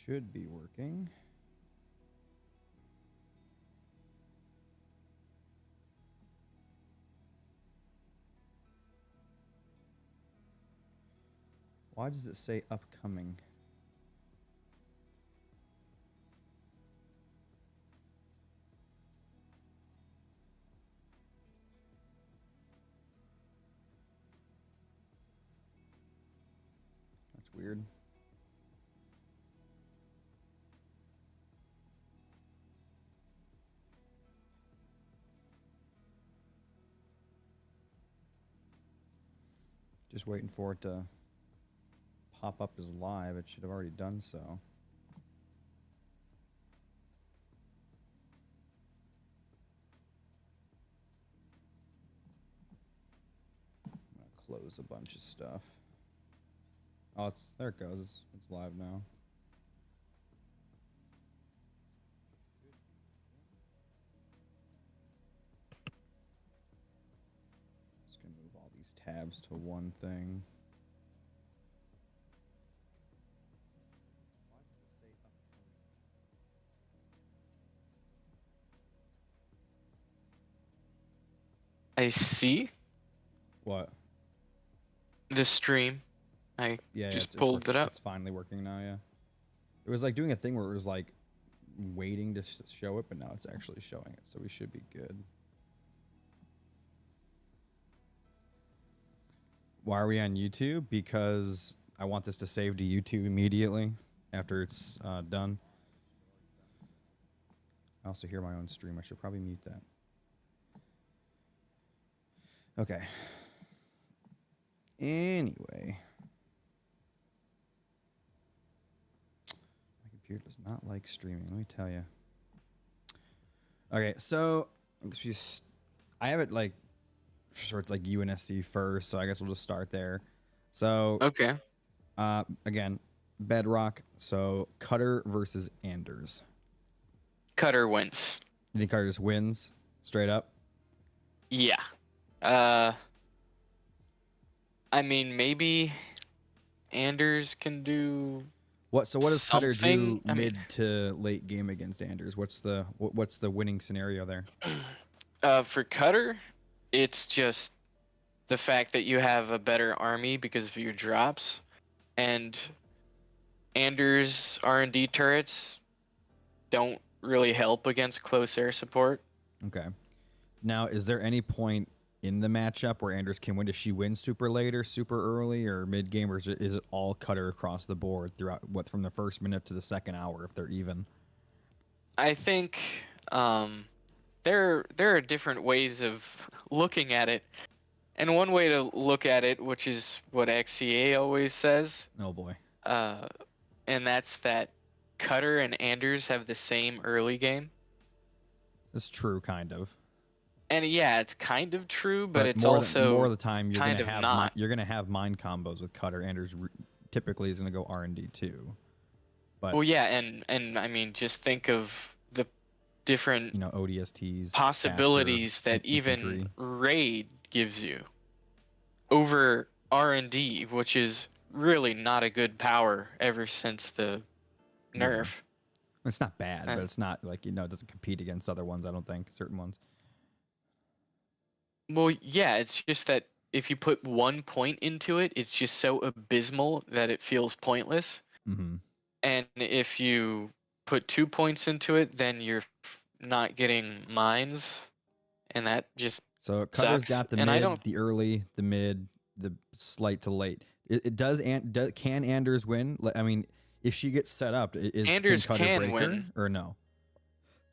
should be working. Why does it say upcoming? That's weird. Just waiting for it to pop up as live. It should have already done so. I'm gonna close a bunch of stuff. Oh, there it goes. It's live now. Just gonna move all these tabs to one thing. I see What? the stream. I just pulled it up. It's finally working now, yeah. It was like doing a thing where it was like waiting to show it, but now it's actually showing it, so we should be good. Why are we on YouTube? Because I want this to save to YouTube immediately after it's done. I also hear my own stream. I should probably mute that. Okay. Anyway. My computer does not like streaming, let me tell you. Okay, so I have it like sure it's like UNSC first, so I guess we'll just start there. So Okay. Again, Bedrock. So Cutter versus Anders. Cutter wins. You think Cutter just wins straight up? Yeah. I mean, maybe Anders can do. What does Cutter do mid to late game against Anders? What's the winning scenario there? For Cutter, it's just the fact that you have a better army because of your drops, and Anders R&D turrets don't really help against close air support. Okay. Now, is there any point in the matchup where Anders can win? Does she win super late or super early or mid game, or is it all Cutter across the board throughout from the first minute to the second hour if they're even? I think there are different ways of looking at it, and one way to look at it, which is what XCA always says. Oh boy. And that's that Cutter and Anders have the same early game. That's true, kind of. And yeah, it's kind of true, but it's more also more of the time you're kind gonna of have not. you're gonna have mind combos with Cutter. Anders typically is gonna go R&D too. But well, yeah, and I mean, just think of the different ODSTs possibilities that even raid gives you over R&D, which is really not a good power ever since the nerf. Yeah. It's not bad, but it's not like it doesn't compete against other ones. I don't think certain ones. Well, yeah, it's just that if you put 1 point into it, it's just so abysmal that it feels pointless. Mm-hmm. And if you put 2 points into it, then you're not getting mines, and that just so Cutter's sucks. got the and mid, the early, the mid, the slight to late. Can Anders win? I mean, if she gets set up, Anders can Cutter break win. her or no?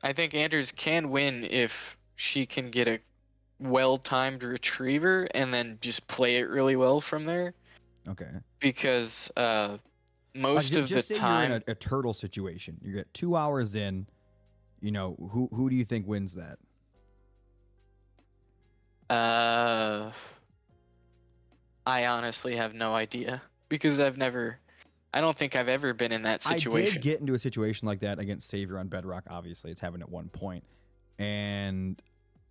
I think Anders can win if she can get a well-timed retriever and then just play it really well from there. Okay. Because most of the say time, you're in a turtle situation. You get 2 hours in. Who do you think wins that? I honestly have no idea because I don't think I've ever been in that situation. I did get into a situation like that against Savior on Bedrock. Obviously, it's happened at one point, and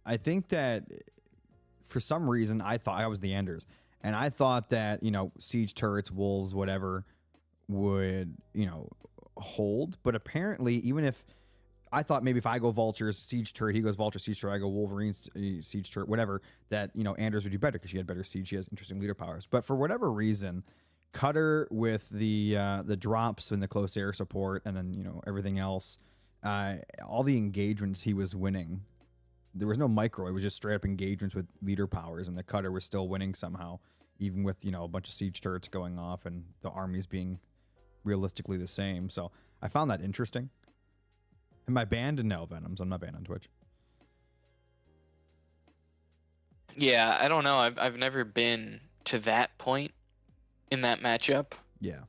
I think that for some reason I thought I was the Anders, and I thought that siege turrets, wolves, whatever would hold, but apparently, even if I thought maybe if I go vultures, siege turret, he goes vulture, siege turret, I go Wolverine, siege turret, whatever, that, Anders would do better because she had better siege. She has interesting leader powers. But for whatever reason, Cutter with the drops and the close air support and then, everything else, all the engagements he was winning, there was no micro. It was just straight up engagements with leader powers, and the Cutter was still winning somehow, even with, a bunch of siege turrets going off and the armies being realistically the same. So I found that interesting. Am I banned? No, Venoms. I'm not banned on Twitch. Yeah, I don't know. I've never been to that point in that matchup. Yeah.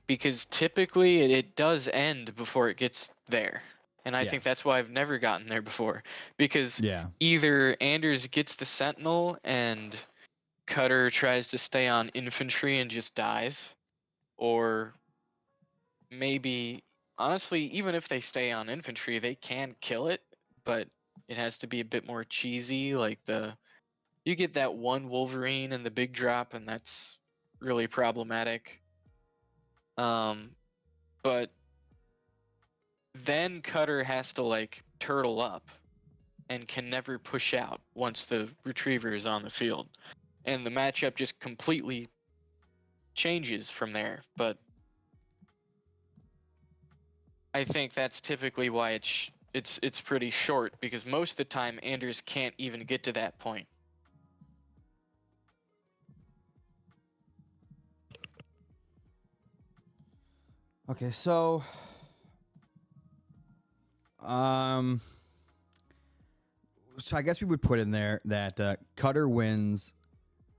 Because typically it does end before it gets there. And I think that's why I've never gotten there before. Because either Anders gets the Sentinel and Cutter tries to stay on infantry and just dies, or maybe, honestly, even if they stay on infantry, they can kill it, but it has to be a bit more cheesy. Like you get that one Wolverine and the big drop, and that's really problematic. But then Cutter has to turtle up and can never push out once the retriever is on the field, and the matchup just completely changes from there. But I think that's typically why it's pretty short, because most of the time Anders can't even get to that point. Okay, so I guess we would put in there that Cutter wins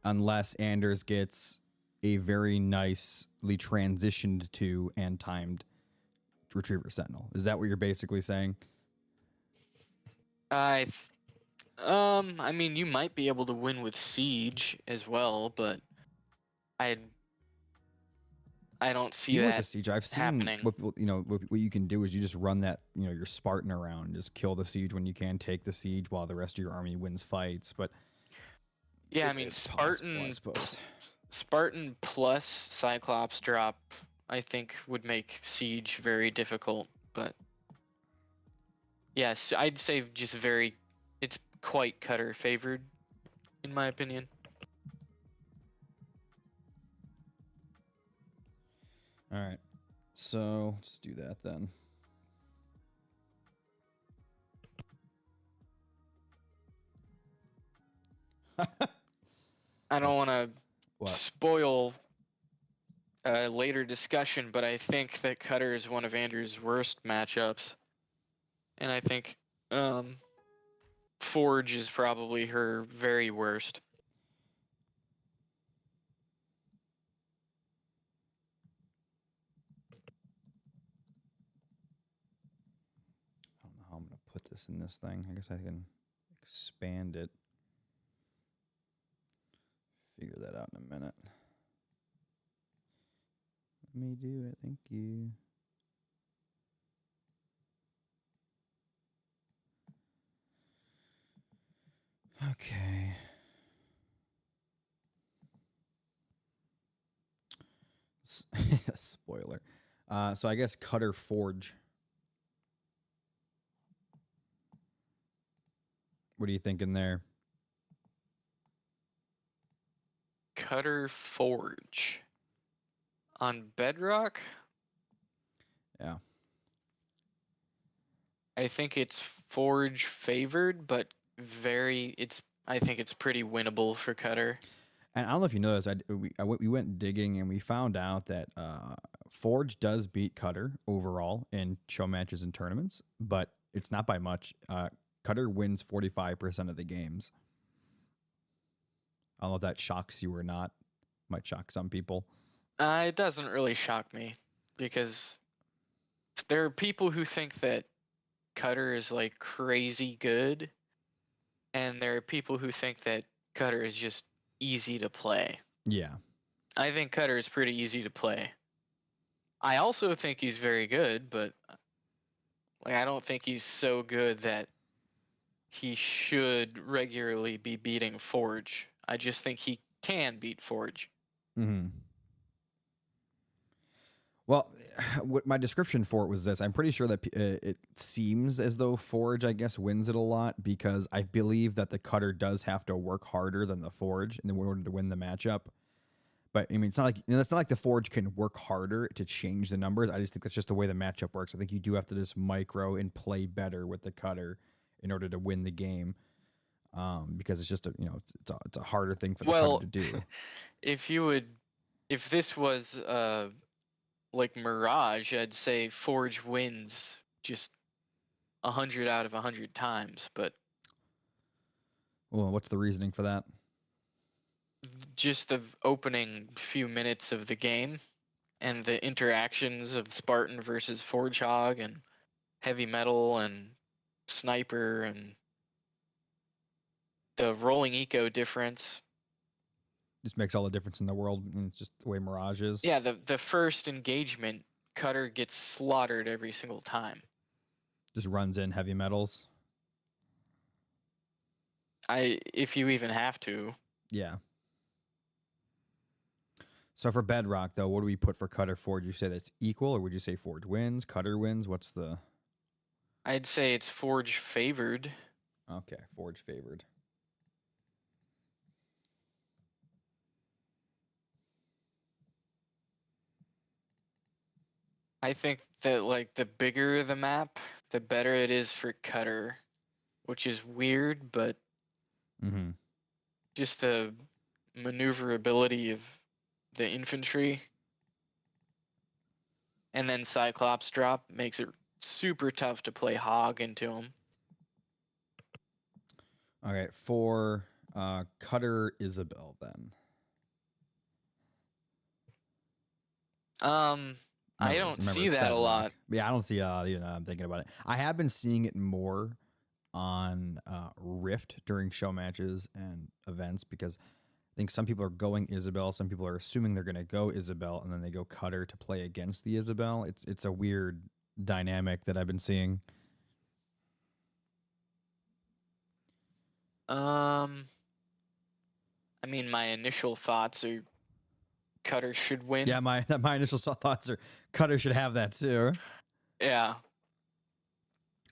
unless Anders gets a very nicely transitioned to and timed Retriever Sentinel. Is that what you're basically saying? I mean, you might be able to win with Siege as well, but I don't see Even that with the siege, I've seen happening. what you can do is you just run that your Spartan around, just kill the siege when you can, take the siege while the rest of your army wins fights. But yeah, I mean, Spartan, I suppose. Spartan plus Cyclops drop, I think, would make Siege very difficult. But yes, I'd say just it's quite Cutter favored, in my opinion. All right, so let's do that then. I don't want to spoil a later discussion, but I think that Cutter is one of Andrew's worst matchups, and I think Forge is probably her very worst. I don't know how I'm gonna put this in this thing. I guess I can expand it. Figure that out in a minute. Let me do it. Thank you. Okay. Spoiler. So I guess Cutter Forge. What are you thinking there? Cutter Forge on Bedrock? Yeah. I think it's Forge favored, but I think it's pretty winnable for Cutter. And I don't know if you know this. We went digging and we found out that Forge does beat Cutter overall in show matches and tournaments, but it's not by much. Cutter wins 45% of the games. I don't know if that shocks you or not. Might shock some people. It doesn't really shock me, because there are people who think that Cutter is crazy good, and there are people who think that Cutter is just easy to play. Yeah. I think Cutter is pretty easy to play. I also think he's very good, but I don't think he's so good that he should regularly be beating Forge. I just think he can beat Forge. Mm-hmm. Well, what my description for it was this. I'm pretty sure that it seems as though Forge, I guess, wins it a lot because I believe that the Cutter does have to work harder than the Forge in order to win the matchup. But I mean, it's not like the Forge can work harder to change the numbers. I just think that's just the way the matchup works. I think you do have to just micro and play better with the Cutter in order to win the game. Because it's just it's a harder thing for the Cutter Well, to do. if this was like Mirage, I'd say Forge wins just 100 out of 100 times, but Well, what's the reasoning for that? just the opening few minutes of the game and the interactions of Spartan versus Forge Hog and Heavy Metal and Sniper and the rolling eco difference. Just makes all the difference in the world. And it's just the way Mirage is. Yeah, the first engagement, Cutter gets slaughtered every single time. Just runs in heavy metals. If you even have to. Yeah. So for Bedrock, though, what do we put for Cutter Forge? You say that's equal, or would you say Forge wins, Cutter wins? What's the... I'd say it's Forge favored. Okay, Forge favored. I think that like the bigger the map, the better it is for Cutter, which is weird, but just the maneuverability of the infantry and then Cyclops drop makes it super tough to play Hog into him. Okay, for Cutter Isabel then. I don't see that a lot. Yeah, I don't see I'm thinking about it. I have been seeing it more on Rift during show matches and events because I think some people are going Isabel, some people are assuming they're going to go Isabel, and then they go Cutter to play against the Isabel. It's a weird dynamic that I've been seeing. I mean, my initial thoughts are Cutter should win. Yeah, my initial thoughts are Cutter should have that too. Yeah.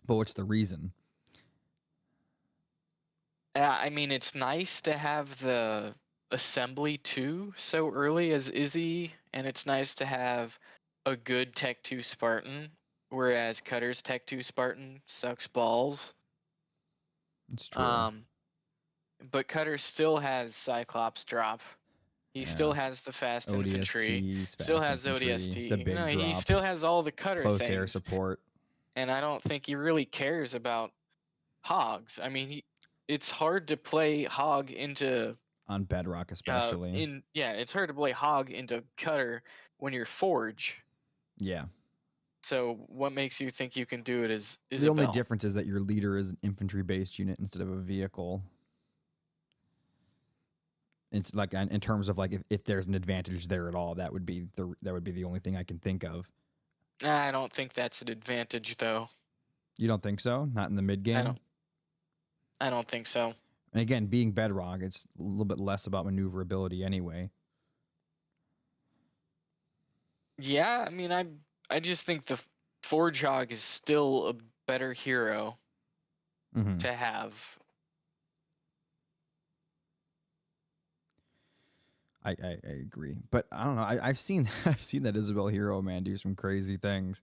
But what's the reason? Yeah, I mean, it's nice to have the assembly 2 so early as Izzy, and it's nice to have a good Tech 2 Spartan, whereas Cutter's Tech 2 Spartan sucks balls. It's true. But Cutter still has Cyclops drop. He still has the fast infantry. Still has ODST. The big drop. He still has all the Cutter close things. air support. And I don't think he really cares about Hogs. I mean, it's hard to play Hog into on Bedrock, especially. It's hard to play Hog into Cutter when you're Forge. Yeah. So what makes you think you can do it as Isabel? The only difference is that your leader is an infantry-based unit instead of a vehicle. It's like in terms of like if there's an advantage there at all, that would be the only thing I can think of. I don't think that's an advantage, though. You don't think so? Not in the mid game? I don't think so. And again, being Bedrock, it's a little bit less about maneuverability anyway. Yeah, I mean, I just think the Forge Hog is still a better hero to have. I agree, but I don't know. I've seen that Isabel hero, man, do some crazy things.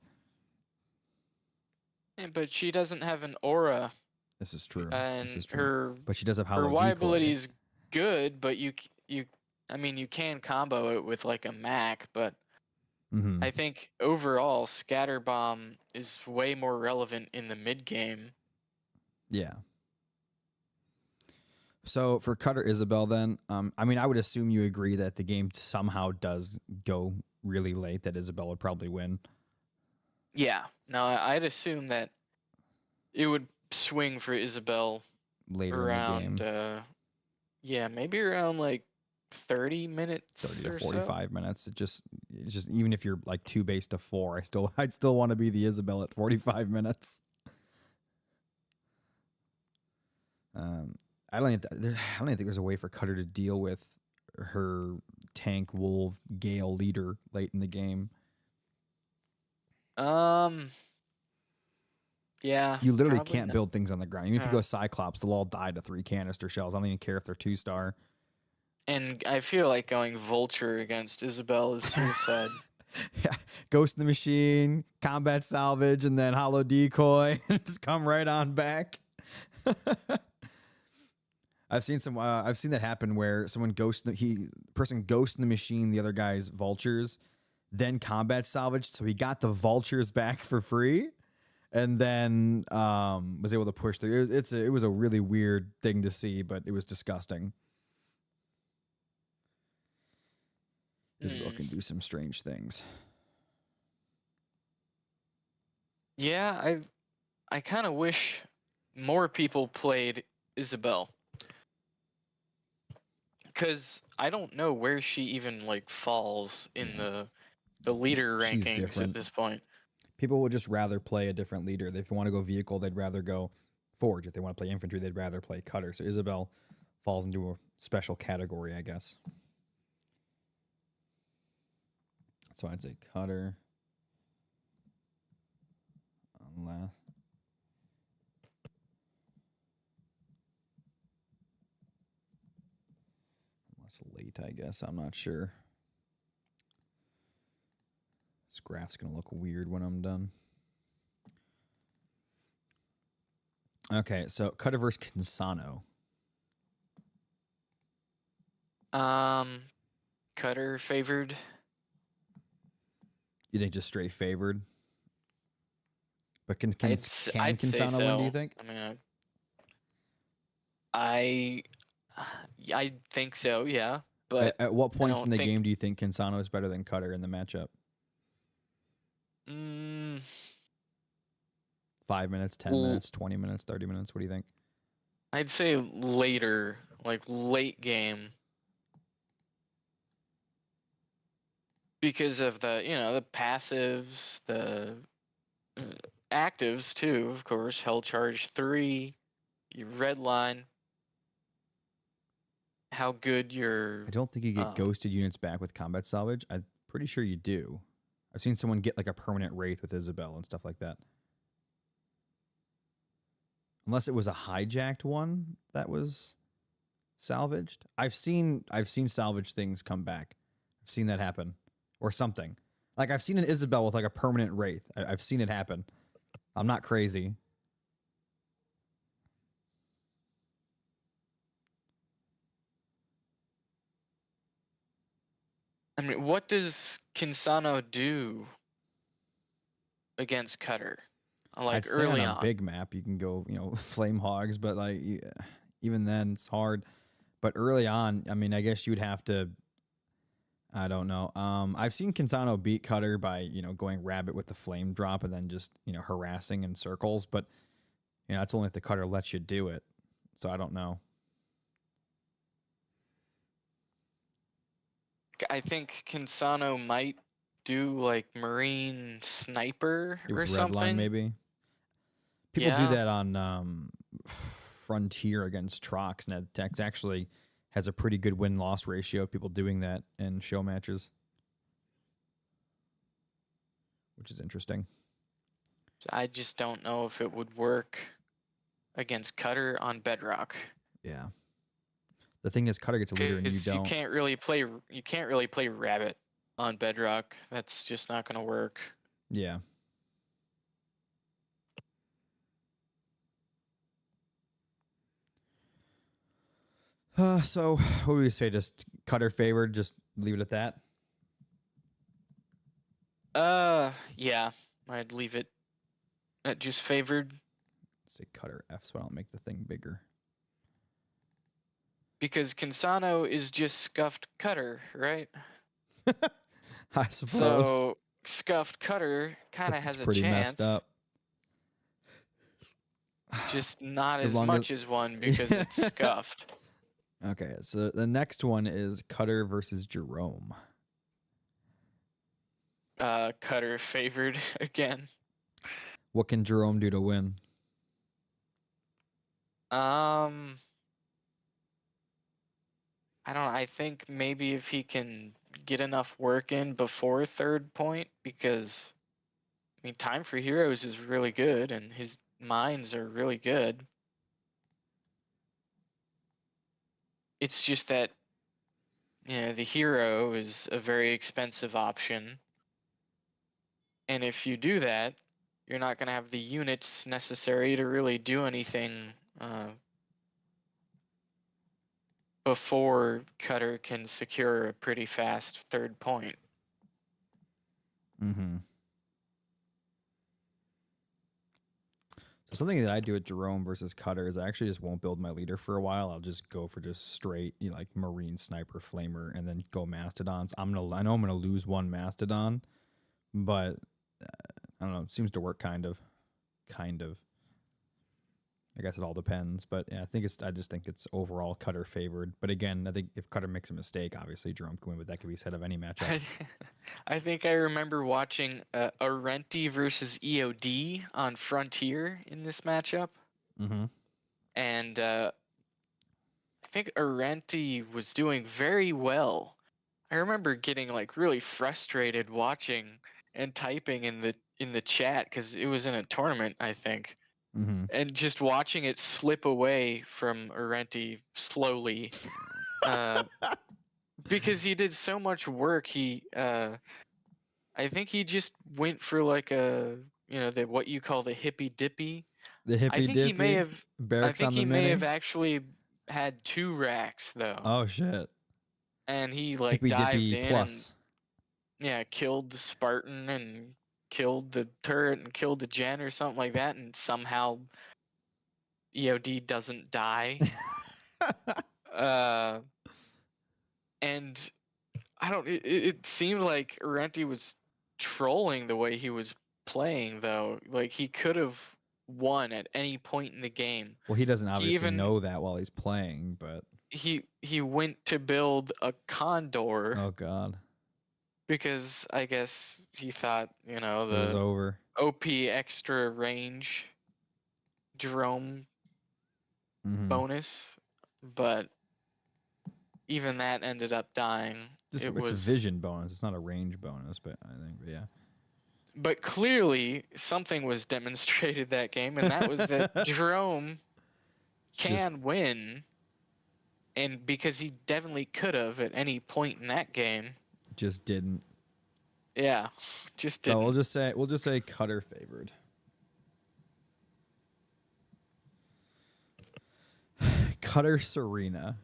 Yeah, but she doesn't have an aura. This is true. And this is true. But she does have her Y ability is good, but you can combo it with like a Mac, but I think overall Scatter Bomb is way more relevant in the mid game. Yeah. So for Cutter Isabel, then, I mean, I would assume you agree that the game somehow does go really late, that Isabel would probably win. Yeah. No, I'd assume that it would swing for Isabel later around, in the game. Maybe around like 30 minutes. 30 to 45 minutes. It's just even if you're like 2 base to 4, I'd still want to be the Isabel at 45 minutes. I don't think there's a way for Cutter to deal with her tank wolf Gale leader late in the game. Um. Yeah. You literally Probably can't not. build things on the ground. Even if you Yeah. go Cyclops, they'll all die to 3 canister shells. I don't even care if they're 2-star. And I feel like going Vulture against Isabel is suicide. Yeah, Ghost in the Machine, Combat Salvage, and then Hollow Decoy. Just come right on back. I've seen that happen where someone person ghosts in the machine, the other guy's vultures, then combat salvage, so he got the vultures back for free, and then was able to push through. It was a really weird thing to see, but it was disgusting. Isabel can do some strange things. Yeah, I kind of wish more people played Isabel. Because I don't know where she even like falls in the leader She's rankings different. at this point. People would just rather play a different leader. If they want to go vehicle, they'd rather go forge. If they want to play infantry, they'd rather play cutter. So Isabel falls into a special category, I guess. So I'd say cutter. Unless late, I guess. I'm not sure. This graph's going to look weird when I'm done. Okay, so cutter versus Cansano. Cutter favored. You think just straight favored? But can I'd say Cansano win, do you so. think? I mean, I think so, yeah. But At what points in the think, game do you think Cansano is better than Cutter in the matchup? 5 minutes, 10 minutes, 20 minutes, 30 minutes. What do you think? I'd say later, like late game. Because of the passives, the actives too, of course. Hell Charge 3, your red line, how good your I don't think you get ghosted units back with combat salvage. I'm pretty sure you do. I've seen someone get like a permanent wraith with Isabel and stuff like that. Unless it was a hijacked one that was salvaged. I've seen salvaged things come back. I've seen that happen. Or something. Like I've seen an Isabel with like a permanent wraith. I've seen it happen. I'm not crazy. I mean, what does Cansano do against Cutter? Like I'd say early on a on. big map you can go, flame hogs, but like even then it's hard. But early on, I mean, I guess you'd have to. I don't know. I've seen Cansano beat Cutter by going rabbit with the flame drop and then just harassing in circles, but that's only if the Cutter lets you do it. So I don't know. I think Cansano might do like Marine Sniper It or was Redline something. maybe. People do that on Frontier against Trox, and it actually has a pretty good win-loss ratio of people doing that in show matches, which is interesting. I just don't know if it would work against Cutter on Bedrock. Yeah. The thing is, Cutter gets a leader and you don't. You can't really play Rabbit on Bedrock. That's just not going to work. Yeah. So what do we say? Just Cutter favored. Just leave it at that. Yeah, I'd leave it at just favored. Say Cutter F, so I don't make the thing bigger. Because Cansano is just scuffed Cutter, right? I suppose. So scuffed Cutter kind of has a pretty chance. Messed up. Just not as much as one because it's scuffed. Okay, so the next one is Cutter versus Jerome. Cutter favored again. What can Jerome do to win? I don't know. I think maybe if he can get enough work in before third point, because I mean, Time for Heroes is really good, and his mines are really good. It's just that, the hero is a very expensive option, and if you do that, you're not going to have the units necessary to really do anything before Cutter can secure a pretty fast third point. Mm-hmm. So something that I do at Jerome versus Cutter is I actually just won't build my leader for a while. I'll just go for just straight, like Marine Sniper Flamer, and then go Mastodons. I know I'm gonna lose one Mastodon, but I don't know. It seems to work kind of. I guess it all depends, but yeah, I just think it's overall Cutter favored. But again, I think if Cutter makes a mistake, obviously Jerome can win, but that could be said of any matchup. I think I remember watching Arenti versus EOD on Frontier in this matchup. Mm-hmm. And I think Arenti was doing very well. I remember getting like really frustrated watching and typing in the chat because it was in a tournament, I think. Mm-hmm. And just watching it slip away from Arenti slowly. Because he did so much work. I think he just went for like what you call the hippy dippy. The I hippy think he may dippy have. I barracks think on the he may have mini. actually had 2 racks though, Oh shit! and he like Hippy dived dippy in and plus. killed the Spartan and killed the turret and killed the gen or something like that, and somehow EOD doesn't die. uh, and I don't. It seemed like Arenti was trolling the way he was playing, though. Like he could have won at any point in the game. Well, he doesn't He obviously even know that while he's playing, but he went to build a Condor oh god, because I guess he thought it was the over. OP extra range Jerome Mm-hmm. bonus, but even that ended up dying. Just It it's a was. vision bonus. It's not a range bonus, but I think yeah. But clearly, something was demonstrated that game, and that was that Jerome Just can win, and because he definitely could have at any point in that game. just didn't. Yeah, just So didn't. we'll just say Cutter favored. Cutter Serena.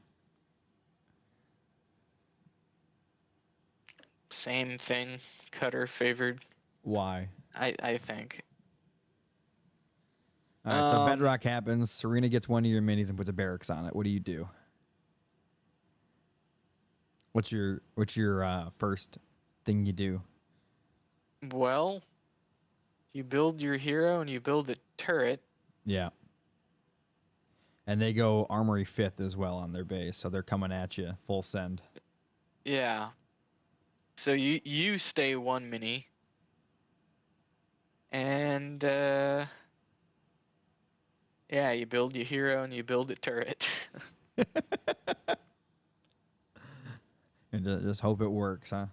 Same thing. Cutter favored. Why? I think. All right, so Bedrock happens. Serena gets one of your minis and puts a barracks on it. What do you do? What's your first thing you do? Well, you build your hero and you build a turret. Yeah. And they go Armory 5th as well on their base, so they're coming at you full send. Yeah. So you stay 1 mini. And yeah, you build your hero and you build a turret. And just hope it works, huh?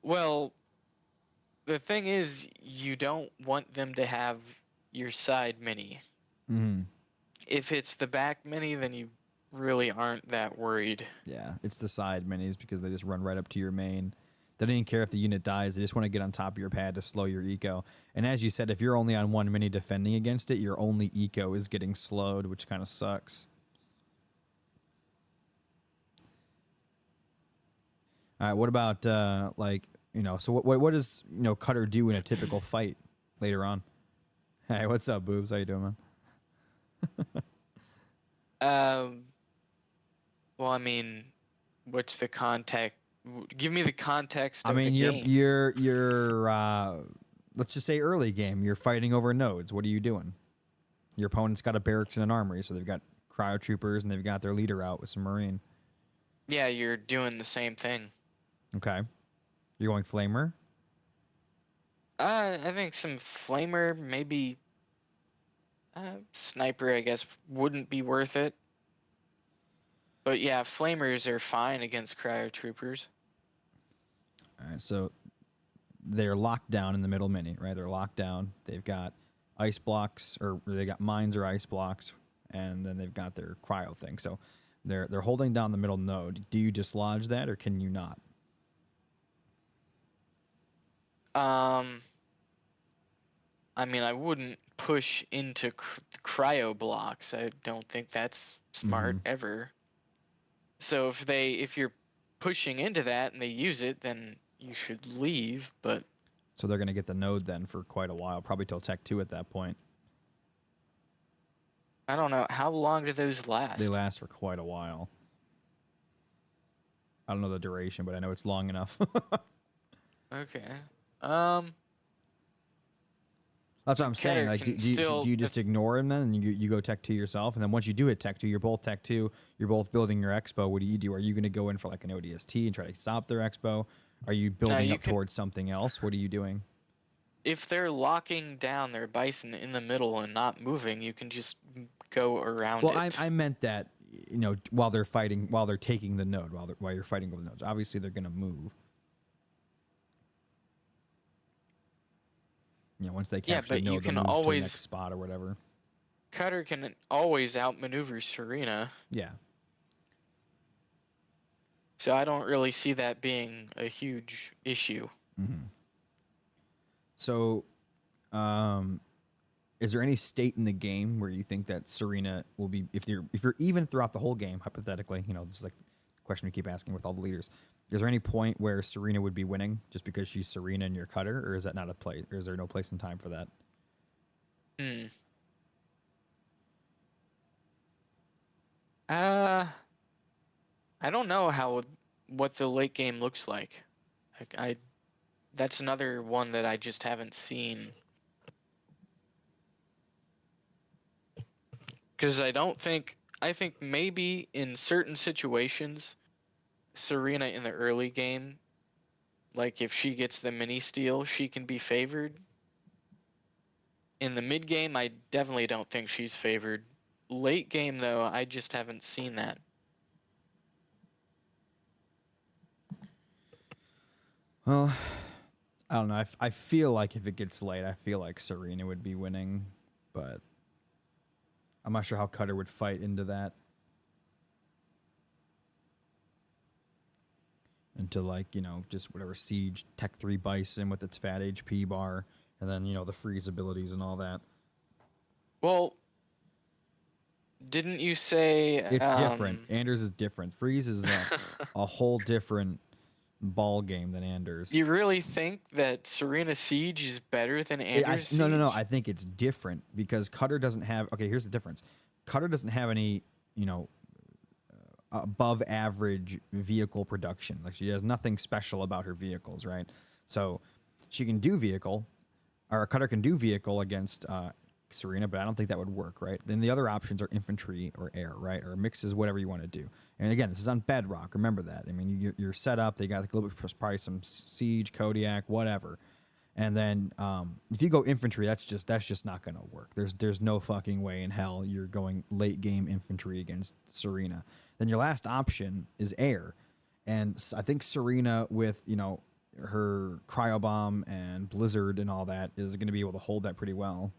Well, the thing is, you don't want them to have your side mini. Mm-hmm. If it's the back mini, then you really aren't that worried. Yeah, it's the side minis because they just run right up to your main. They don't even care if the unit dies. They just want to get on top of your pad to slow your eco. And as you said, if you're only on 1 mini defending against it, your only eco is getting slowed, which kind of sucks. All right, what about so what does Cutter do in a typical fight later on? Hey, what's up, Boobs? How you doing, man? Well, I mean, what's the context? Give me the context I of the mean, game. you're let's just say early game. You're fighting over nodes. What are you doing? Your opponent's got a barracks and an armory, so they've got cryo troopers and they've got their leader out with some marine. Yeah, you're doing the same thing. Okay, you're going flamer. I think some flamer, maybe sniper, I guess, wouldn't be worth it. But yeah, flamers are fine against cryo troopers. All right, so they're locked down in the middle mini, right? They're locked down. They've got ice blocks, or they got mines or ice blocks, and then they've got their cryo thing. So they're holding down the middle node. Do you dislodge that, or can you not? I mean, I wouldn't push into cryo blocks. I don't think that's smart ever. So if you're pushing into that and they use it, then you should leave. But So they're going to get the node then for quite a while, probably till Tech 2 at that point. I don't know, how long do those last? They last for quite a while. I don't know the duration, but I know it's long enough. Okay. That's what I'm saying. Like, do you just ignore him then, and you go Tech 2 yourself, and then once you do hit Tech 2, you're both Tech 2, you're both building your Expo. What do? Are you going to go in for like an ODST and try to stop their Expo? Are you building up towards something else? What are you doing? If they're locking down their Bison in the middle and not moving, you can just go around it. Well, I meant that, while they're fighting, while they're taking the node, while you're fighting over the nodes. Obviously, they're going to move. Once they capture the node, they'll move to the next spot or whatever. Cutter can always outmaneuver Serena. Yeah. So I don't really see that being a huge issue. So, is there any state in the game where you think that Serena will be, if you're even throughout the whole game, hypothetically, this is like the question we keep asking with all the leaders. Is there any point where Serena would be winning just because she's Serena and you're Cutter, or is that not a place? Or is there no place and time for that? I don't know what the late game looks like. That's another one that I just haven't seen. Because I think maybe in certain situations, Serena in the early game, like if she gets the mini steal, she can be favored. In the mid game, I definitely don't think she's favored. Late game, though, I just haven't seen that. Well, I don't know. I feel like if it gets late, I feel like Serena would be winning, but I'm not sure how Cutter would fight into that. Into just whatever Siege, Tech 3 Bison with its fat HP bar, and then, the freeze abilities and all that. Well, didn't you say... It's different. Anders is different. Freeze is a whole different ball game than Anders. You really think that Serena Siege is better than Anders Siege? No. I think it's different because Cutter doesn't have... Okay, here's the difference. Cutter doesn't have any, above average vehicle production. Like, she has nothing special about her vehicles, right? So she can do vehicle, or Cutter can do vehicle against Serena, but I don't think that would work, right? Then the other options are infantry or air, right? Or mixes, whatever you want to do. And again, this is on Bedrock. Remember that. I mean, you're set up. They got a little bit, probably some Siege, Kodiak, whatever. And then if you go infantry, that's just not going to work. There's no fucking way in hell you're going late game infantry against Serena. Then your last option is air. And I think Serena with, her cryo bomb and blizzard and all that is going to be able to hold that pretty well.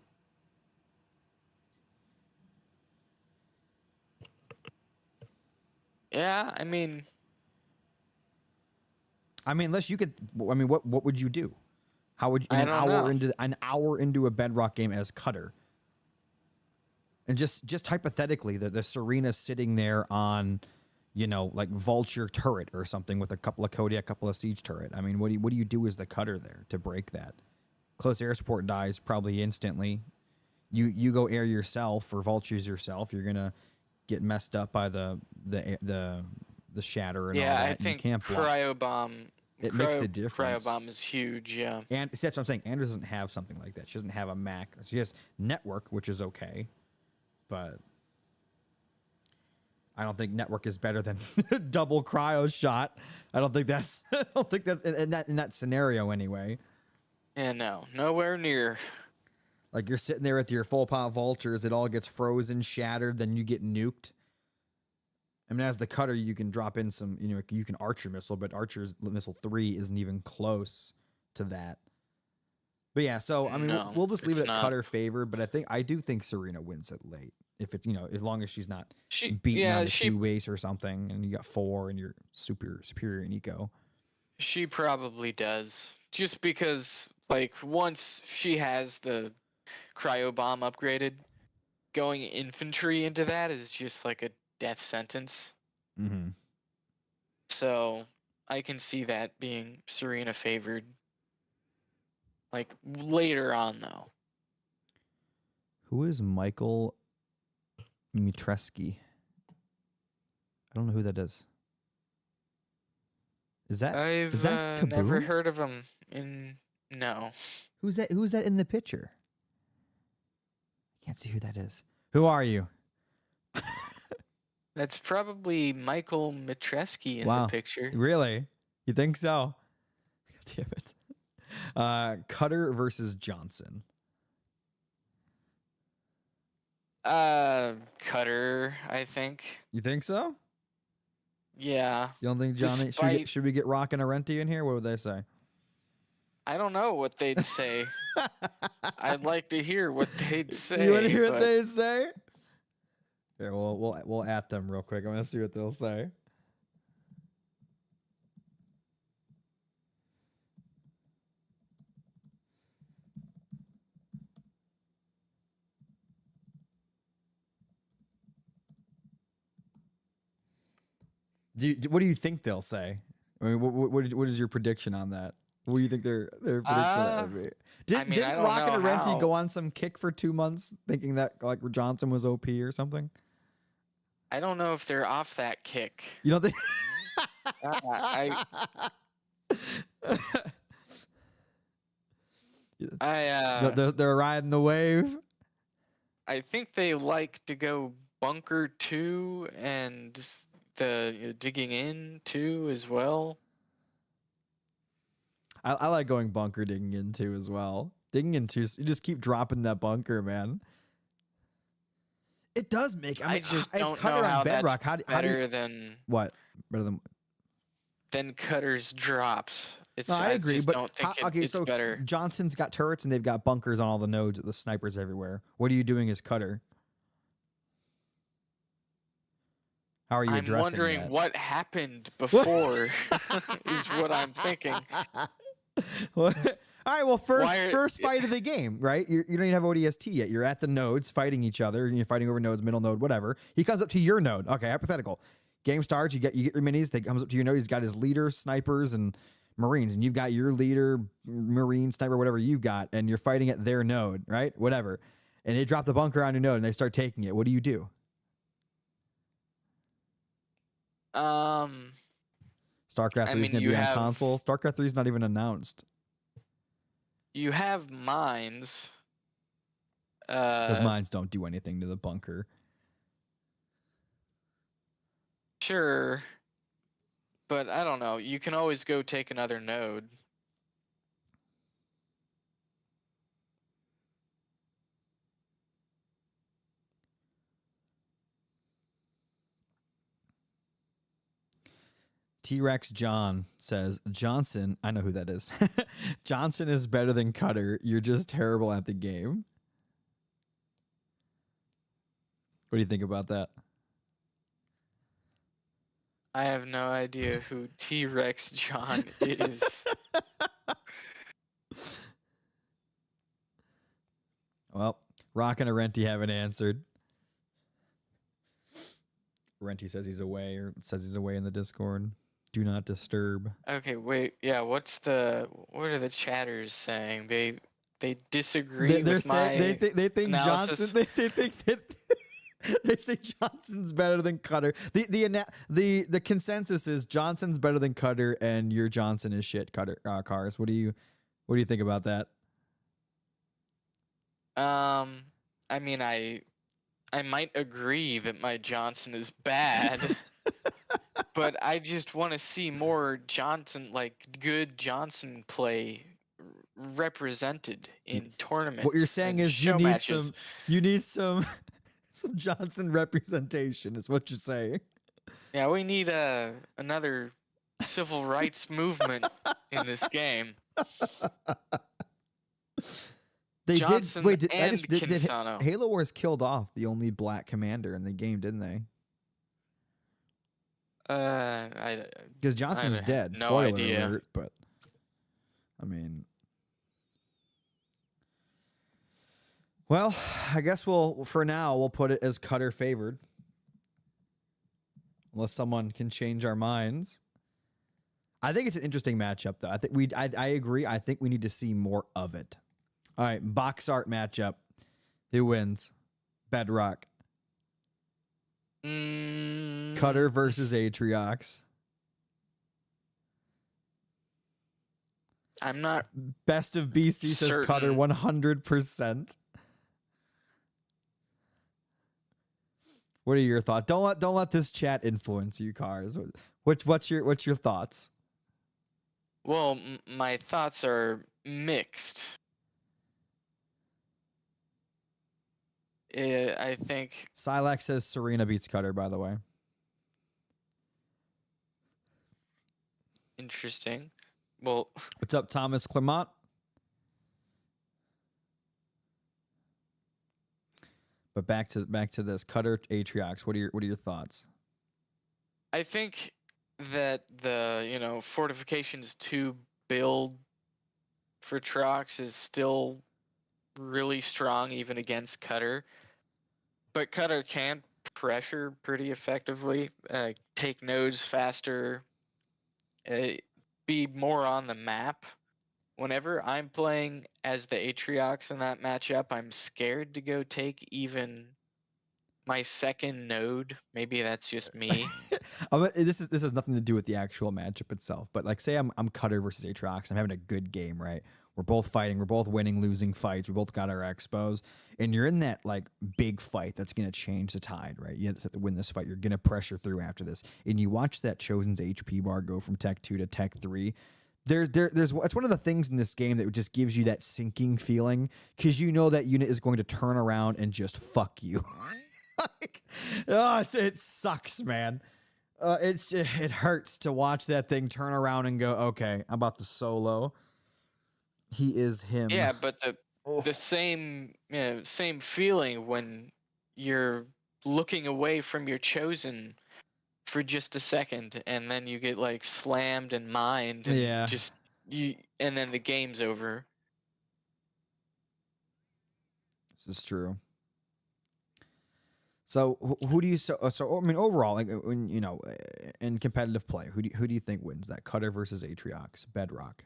Yeah, I mean, unless you could, what would you do? How would you, an hour into a Bedrock game as Cutter? And just hypothetically, the Serena sitting there on, like Vulture turret or something with a couple of Kodiak, a couple of Siege turret. I mean, what do you do as the Cutter there to break that? Close air support dies probably instantly. You go air yourself or Vultures yourself, you're gonna get messed up by the shatter and all that. Yeah, I think you can't block. cryo bomb. It makes the difference. Cryo bomb is huge, yeah. And see, that's what I'm saying. Anders doesn't have something like that. She doesn't have a Mac. She has network, which is okay, but I don't think network is better than double cryo shot. I don't think that's in that scenario anyway. Yeah, no, nowhere near. Like, you're sitting there with your full pot vultures, it all gets frozen, shattered, then you get nuked. I mean, as the Cutter, you can drop in some, you can Archer missile, but Archer's missile 3 isn't even close to that. But yeah, so I mean, No, we'll just leave it's it at not. Cutter favored. But I do think Serena wins it late if it's as long as she's not She beaten on yeah, the two base or something, and you got 4 and you're superior in eco. she probably does. Just because like once she has the cryo bomb upgraded, going infantry into that is just like a death sentence. Mm-hmm. So I can see that being Serena favored. Like later on though. Who is Michael Mitreski? I don't know who that is. Is that I've Kaboom? never heard of him in no. Who's that? Who's that in the picture? I can't see who that is. Who are you? That's probably Michael Mitreski in the picture. Really? You think so? God damn it. Cutter versus Johnson. Cutter, I think. You think so? Yeah. You don't think Johnny should we get Rock and Arenti in here? What would they say? I don't know what they'd say. I'd like to hear what they'd say. You want to hear what they'd say? Here, we'll at them real quick. I'm gonna see what they'll say. What do you think they'll say? I mean, what is your prediction on that? What do you think their prediction on that would be? Didn't I don't Rock and know Arenti how. go on some kick for 2 months thinking that like Johnson was OP or something? I don't know if they're off that kick. You don't think? They're riding the wave. I think they like to go bunker 2 and the digging in 2 as well. I like going bunker digging in 2 as well. Digging in 2, you just keep dropping that bunker, man. It does make. I mean, just as don't Cutter know how on Bedrock, that's how do you, better than what? Better than Cutter's drops. No, I agree, just but don't think it's so better. Johnson's got turrets and they've got bunkers on all the nodes, the snipers everywhere. What are you doing as Cutter? How are you addressing I'm wondering that? what happened before is what I'm thinking. All right, well, first fight of the game, right? You don't even have ODST yet. You're at the nodes fighting each other. You're fighting over nodes, middle node, whatever. He comes up to your node. Okay, hypothetical. Game starts. You get your minis. He comes up to your node. He's got his leader, snipers, and Marines, and you've got your leader, Marine, sniper, whatever you've got, and you're fighting at their node, right? Whatever. And they drop the bunker on your node and they start taking it. What do you do? StarCraft 3 is going to be on console. StarCraft 3 is not even announced. You have mines. Those mines don't do anything to the bunker. Sure. But I don't know. You can always go take another node. T-Rex John says, Johnson, I know who that is. Johnson is better than Cutter. You're just terrible at the game. What do you think about that? I have no idea who T-Rex John is. Well, Rock and Arenti haven't answered. Arenti says he's away, or says he's away in the Discord. Do not disturb. Okay, wait. Yeah, what are the chatters saying? They disagree with my they think analysis. Johnson. They think that they say Johnson's better than Cutter. The consensus is Johnson's better than Cutter, and your Johnson is shit. Cutter cars. What do you think about that? I mean, I might agree that my Johnson is bad. But I just want to see more Johnson, like good Johnson play represented in tournaments. What you're saying is you need some some Johnson representation is what you're saying. Yeah, we need another civil rights movement in this game. They Johnson did. Wait, and did Cansano. Halo Wars killed off the only black commander in the game, didn't they? Because Johnson's I have dead. no Spoiler idea. alert. But I mean, well, I guess for now we'll put it as Cutter favored, unless someone can change our minds. I think it's an interesting matchup, though. I agree. I think we need to see more of it. All right, box art matchup. Who wins? Bedrock. Cutter versus Atriox. I'm not. Best of BC says Cutter 100%. What are your thoughts? Don't let this chat influence you, Cars. What's your thoughts? Well, my thoughts are mixed. I think Silax says Serena beats Cutter, by the way. Interesting. Well, what's up, Thomas Clement? But back to this Cutter Atriox. What are your thoughts? I think that the fortifications 2 build for Trox is still really strong even against Cutter, but Cutter can pressure pretty effectively, take nodes faster, be more on the map. Whenever I'm playing as the Atriox in that matchup, I'm scared to go take even my second node. Maybe that's just me. This has nothing to do with the actual matchup itself, but like, say I'm Cutter versus Atriox. I'm having a good game, right? We're both fighting. We're both winning, losing fights. We both got our expos, and you're in that like big fight that's gonna change the tide, right? You have to win this fight. You're gonna pressure through after this, and you watch that Chosen's HP bar go from Tech 2 to Tech 3. There's it's one of the things in this game that just gives you that sinking feeling, because you know that unit is going to turn around and just fuck you. It sucks, man. It hurts to watch that thing turn around and go, okay, I'm about to solo. He is him. Yeah, but the same feeling when you're looking away from your Chosen for just a second, and then you get like slammed and mined, and and then the game's over. This is true. So who do you I mean, overall, like, when in competitive play, who do you think wins that Cutter versus Atriox Bedrock?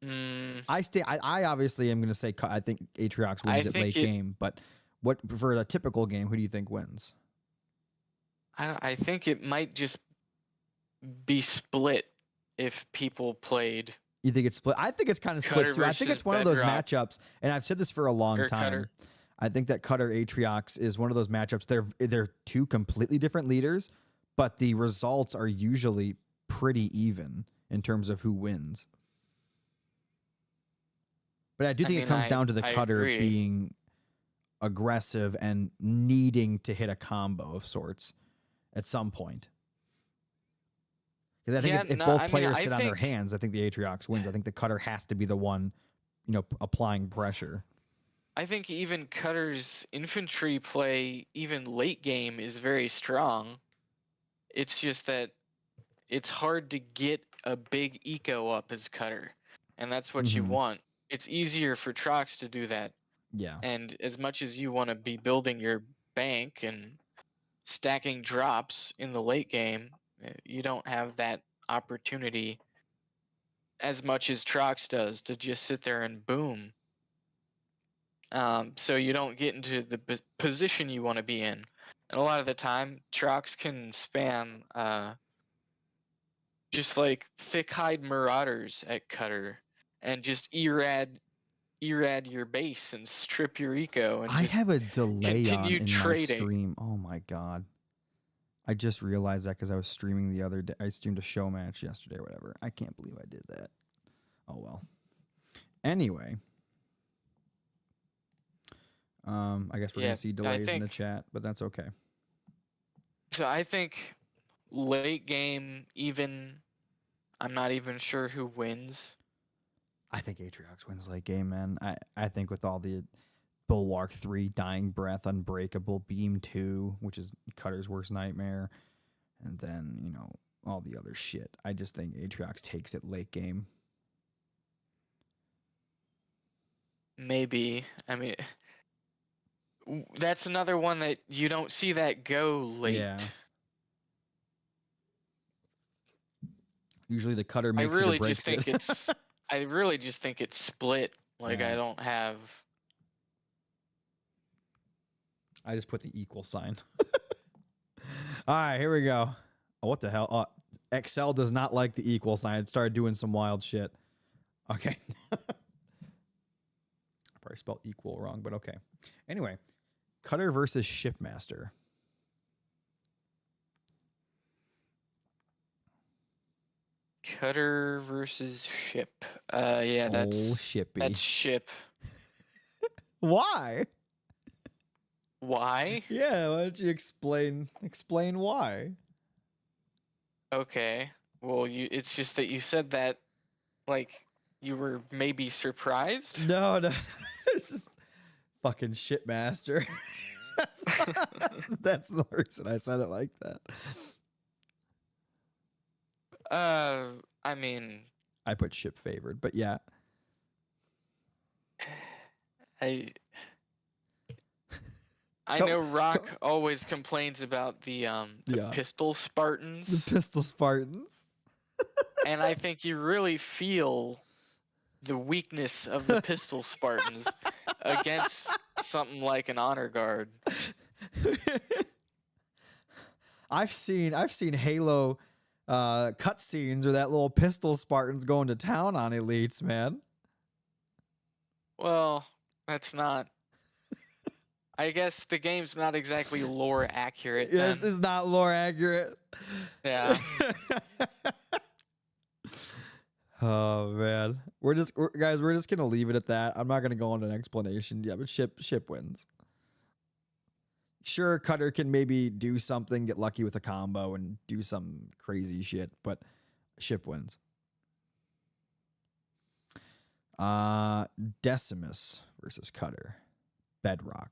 I obviously am going to say I think Atriox wins at late game, but what for the typical game, who do you think wins? I think it might just be split if people played. You think it's split? I think it's kind of split too. I think it's one of those matchups, and I've said this for a long time. Cutter. I think that Cutter Atriox is one of those matchups. They're two completely different leaders, but the results are usually pretty even in terms of who wins. But I do think it comes down to the Cutter being aggressive and needing to hit a combo of sorts at some point. Because I think if both players sit on their hands, I think the Atriox wins. I think the Cutter has to be the one, applying pressure. I think even Cutter's infantry play, even late game, is very strong. It's just that it's hard to get a big eco up as Cutter, and that's what you want. It's easier for Trox to do that. Yeah. And as much as you want to be building your bank and stacking drops in the late game, you don't have that opportunity as much as Trox does to just sit there and boom. So you don't get into the position you want to be in. And a lot of the time, Trox can spam just like thick hide marauders at Cutter and just erad your base and strip your eco. And I have a delay on in trading. my stream. Oh my god. I just realized that because I was streaming the other day. I streamed a show match yesterday or whatever. I can't believe I did that. Oh well. Anyway. I guess we're going to see delays in the chat, but that's okay. So I think late game, I'm not even sure who wins. I think Atriox wins late game, man. I think with all the Bulwark 3, Dying Breath, Unbreakable, Beam 2, which is Cutter's worst nightmare, and then, all the other shit. I just think Atriox takes it late game. Maybe. I mean, that's another one that you don't see that go late. Yeah. Usually the Cutter makes I really it or breaks just think it. it's. I really just think it's split. Like Yeah. I don't have. I just put the equal sign. All right, here we go. Oh, what the hell? Excel does not like the equal sign. It started doing some wild shit. Okay. Probably spelled equal wrong, but okay. Anyway, Cutter versus Shipmaster. Cutter versus ship. Yeah, that's Shippy. that's ship. Why? Why? Yeah, why don't you explain why? Okay. Well, it's just that you said that like you were maybe surprised. No. It's just fucking Shipmaster. That's the reason I said it like that. I mean, I put ship favored, but yeah. I know Rock always complains about the pistol Spartans. The pistol Spartans. And I think you really feel the weakness of the pistol Spartans against something like an honor guard. I've seen Halo cutscenes where that little pistol Spartan's going to town on elites, man. Well, that's not. I guess the game's not exactly lore accurate. Yes, then. it's not lore accurate. Yeah. Oh man, we're just gonna leave it at that. I'm not gonna go into an explanation. Yeah, but ship wins. Sure, Cutter can maybe do something, get lucky with a combo, and do some crazy shit, but ship wins. Decimus versus Cutter. Bedrock.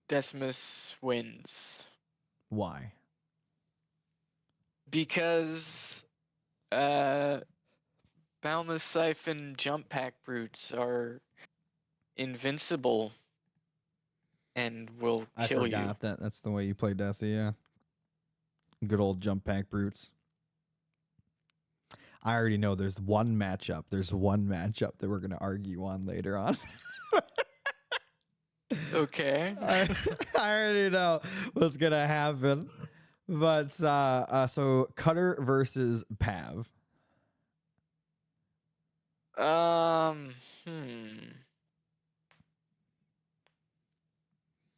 Decimus wins. Why? Because Boundless Siphon jump pack brutes are invincible and will kill you. I forgot that. That's the way you play Desi, yeah. Good old jump pack brutes. I already know there's one matchup. There's one matchup that we're going to argue on later on. Okay. I already know what's going to happen. But so Cutter versus Pav.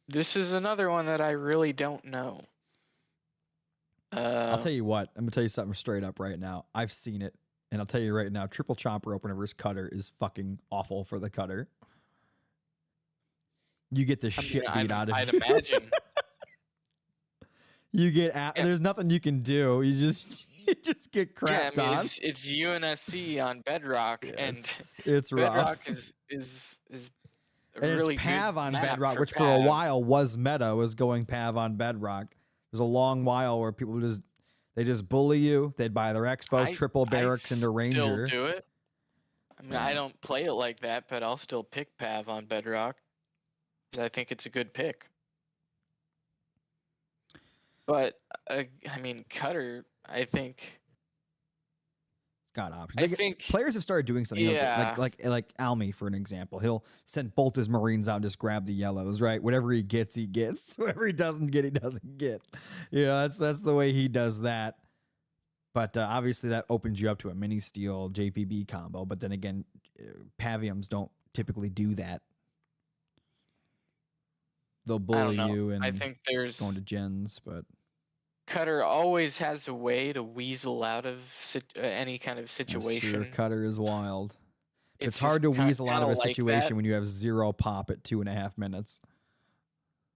This is another one that I really don't know. I'll tell you what. I'm going to tell you something straight up right now. I've seen it. And I'll tell you right now, triple chomper opener versus Cutter is fucking awful for the Cutter. You get the shit beat out of you. I'd imagine. You get there's nothing you can do. You just get crapped on. It's UNSC on Bedrock, and it's Bedrock rough. is and really it's Pav good on map Bedrock, which for Pav. a while was meta, was going Pav on Bedrock. There's a long while where people just bully you. They'd buy their Expo, triple barracks into Ranger. Still do it. I mean, I don't play it like that, but I'll still pick Pav on Bedrock. I think it's a good pick. But I mean, Cutter, I think. It's got options. Players have started doing something. Yeah. Like Almy, for an example. He'll send both his Marines out and just grab the yellows, right? Whatever he gets, he gets. Whatever he doesn't get, he doesn't get. That's the way he does that. But obviously that opens you up to a mini steel JPB combo. But then again, Paviums don't typically do that. They'll bully you and I think there's going to gens, but Cutter always has a way to weasel out of any kind of situation. Cutter is wild. It's hard to weasel out of a situation when you have 0 pop at 2.5 minutes.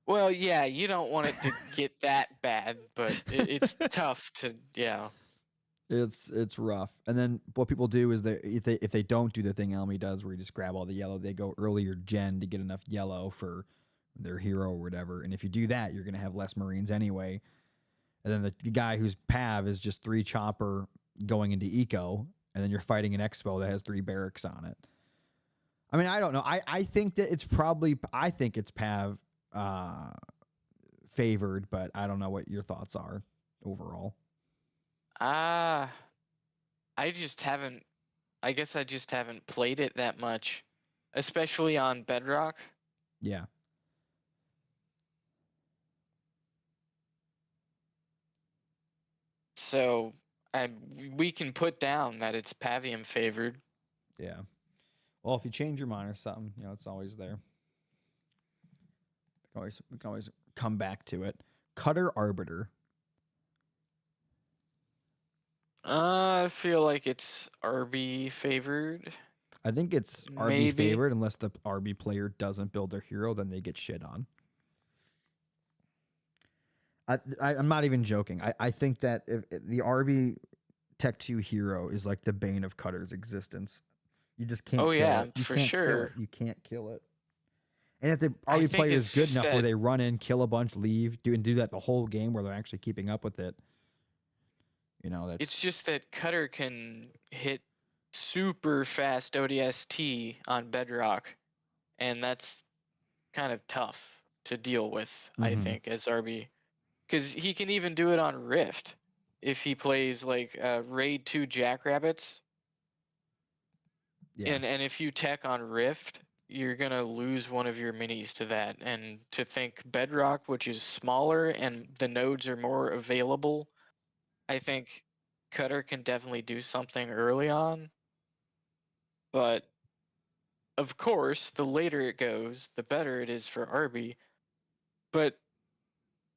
Well, yeah, you don't want it to get that bad, but it's tough to, yeah. It's rough. And then what people do is if they don't do the thing Elmi does, where you just grab all the yellow, they go earlier gen to get enough yellow for their hero or whatever. And if you do that, you're gonna have less Marines anyway. And then the guy who's Pav is just 3 chopper going into eco, and then you're fighting an expo that has 3 barracks on it. I mean, I don't know. I think that I think it's Pav favored, but I don't know what your thoughts are overall. Ah, I just haven't. I guess I just haven't played it that much, especially on Bedrock. Yeah. So we can put down that it's Pavium favored. Yeah. Well, if you change your mind or something, it's always there. We can always come back to it. Cutter Arbiter. I feel like it's RB favored. I think it's Maybe. RB favored unless the RB player doesn't build their hero, then they get shit on. I'm not even joking. I think that if the RB Tech 2 hero is like the bane of Cutter's existence. You just can't kill it. You for can't sure. kill it. You can't kill it. And if the RB player is good enough where they run in, kill a bunch, leave, do that the whole game where they're actually keeping up with it, that's... It's just that Cutter can hit super fast ODST on Bedrock, and that's kind of tough to deal with, I think, as RB. Because he can even do it on Rift. If he plays, like, Raid 2 Jackrabbits, and if you tech on Rift, you're going to lose one of your minis to that. And to think Bedrock, which is smaller and the nodes are more available, I think Cutter can definitely do something early on. But, of course, the later it goes, the better it is for RB. But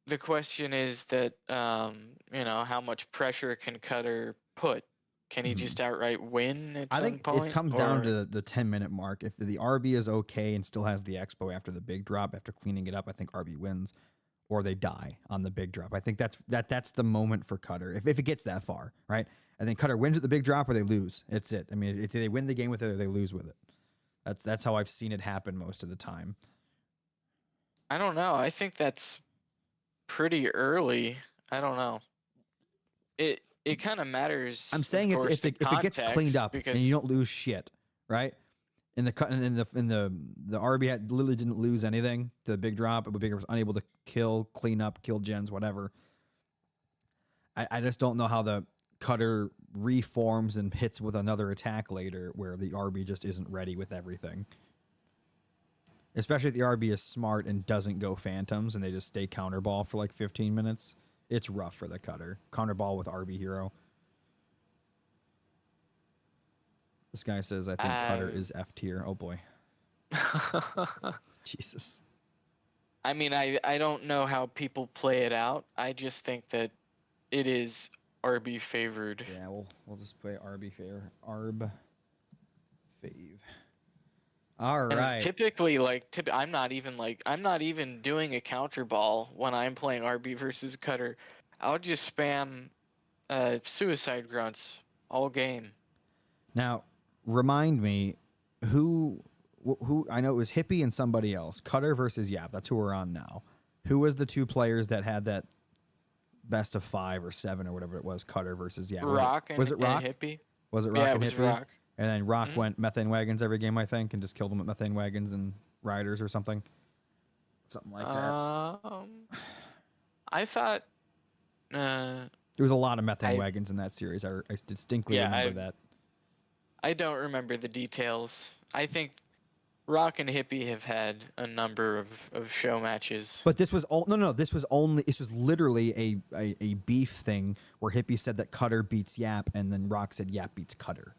the question is that, how much pressure can Cutter put? Can he just outright win at some point? I think it comes down to the 10-minute mark. If the RB is okay and still has the expo after the big drop, after cleaning it up, I think RB wins, or they die on the big drop. I think that's the moment for Cutter, if it gets that far, right? I think Cutter wins at the big drop or they lose. It's it. I mean, if they win the game with it or they lose with it. That's how I've seen it happen most of the time. I don't know. I think that's pretty early. I don't know. It kind of matters. I'm saying if it gets cleaned up and you don't lose shit, right? In the RB literally didn't lose anything to the big drop. But Big was unable to clean up, kill gens, whatever. I just don't know how the Cutter reforms and hits with another attack later, where the RB just isn't ready with everything. Especially if the RB is smart and doesn't go phantoms and they just stay counterball for like 15 minutes. It's rough for the Cutter. Counterball with RB hero. This guy says, I think Cutter is F tier. Oh boy. Jesus. I mean, I don't know how people play it out. I just think that it is RB favored. Yeah, we'll just play RB favor. Arb fave. All right. And typically, I'm not even doing a counter ball when I'm playing RB versus Cutter. I'll just spam suicide grunts all game. Now, remind me who I know it was Hippie and somebody else. Cutter versus Yap. That's who we're on now. Who was the 2 players that had that best of 5 or 7 or whatever it was? Cutter versus Yap. Rock was it Rock? And Hippie. Was it Rock and was Hippie? Rock. And then Rock went methane wagons every game, I think, and just killed them with methane wagons and riders or something. Something like that. I thought... there was a lot of methane wagons in that series. I distinctly remember that. I don't remember the details. I think Rock and Hippie have had a number of show matches. But this was this was literally a beef thing where Hippie said that Cutter beats Yap, and then Rock said Yap beats Cutter.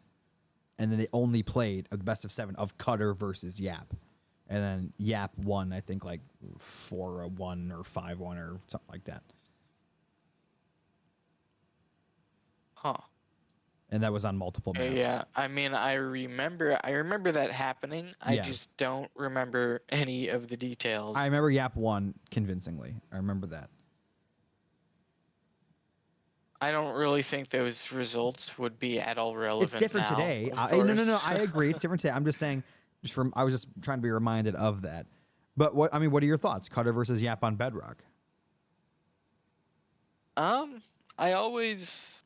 And then they only played the best of 7 of Cutter versus Yap. And then Yap won, I think, like 4-1 or 5-1 or something like that. Huh. And that was on multiple maps. Yeah, I mean, I remember that happening. I just don't remember any of the details. I remember Yap won convincingly. I remember that. I don't really think those results would be at all relevant. It's different now, today. of No. course. I agree. It's different today. I'm just saying. I was just trying to be reminded of that. But what are your thoughts? Cutter versus Yap on Bedrock. I always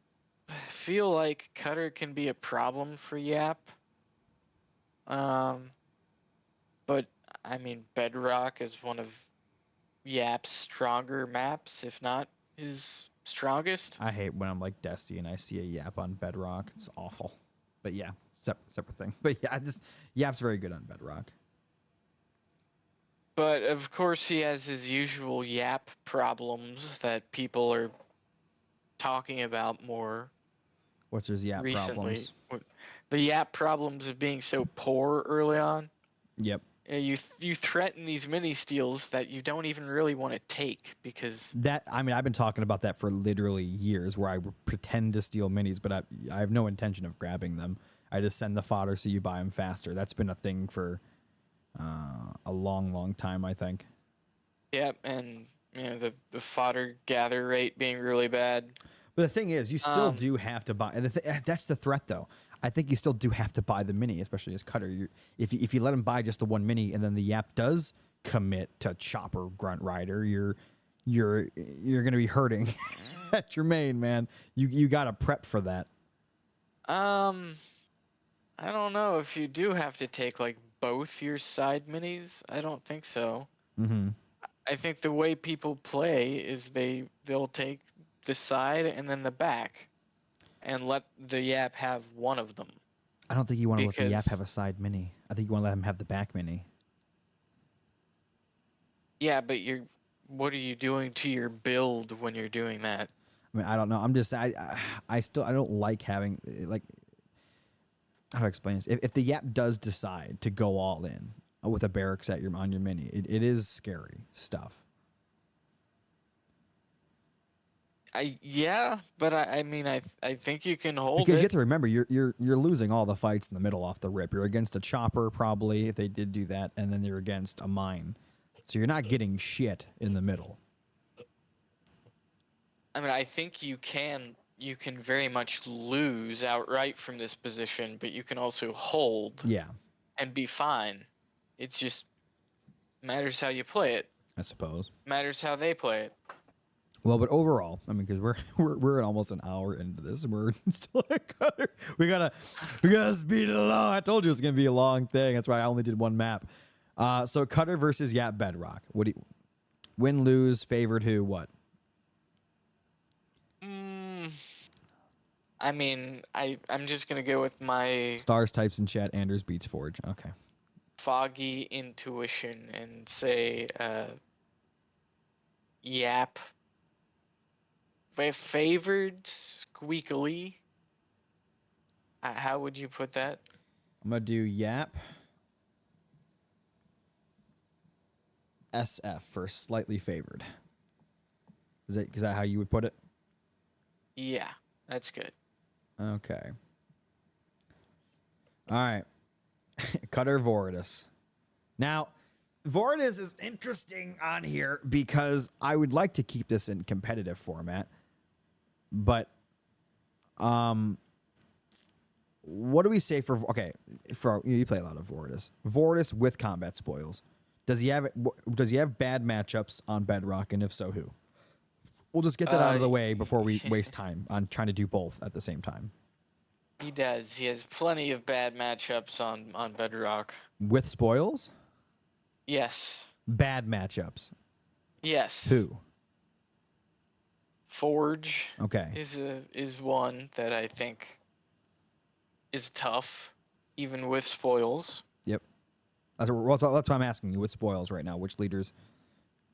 feel like Cutter can be a problem for Yap. Um, but I mean, Bedrock is one of Yap's stronger maps, if not his strongest. I hate when I'm like Desi and I see a Yap on Bedrock. It's awful. But yeah, separate thing. But yeah, Yap's very good on Bedrock. But of course, he has his usual Yap problems that people are talking about more What's his Yap recently. problems? The Yap problems of being so poor early on. Yep. You threaten these mini steals that you don't even really want to take because I've been talking about that for literally years, where I pretend to steal minis, but I have no intention of grabbing them. I just send the fodder so you buy them faster. That's been a thing for a long time, I think. Yep, and the fodder gather rate being really bad. But the thing is, you still do have to buy. That's the threat, though. I think you still do have to buy the mini, especially as Cutter. If you let him buy just the one mini, and then the Yap does commit to Chopper Grunt Rider, you're gonna be hurting at your main, man. You gotta prep for that. I don't know if you do have to take like both your side minis. I don't think so. Mm-hmm. I think the way people play is they'll take the side and then the back, and let the Yap have one of them. I don't think you want to let the Yap have a side mini. I think you want to let him have the back mini. Yeah, but what are you doing to your build when you're doing that? I mean, I don't know. I'm just I don't like having like, how do I explain this? If the Yap does decide to go all in with a barracks on your mini, it is scary stuff. But I mean I think you can hold because it. you have to remember you're losing all the fights in the middle off the rip. You're against a chopper probably if they did do that, and then you're against a mine, so you're not getting shit in the middle. I mean I think you can very much lose outright from this position, but you can also hold. Yeah, and be fine. It's just matters how you play it. I suppose. Matters how they play it. Well, but overall, I mean, because we're almost an hour into this, and we're still at Cutter. We gotta speed it along. I told you it's gonna be a long thing. That's why I only did one map. So Cutter versus Yap Bedrock. What do you win, lose, favored who? What? I mean, I'm just gonna go with my Stars types in chat. Anders beats Forge. Okay. foggy intuition and say Yap. Favored squeakily. How would you put that? I'm gonna do Yap. SF for slightly favored. Is that how you would put it? Yeah, that's good. Okay. All right. Cutter Vortus. Now, Vortus is interesting on here because I would like to keep this in competitive format. But what do we say for you play a lot of Vortus. Vortus with combat spoils. Does he have bad matchups on Bedrock, and if so, who? We'll just get that out of the way before we waste time on trying to do both at the same time. He does. He has plenty of bad matchups on Bedrock. With spoils? Yes. Bad matchups. Yes. Who? Forge. Okay. Is one that I think is tough, even with spoils. Yep. That's what I'm asking you. With spoils right now, which leaders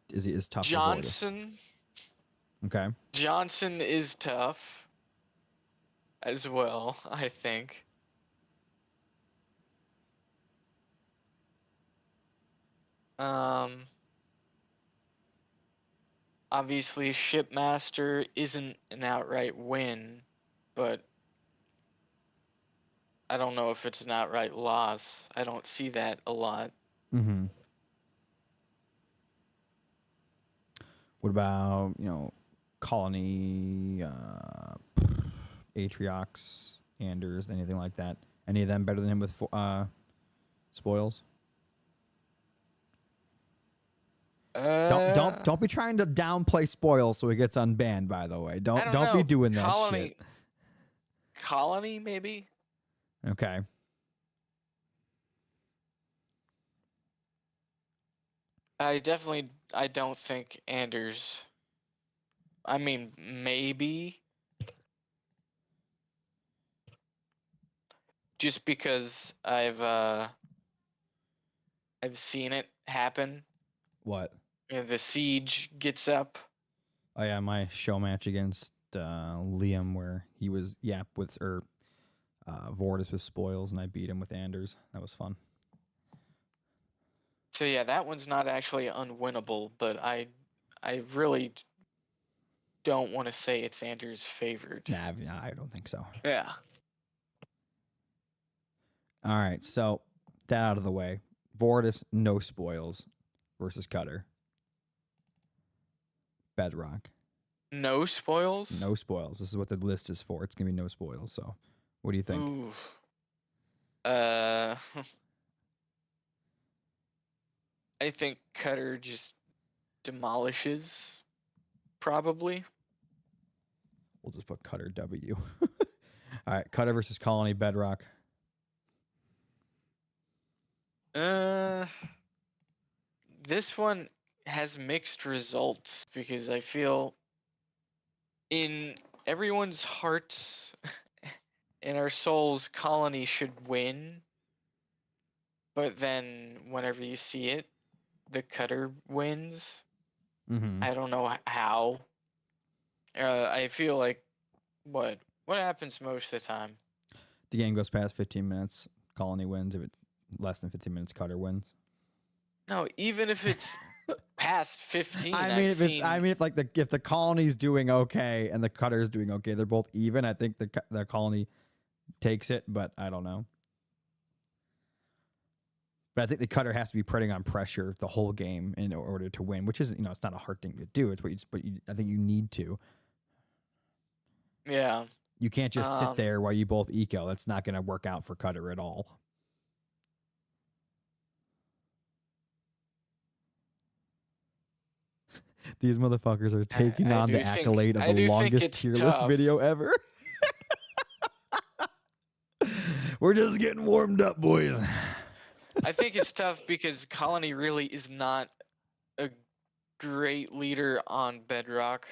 is tough? Johnson. Okay. Johnson is tough as well, I think. Obviously Shipmaster isn't an outright win, but I don't know if it's an outright loss. I don't see that a lot. Mm-hmm. What about, Colony, Atriox, Anders, anything like that? Any of them better than him with spoils? Don't be trying to downplay spoils so he gets unbanned. By the way, I don't know. be doing that shit. Colony, maybe. Okay. I don't think Anders. I mean, maybe. Just because I've seen it happen. What? The siege gets up. Oh yeah, my show match against Liam where he was Yap with Vortus with spoils and I beat him with Anders. That was fun. So yeah, that one's not actually unwinnable, but I really don't want to say it's Anders' favored. Nah, I don't think so. Yeah. All right, so that out of the way. Vortus, no spoils versus Cutter. Bedrock. No spoils? No spoils. This is what the list is for. It's going to be no spoils. So, what do you think? Ooh. I think Cutter just demolishes, probably. We'll just put Cutter W. All right, Cutter versus Colony, Bedrock. This one has mixed results because I feel in everyone's hearts in our souls, Colony should win. But then whenever you see it, the Cutter wins. Mm-hmm. I don't know how. I feel like what happens most of the time? The game goes past 15 minutes. Colony wins. If it's less than 15 minutes, Cutter wins. No, even if it's past 15. if the Colony's doing okay and the Cutter's doing okay, they're both even. I think the Colony takes it, but I don't know. But I think the Cutter has to be putting on pressure the whole game in order to win, which isn't, it's not a hard thing to do. It's I think you need to. Yeah. You can't just sit there while you both eco. That's not going to work out for Cutter at all. These motherfuckers are taking on the accolade of the longest tier list video ever. We're just getting warmed up, boys. I think it's tough because Colony really is not a great leader on Bedrock,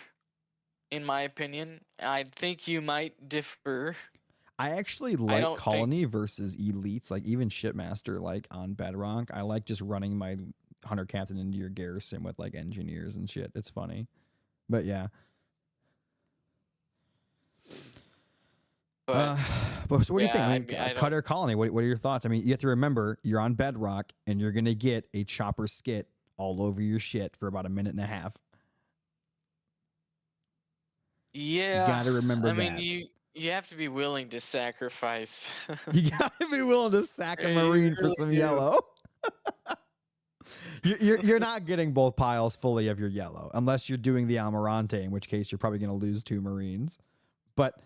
in my opinion. I think you might differ. I actually like Colony versus elites, like even Shipmaster, like on Bedrock. I like just running my Hunter Captain into your garrison with like engineers and shit. It's funny, but yeah. But so what do you think? I mean, Cutter, Colony. What are your thoughts? I mean, you have to remember you're on Bedrock and you're gonna get a chopper skit all over your shit for about a minute and a half. Yeah, you gotta remember that. I mean, you have to be willing to sacrifice. You gotta be willing to sack a Marine for some yellow. You're not getting both piles fully of your yellow unless you're doing the Almirante, in which case you're probably gonna lose 2 Marines. But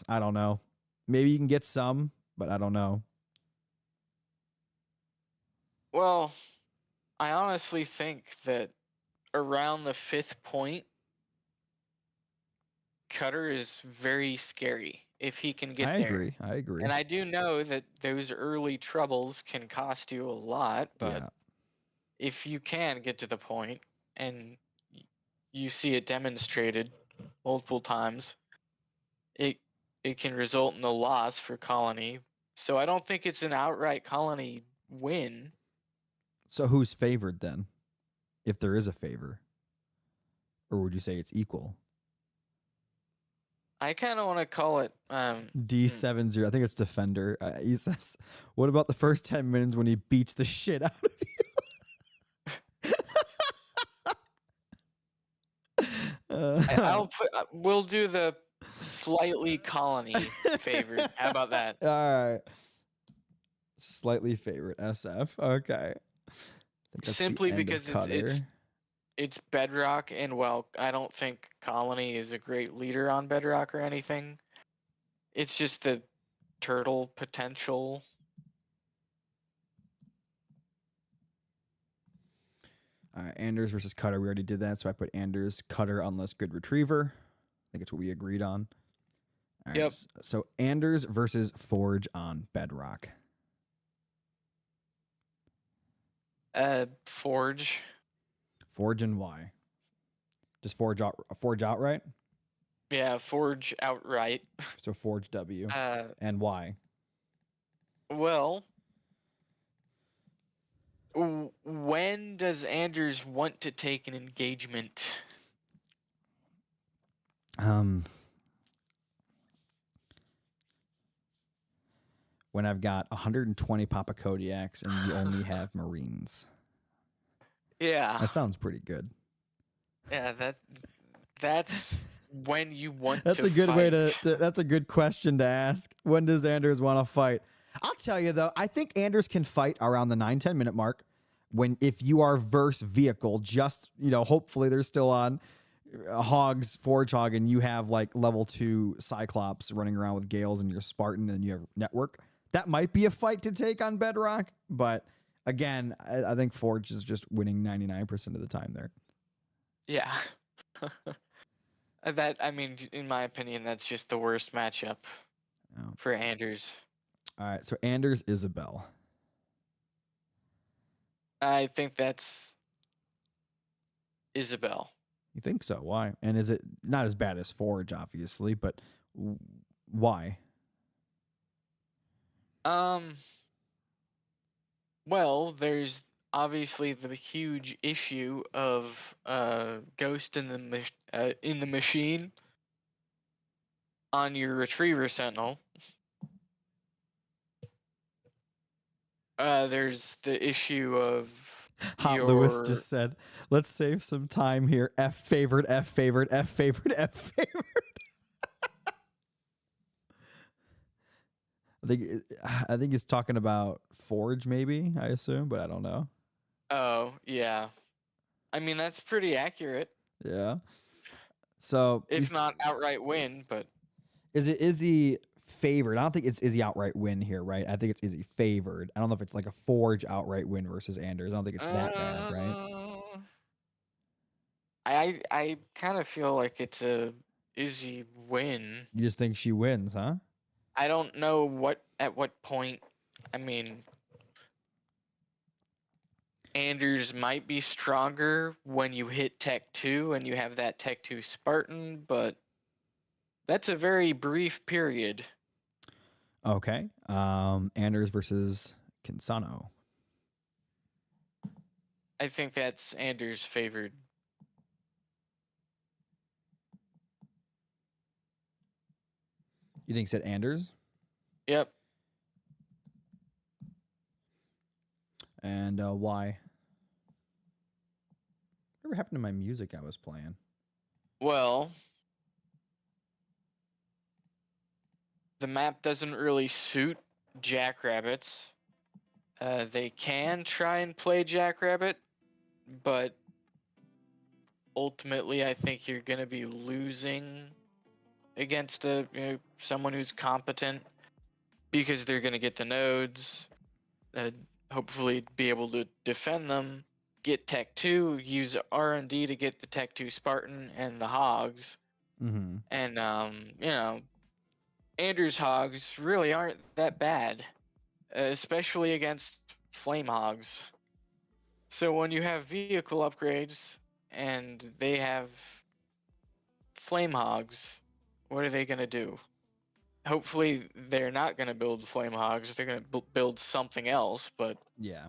I don't know. Maybe you can get some, but I don't know. Well, I honestly think that around the 5th point, Cutter is very scary if he can get there. I agree. And I do know that those early troubles can cost you a lot, but if you can get to the point and you see it demonstrated multiple times, it can result in a loss for Colony. So I don't think it's an outright Colony win. So who's favored then? If there is a favor? Or would you say it's equal? I kind of want to call it D70. I think it's Defender. He says, what about the first 10 minutes when he beats the shit out of you? We'll do the slightly Colony favored. How about that? All right. Slightly favorite SF. Okay. Simply because it's Bedrock, and well, I don't think Colony is a great leader on Bedrock or anything. It's just the turtle potential. Anders versus Cutter. We already did that, so I put Anders. Cutter unless good retriever. I think it's what we agreed on. All right. Yep. So Anders versus Forge on Bedrock. Forge. Forge and why? Just Forge outright. Yeah, Forge outright. So Forge W. And why? Well, when does Anders want to take an engagement? When I've got 120 Papa Kodiaks and you only have Marines. Yeah. That sounds pretty good. Yeah, that's when you want That's to a good fight. way to that's a good question to ask. When does Anders want to fight? I'll tell you though, I think Anders can fight around the 9-10 minute mark if you are verse vehicle, just, hopefully they're still on Hogs, Forge Hog, and you have like level 2 Cyclops running around with Gales and your Spartan and you have Network. That might be a fight to take on Bedrock, but again, I think Forge is just winning 99% of the time there. Yeah. In my opinion, that's just the worst matchup for Anders. All right, so Anders Isabel. I think that's Isabel. You think so? Why? And is it not as bad as Forge, obviously, but why? Well, there's obviously the huge issue of Ghost in the machine on your Retriever Sentinel. There's the issue of Hot Lewis just said, let's save some time here. F favored, F favored, F favored, F favored. I think he's talking about Forge, maybe, I assume, but I don't know. Oh, yeah. I mean, that's pretty accurate. Yeah. So if not outright win, but is he favored? I don't think it's Izzy outright win here, right? I think it's Izzy favored. I don't know if it's like a Forge outright win versus Anders. I don't think it's that bad, right? I kind of feel like it's a Izzy win. You just think she wins, huh? I don't know at what point. I mean, Anders might be stronger when you hit Tech 2 and you have that Tech 2 Spartan, but that's a very brief period. Okay. Anders versus Cansano. I think that's Anders favored. You think said Anders? Yep. And why? Whatever happened to my music I was playing? Well, the map doesn't really suit Jackrabbits. They can try and play Jackrabbit, but ultimately I think you're going to be losing against someone who's competent because they're going to get the nodes, hopefully be able to defend them, get Tech 2, use R&D to get the Tech 2 Spartan and the Hogs. Mm-hmm. And, Anders Hogs really aren't that bad, especially against Flame Hogs. So when you have vehicle upgrades and they have Flame Hogs, what are they going to do? Hopefully they're not going to build Flame Hogs. They're going to build something else, but... Yeah.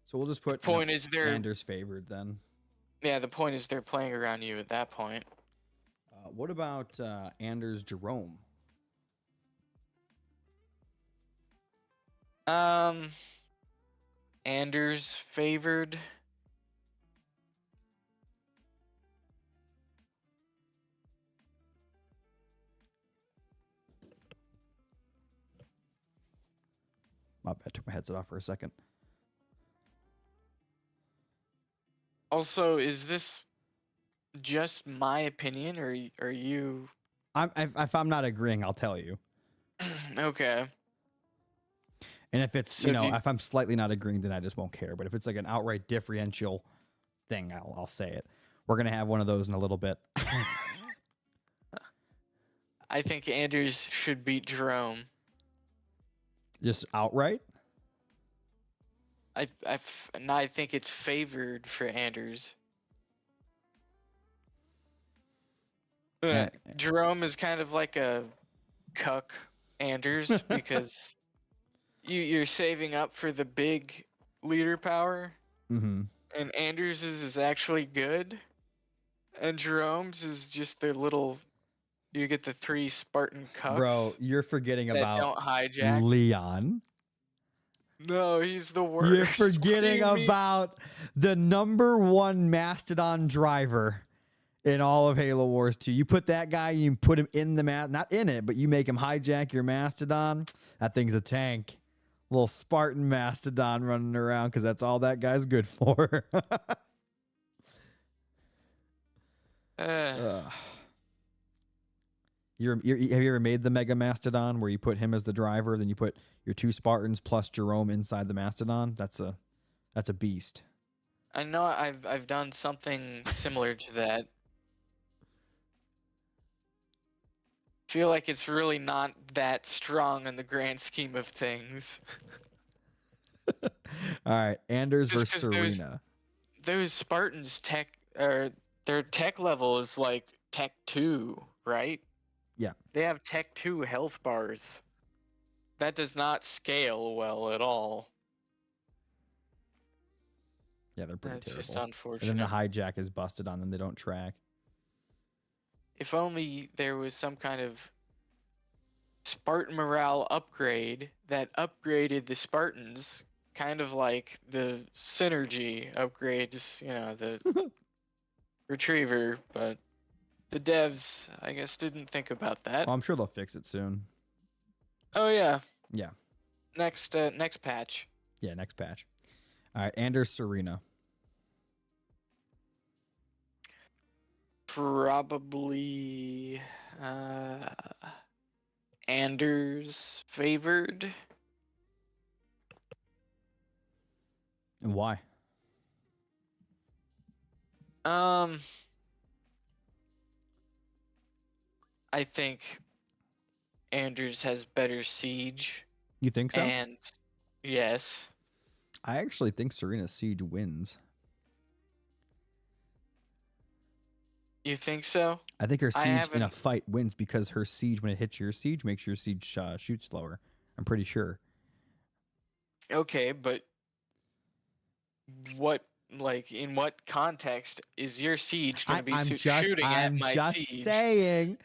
So we'll just put Anders favored then. Yeah, the point is they're playing around you at that point. What about Anders Jerome? Anders favored. My bad, I took my headset off for a second. Also, is this just my opinion, or are you? If I'm not agreeing, I'll tell you. Okay. And if it's, So if I'm slightly not agreeing, then I just won't care. But if it's like an outright differential thing, I'll say it. We're going to have one of those in a little bit. I think Anders should beat Jerome. Just outright? I think it's favored for Anders. Jerome is kind of like a cuck Anders because you're saving up for the big leader power, Mm-hmm. and Anders's is actually good, and Jerome's is just the little. You get the 3 Spartan cucks. Bro, you're forgetting that about don't hijack. Leon. No, he's the worst. You're forgetting about the #1 Mastodon driver in all of Halo Wars 2. You put that guy, you put him in the not in it, but you make him hijack your Mastodon. That thing's a tank. Little Spartan Mastodon running around because that's all that guy's good for. Have you ever made the Mega Mastodon where you put him as the driver, then you put your 2 Spartans plus Jerome inside the Mastodon? That's a beast. I know I've done something similar to that. Feel like it's really not that strong in the grand scheme of things. All right, Anders Just versus Serena. Those Spartans their tech level is like Tech 2, right? Yeah. They have Tech 2 health bars. That does not scale well at all. Yeah, they're pretty terrible. It's just unfortunate. And then the hijack is busted on them. They don't track. If only there was some kind of Spartan morale upgrade that upgraded the Spartans, kind of like the synergy upgrades, the retriever, but the devs, I guess, didn't think about that. Well, I'm sure they'll fix it soon. Oh yeah. Yeah. Next patch. Yeah, next patch. All right, Anders Serena. Probably Anders favored. And why? I think Anders has better siege. You think so? And yes. I actually think Serena's siege wins. You think so? I think her siege in a fight wins because her siege, when it hits your siege, makes your siege shoot slower. I'm pretty sure. Okay, but in what context is your siege going to be shooting at my siege? I'm just saying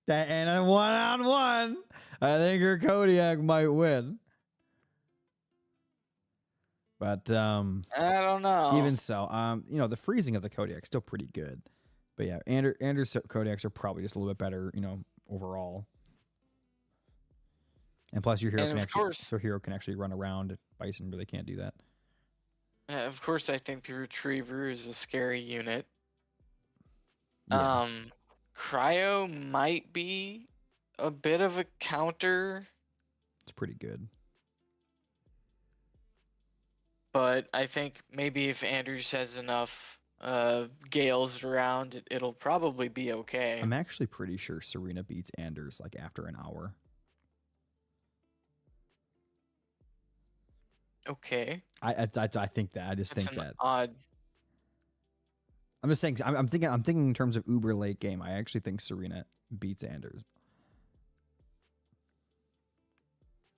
that in a one-on-one, I think her Kodiak might win. But I don't know. Even so, the freezing of the Kodiak's still pretty good. But yeah, Anders Kodiaks are probably just a little bit better, overall. And plus, your hero can actually run around. Bison really can't do that. Of course, I think the Retriever is a scary unit. Yeah. Cryo might be a bit of a counter. It's pretty good. But I think maybe if Anders has enough Gales around, it'll probably be okay. I'm actually pretty sure Serena beats Anders like after an hour. Okay. I think that. I just think that. Odd. I'm just saying. I'm thinking in terms of uber late game. I actually think Serena beats Anders.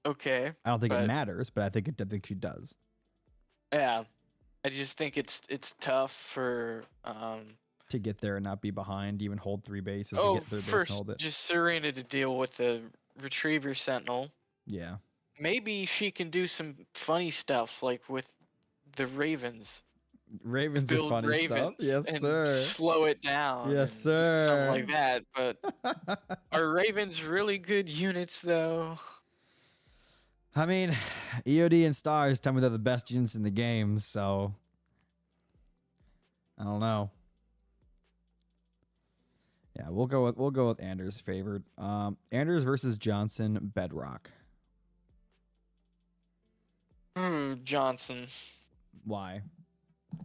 Okay. I don't think it matters, but I think she does. Yeah. I just think it's tough for to get there and not be behind, even hold 3 bases to get 3 bases and hold it. Just Serena to deal with the Retriever Sentinel. Yeah. Maybe she can do some funny stuff like with the Ravens. Ravens are funny stuff. Yes, and sir. Slow it down. Yes, sir. Something like that. But are Ravens really good units though? I mean, EOD and Stars tell me they're the best units in the game, so I don't know. Yeah, we'll go with Anders favored. Anders versus Johnson, Bedrock. Johnson. Why?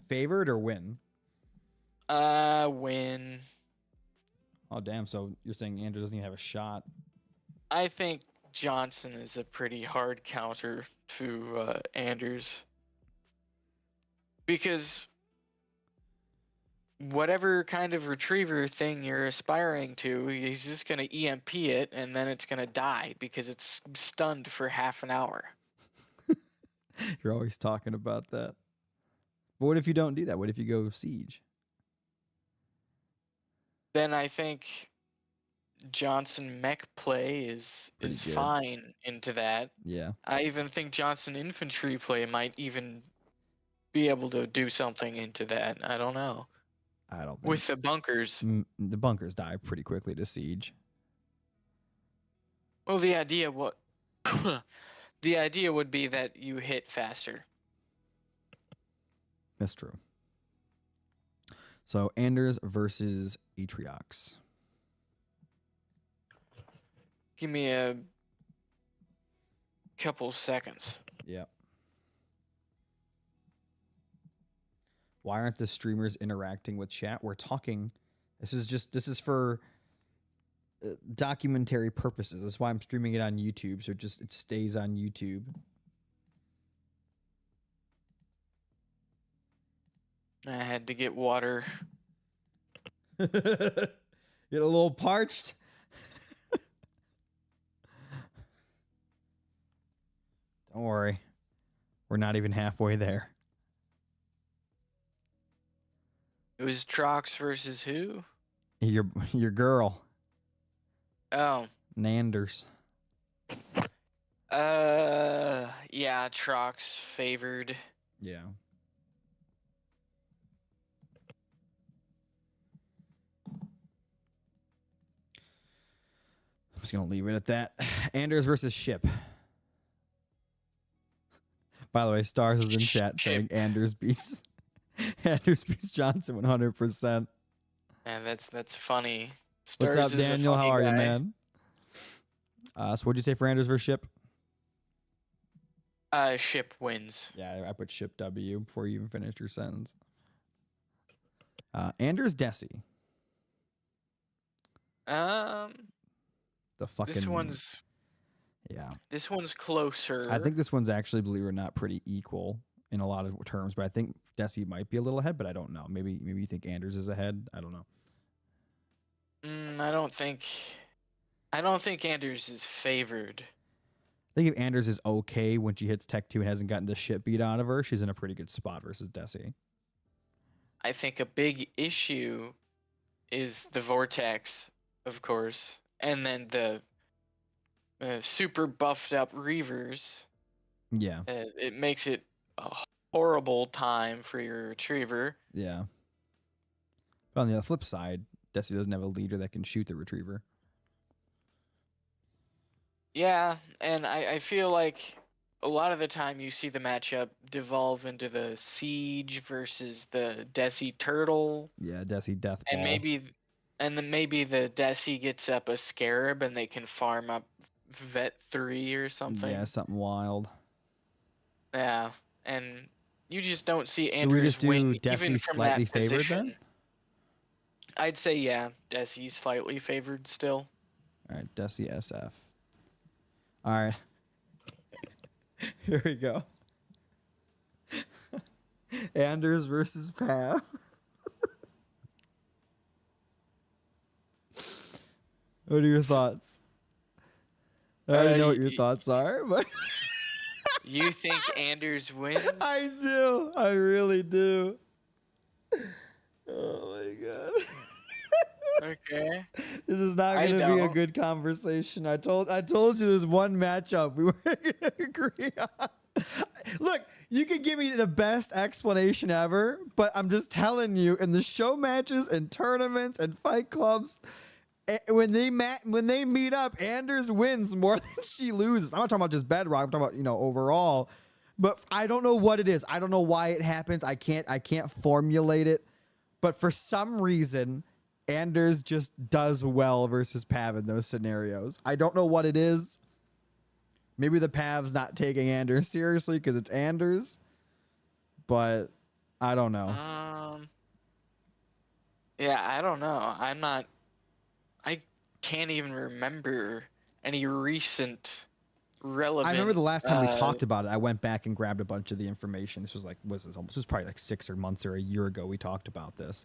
Favored or win? Win. Oh damn! So you're saying Anders doesn't even have a shot? I think Johnson is a pretty hard counter to Anders. Because whatever kind of retriever thing you're aspiring to, he's just going to EMP it and then it's going to die because it's stunned for half an hour. You're always talking about that. But what if you don't do that? What if you go siege? Then I think Johnson mech play is Pretty good. fine into that. Yeah. I even think Johnson infantry play might even be able to do something into that. I don't know. I don't think. With the bunkers. The bunkers die pretty quickly to siege. Well, the idea the idea would be that you hit faster. That's true. So Anders versus Atriox. Give me a couple seconds. Yep. Why aren't the streamers interacting with chat? We're talking. This is for documentary purposes. That's why I'm streaming it on YouTube, so it stays on YouTube. I had to get water. Get a little parched. Don't worry. We're not even halfway there. It was Trox versus who? Your girl. Oh. Nanders. Yeah, Trox favored. Yeah. I'm just gonna leave it at that. Anders versus Ship. By the way, Stars is in chat saying Anders beats Johnson 100%. Man, that's funny. What's up, Daniel? How are you, man? So what'd you say for Anders versus Ship? Ship wins. Yeah, I put Ship W before you even finished your sentence. Anders Desi. The fucking This one's closer. I think this one's actually, believe it or not, pretty equal in a lot of terms, but I think Desi might be a little ahead, but I don't know. Maybe you think Anders is ahead. I don't know. I don't think Anders is favored. I think if Anders is okay when she hits Tech 2 and hasn't gotten the shit beat out of her, she's in a pretty good spot versus Desi. I think a big issue is the Vortex, of course, and then the super buffed up Reavers. Yeah. It makes it a horrible time for your retriever. Yeah. But on the flip side, Desi doesn't have a leader that can shoot the retriever. Yeah, and I feel like a lot of the time you see the matchup devolve into the Siege versus the Desi Turtle. Yeah, Desi Death Ball. And then maybe the Desi gets up a Scarab and they can farm up Vet 3 or something. Yeah, something wild. Yeah, and you just don't see So Anders we just do win Desi even from slightly that favored position. then? I'd say yeah, Desi's slightly favored still. All right, Desi SF. All right. Here we go. Anders versus Pam. What are your thoughts? I already know what your thoughts are, but You think Anders wins? I do. I really do. Oh my god. Okay. This is not going to be a good conversation. I told you there's one matchup we weren't going to agree on. Look, you could give me the best explanation ever, but I'm just telling you, in the show matches and tournaments and fight clubs, when they meet up, Anders wins more than she loses. I'm not talking about just Bedrock. I'm talking about, overall. But I don't know what it is. I don't know why it happens. I can't formulate it. But for some reason, Anders just does well versus Pav in those scenarios. I don't know what it is. Maybe the Pav's not taking Anders seriously because it's Anders. But I don't know. Yeah, I don't know. I can't even remember any recent relevant. I remember the last time we talked about it, I went back and grabbed a bunch of the information. This was probably like 6 months or a year ago we talked about this.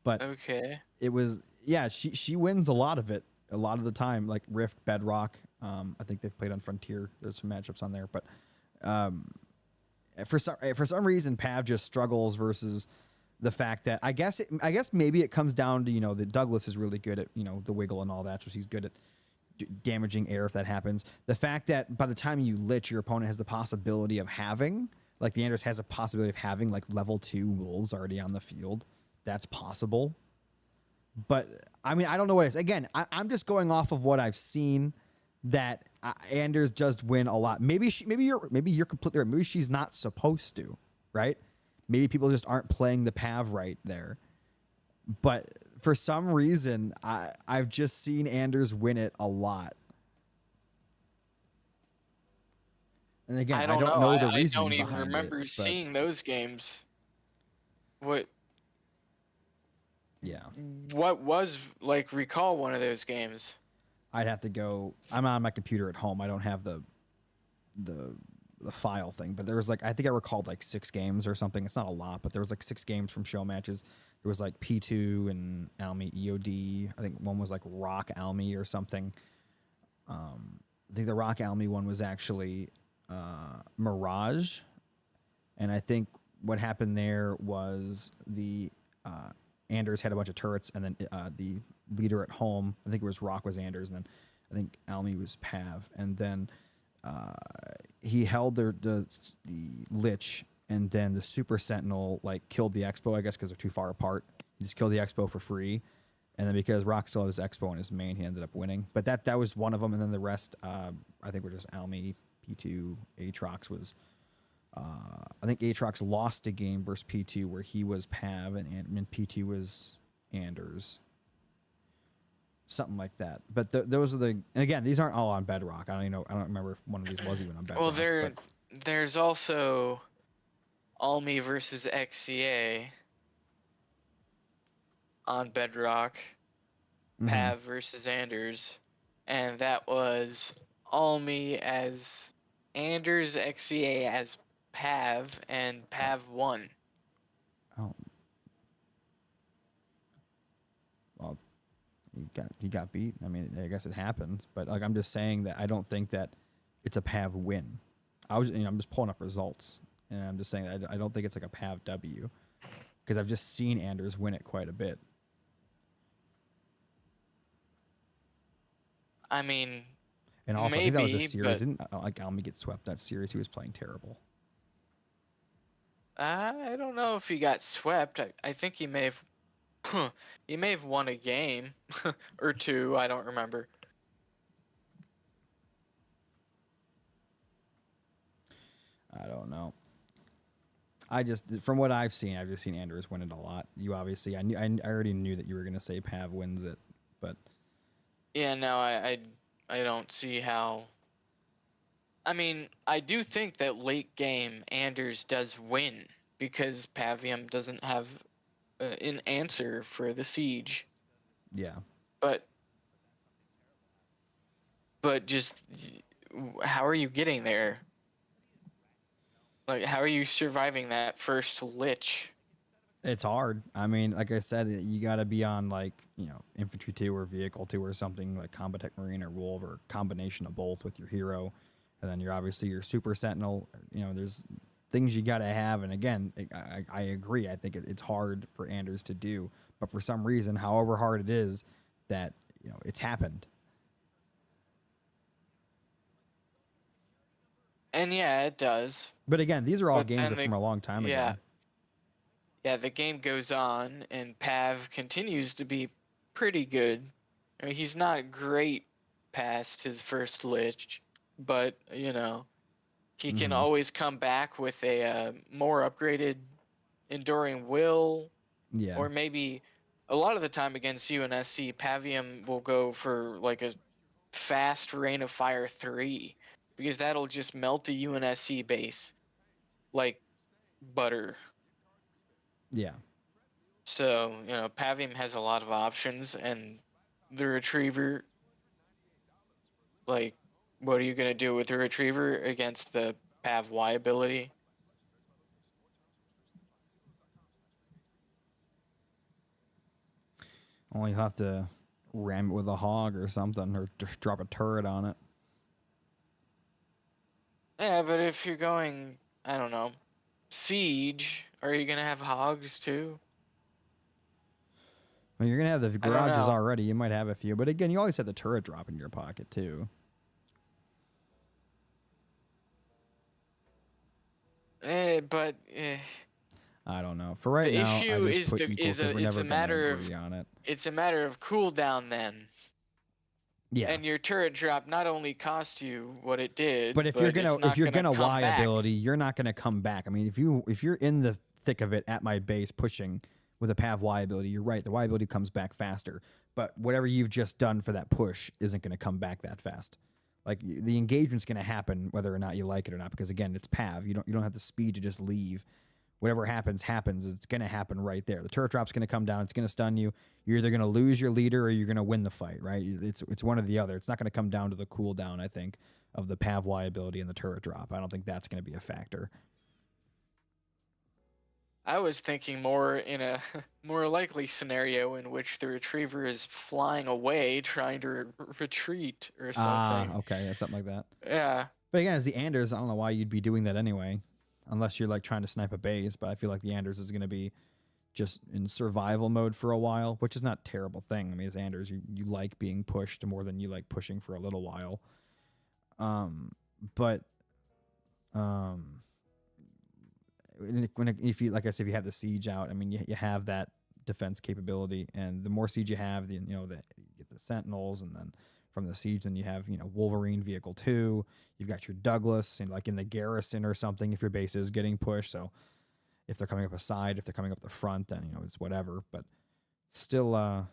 But Okay. it was, yeah, she wins a lot of it, a lot of the time, like Rift, Bedrock. I think they've played on Frontier. There's some matchups on there, but for some reason, Pav just struggles versus the fact that I guess maybe it comes down to that Douglas is really good at the wiggle and all that, so he's good at damaging air if that happens. The fact that by the time you lich, your opponent has the possibility of having, like the Anders has a possibility of having like level 2 wolves already on the field. That's possible. But I mean, I don't know what it is. Again, I'm just going off of what I've seen. That Anders just win a lot. Maybe you're completely right. Maybe she's not supposed to, right? Maybe people just aren't playing the Pav right there. But for some reason, I've just seen Anders win it a lot. And again, I don't know the reasoning behind it. I don't even remember seeing those games. What? Yeah. What was like? Recall one of those games. I'd have to go. I'm on my computer at home. I don't have the file thing, but there was like, I think I recalled like 6 games or something. It's not a lot, but there was like 6 games from show matches. There was like P2 and Almy EOD. I think one was like Rock Almy or something. I think the Rock Almy one was actually Mirage, and I think what happened there was the Anders had a bunch of turrets, and then the leader at home, I think it was Rock was Anders, and then I think Almy was Pav, and then he held the Lich, and then the Super Sentinel like killed the Expo, I guess, because they're too far apart. He just killed the Expo for free, and then because Rock still had his Expo in his main, he ended up winning. But that was one of them, and then the rest, I think, were just Almy, P2, Atriox was. I think Atriox lost a game versus P2 where he was Pav and P2 was Anders. Something like that. But those are and again, these aren't all on Bedrock. I don't remember if one of these was even on Bedrock. Well, there's also Almy versus XCA on Bedrock, Pav versus Anders, and that was Almy as Anders, XCA as Pav, and Pav won. Oh. Well, he got beat. I mean, I guess it happens, but like I'm just saying that I don't think that it's a Pav win. I'm just pulling up results, and I'm just saying that I don't think it's like a Pav W, because I've just seen Anders win it quite a bit. I mean, and also maybe, I think that was a series. Didn't like Almy get swept that series? He was playing terrible. I don't know if he got swept. I think he may have won a game or 2. I don't remember. I don't know. From what I've seen Anders win it a lot. You obviously, I already knew that you were gonna say Pav wins it, but yeah, no, I don't see how. I mean, I do think that late game Anders does win because Pavium doesn't have an answer for the siege. Yeah. But just how are you getting there? Like, how are you surviving that first lich? It's hard. I mean, like I said, you got to be on like, Infantry 2 or Vehicle 2 or something like Combatech Marine or Wolf or combination of both with your hero. And then you're obviously your Super Sentinel. There's things you got to have. And again, I agree. I think it's hard for Anders to do. But for some reason, however hard it is, that, it's happened. And yeah, it does. But again, these are all games from a long time ago. Yeah, the game goes on, and Pav continues to be pretty good. I mean, he's not great past his first lich, but, he can always come back with a more upgraded Enduring Will Yeah. Or maybe a lot of the time against UNSC, Pavium will go for like a fast Rain of Fire 3 because that'll just melt the UNSC base like butter. Yeah. So, Pavium has a lot of options, and the Retriever, like, what are you going to do with the Retriever against the Pav Y ability? Well, you have to ram it with a hog or something, or drop a turret on it. Yeah, but if you're going, I don't know, Siege, are you going to have hogs too? Well, you're gonna have the I don't garages know. already. You might have a few, but again, you always have the turret drop in your pocket too. But I don't know. For right the now, I issue just is put the equal is because a we're it's never a gonna matter of agree on it. it's a matter of cooldown then. Yeah. And your turret drop not only cost you what it But did, if you're but gonna it's not gonna come Y back. ability, you're not gonna come back. I mean, if you're in the thick of it at my base pushing with a Pav Y ability, you're right. The Y ability comes back faster. But whatever you've just done for that push isn't gonna come back that fast. Like the engagement's gonna happen whether or not you like it or not. Because again, it's Pav. You don't have the speed to just leave. Whatever happens, happens. It's gonna happen right there. The turret drop's gonna come down. It's gonna stun you. You're either gonna lose your leader or you're gonna win the fight. Right? It's one or the other. It's not gonna come down to the cooldown. I think of the Pav Y ability and the turret drop. I don't think that's gonna be a factor. I was thinking more in a more likely scenario in which the retriever is flying away trying to retreat or Ah, something. okay, yeah, something like that. Yeah. But again, as the Anders, I don't know why you'd be doing that anyway, unless you're like trying to snipe a base. But I feel like the Anders is gonna be just in survival mode for a while, which is not a terrible thing. I mean, as Anders, you like being pushed more than you like pushing for a little while. But if you like I said, if you have the siege out, I mean, you have that defense capability, and the more siege you have, you get the sentinels, and then from the siege, then you have Wolverine vehicle 2. You've got your Douglas, and like in the garrison or something, if your base is getting pushed. So if they're coming up a side, if they're coming up the front, then it's whatever. But still, I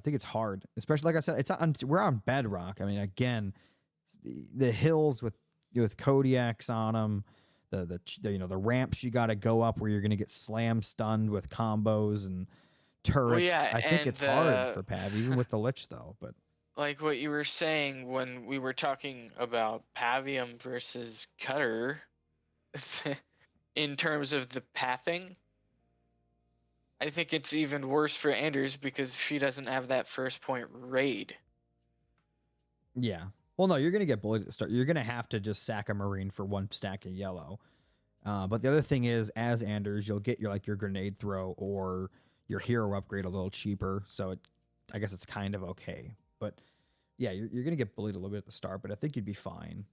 think it's hard, especially like I said, we're on Bedrock. I mean, again, the hills with Kodiaks on them, the ramps you got to go up where you're going to get slam stunned with combos and Well, turrets. yeah, I think and it's hard for Pav, even with the Lich though. But like what you were saying when we were talking about Pavium versus Cutter, in terms of the pathing, I think it's even worse for Anders because she doesn't have that first point raid. yeah, well, no, you're going to get bullied at the start. You're going to have to just sack a Marine for one stack of yellow. But the other thing is, as Anders, you'll get your grenade throw or your hero upgrade a little cheaper. So I guess it's kind of okay. But yeah, you're gonna get bullied a little bit at the start, but I think you'd be fine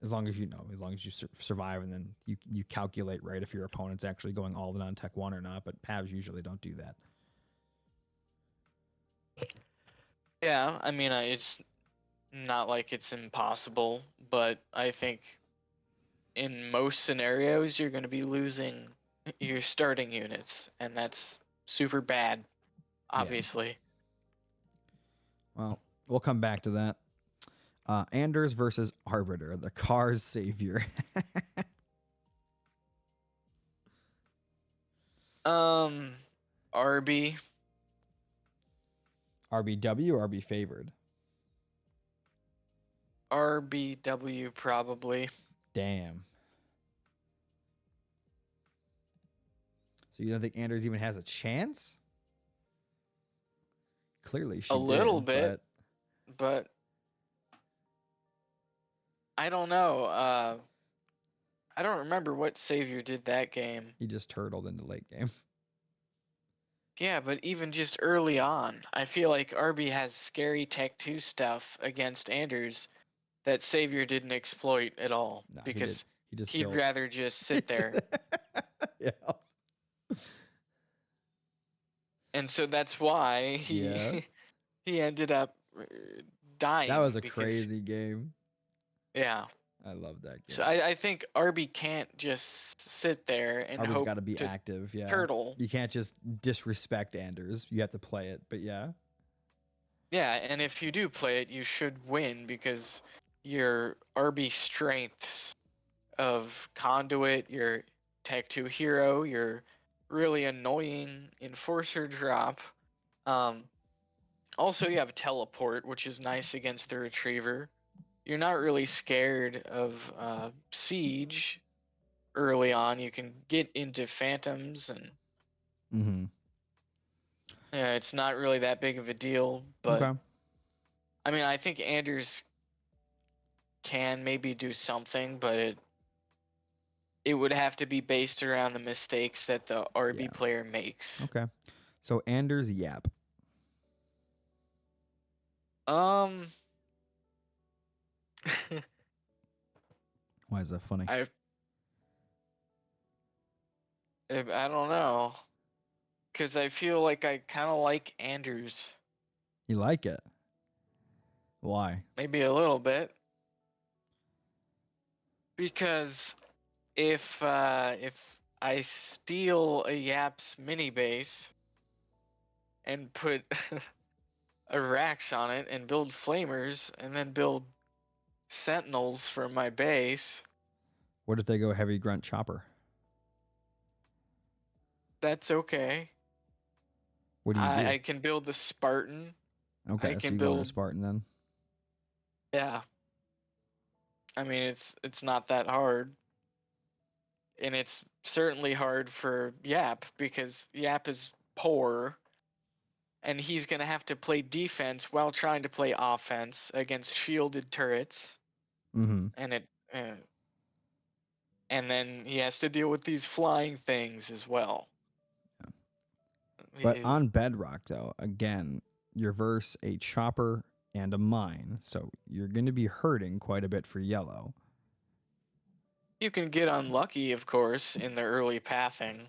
as long as you survive, and then you calculate right if your opponent's actually going all in on Tech 1 or not. But Pavs usually don't do that. Yeah, I mean, it's not like it's impossible, but I think in most scenarios you're going to be losing your starting units, and that's super bad, Yeah. obviously. Well, we'll come back to that. Anders versus Arbiter, the car's savior. RB. RBW or RB favored? RBW probably. Damn. So you don't think Anders even has a chance? Clearly she A little did, bit, but I don't know. I don't remember what Savior did that game. he just turtled into late game. Yeah, but even just early on, I feel like RB has scary Tech 2 stuff against Anders that Savior didn't exploit at all, No, he did. because He just he'd built. rather just sit there. Yeah. And so that's why Yeah. he ended up dying. That was a because, crazy game. yeah. I love that game. So I think Arby can't just sit there and Arby's hope got to be to active. Yeah. turtle. You can't just disrespect Anders. You have to play it. But yeah. Yeah, and if you do play it, you should win because your RB strengths of Conduit, your Tech 2 hero, your really annoying Enforcer drop. Also, you have Teleport, which is nice against the Retriever. You're not really scared of Siege early on. You can get into Phantoms, and Mm-hmm. it's not really that big of a deal. But Okay. I mean, I think Anders can maybe do something, but it would have to be based around the mistakes that the RB Yeah. player makes. Okay. So Anders Yap. Um, Why is that funny? I don't know, cause I feel like I kind of like Anders, You like it? Why? maybe a little bit, because if I steal a Yap's mini base and put a Rax on it and build flamers and then build sentinels for my base, What if they go heavy grunt chopper? that's okay. What do you do? I can build the Spartan. Okay, I so can you go into build, Spartan then. yeah. I mean, it's not that hard, and it's certainly hard for Yap because Yap is poor, and he's gonna have to play defense while trying to play offense against shielded turrets, Mm-hmm. and and then he has to deal with these flying things as well. But on Bedrock, though, again, you're versus a chopper and a mine, so you're going to be hurting quite a bit for yellow. You can get unlucky, of course, in the early pathing,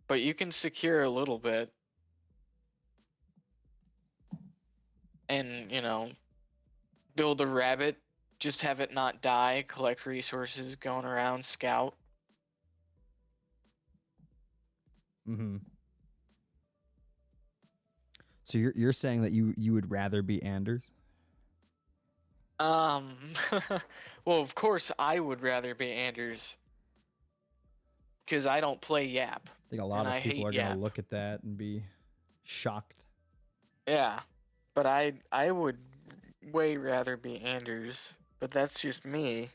but you can secure a little bit. And, build a rabbit, just have it not die, collect resources going around, scout. Mm-hmm. So you're saying that you would rather be Anders? Um, well, of course, I would rather be Anders because I don't play Yap, I think a lot and of I people hate are going to Yap. look at that and be shocked. Yeah, but I would way rather be Anders, but that's just me.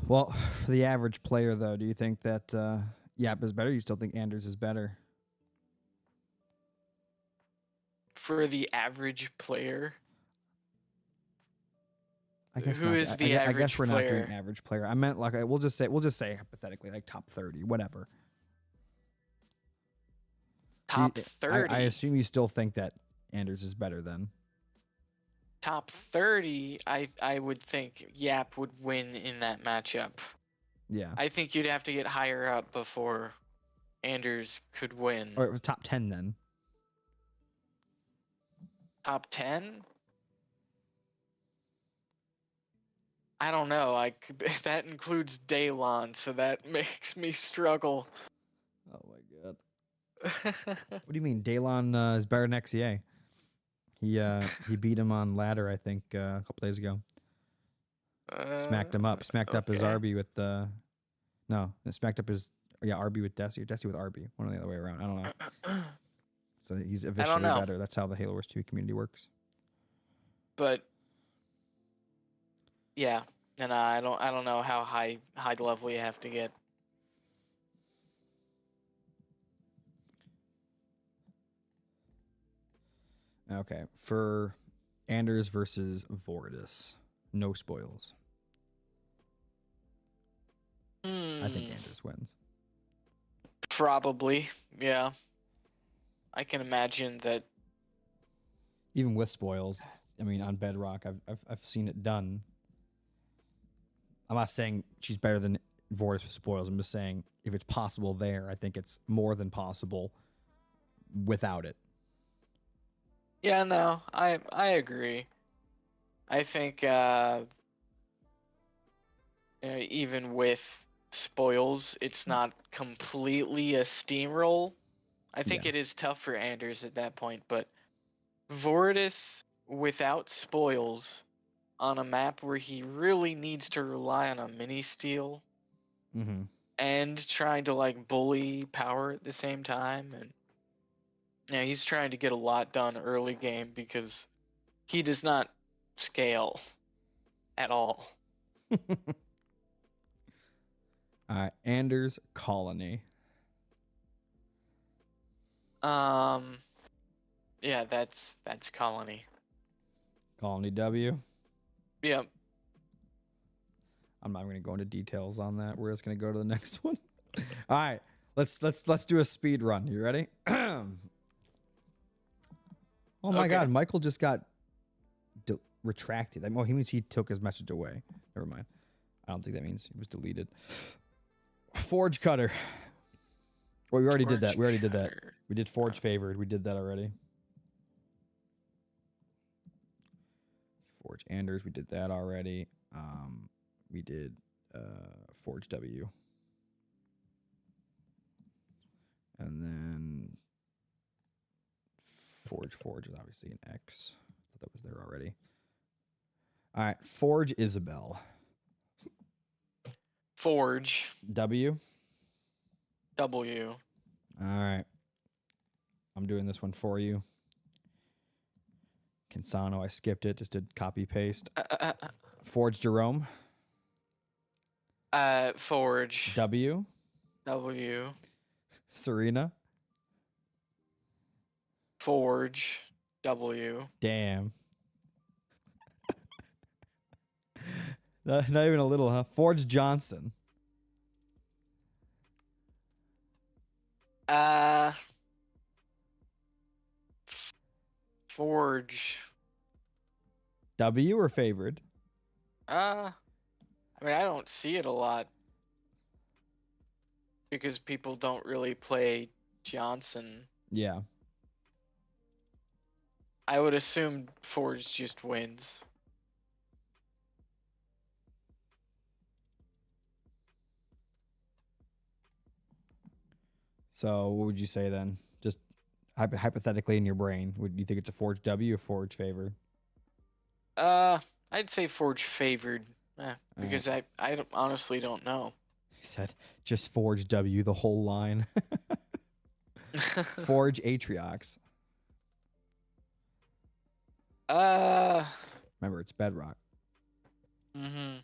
Well, for the average player, though, do you think that Yap is better? Or you still think Anders is better? For the average player, I guess who not. is the I guess average we're not doing player? average player. I meant like we'll just say hypothetically like top 30, whatever. So Top 30. I assume you still think that Anders is better then. Top 30, I would think Yap would win in that matchup. Yeah. I think you'd have to get higher up before Anders could win. Or top 10 then. Top 10? I don't know. That includes Daylon, so that makes me struggle. Oh my god. What do you mean? Daylon is better than XEA. He beat him on ladder, I think, a couple days ago. Smacked him up. Smacked up his okay. RB with the. No, smacked up his RB with Desi or Desi with RB. One or the other way around. I don't know. So he's officially know. better. That's how the Halo Wars 2 community works. But yeah, and I don't know how high level you have to get. Okay, for Anders versus Vortus, no spoils. I think Anders wins. Probably, yeah. I can imagine that. Even with spoils, I mean, on Bedrock, I've seen it done. I'm not saying she's better than Vortus with spoils. I'm just saying if it's possible there, I think it's more than possible without it. Yeah, no, I agree. I think even with spoils, it's not completely a steamroll. I think Yeah. it is tough for Anders at that point, but Vortus without spoils on a map where he really needs to rely on a mini steal Mm-hmm. and trying to like bully power at the same time, and he's trying to get a lot done early game because he does not scale at all. All right, Anders Colony. Yeah, that's Colony. Colony W. Yep. I'm not going to go into details on that. We're just going to go to the next one. All right, let's do a speed run. You ready? Oh my Okay. God, Michael just got retracted. Oh, he means he took his message away. Never mind. I don't think that means he was deleted. Forge Cutter. Well, we already did that. We already did that. We did Forge Favored. We did that already. Forge Anders. We did that already. We did Forge W. And then Forge is obviously an X. I thought that was there already. All right. Forge Isabel. Forge W. W. All right. I'm doing this one for you. Cansano, I skipped it. Just did copy paste. Forge Jerome. Forge W. W. Serena. Forge W. Damn. Not even a little, huh? Forge Johnson. Forge. W or favored? I mean, I don't see it a lot because people don't really play Johnson. Yeah. I would assume Forge just wins. So what would you say then? Just hypothetically in your brain, would you think it's a Forge W or Forge favored? I'd say Forge favored. Because I honestly don't know. He said just Forge W the whole line. Forge Atriox. Remember, it's Bedrock. Mm-hmm.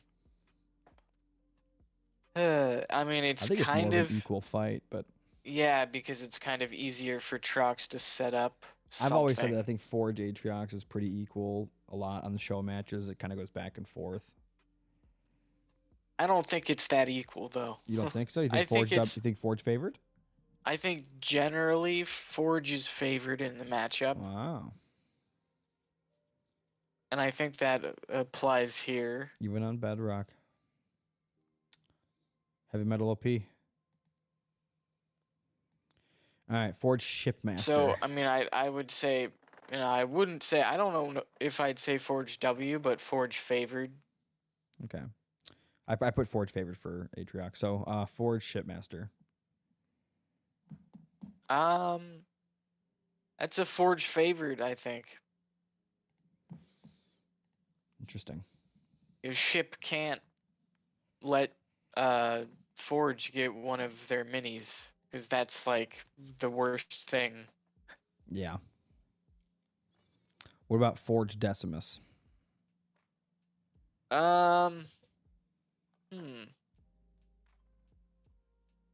I mean, I think it's more of an equal fight, but yeah, because it's kind of easier for Trox to set up something. I've always said that I think Forge Atriox is pretty equal a lot on the show matches. It kind of goes back and forth. I don't think it's that equal though. You don't think so? You think Forge? You think Forge favored? I think generally Forge is favored in the matchup. Wow. And I think that applies here. Even on Bedrock. Heavy Metal OP. All right, Forge Shipmaster. So, I mean, I would say, I wouldn't say, I don't know if I'd say Forge W, but Forge favored. Okay. I put Forge favored for Atriox. So, Forge Shipmaster. That's a Forge favored, I think. Interesting. Your ship can't let Forge get one of their minis, because that's like the worst thing. Yeah. What about Forge Decimus?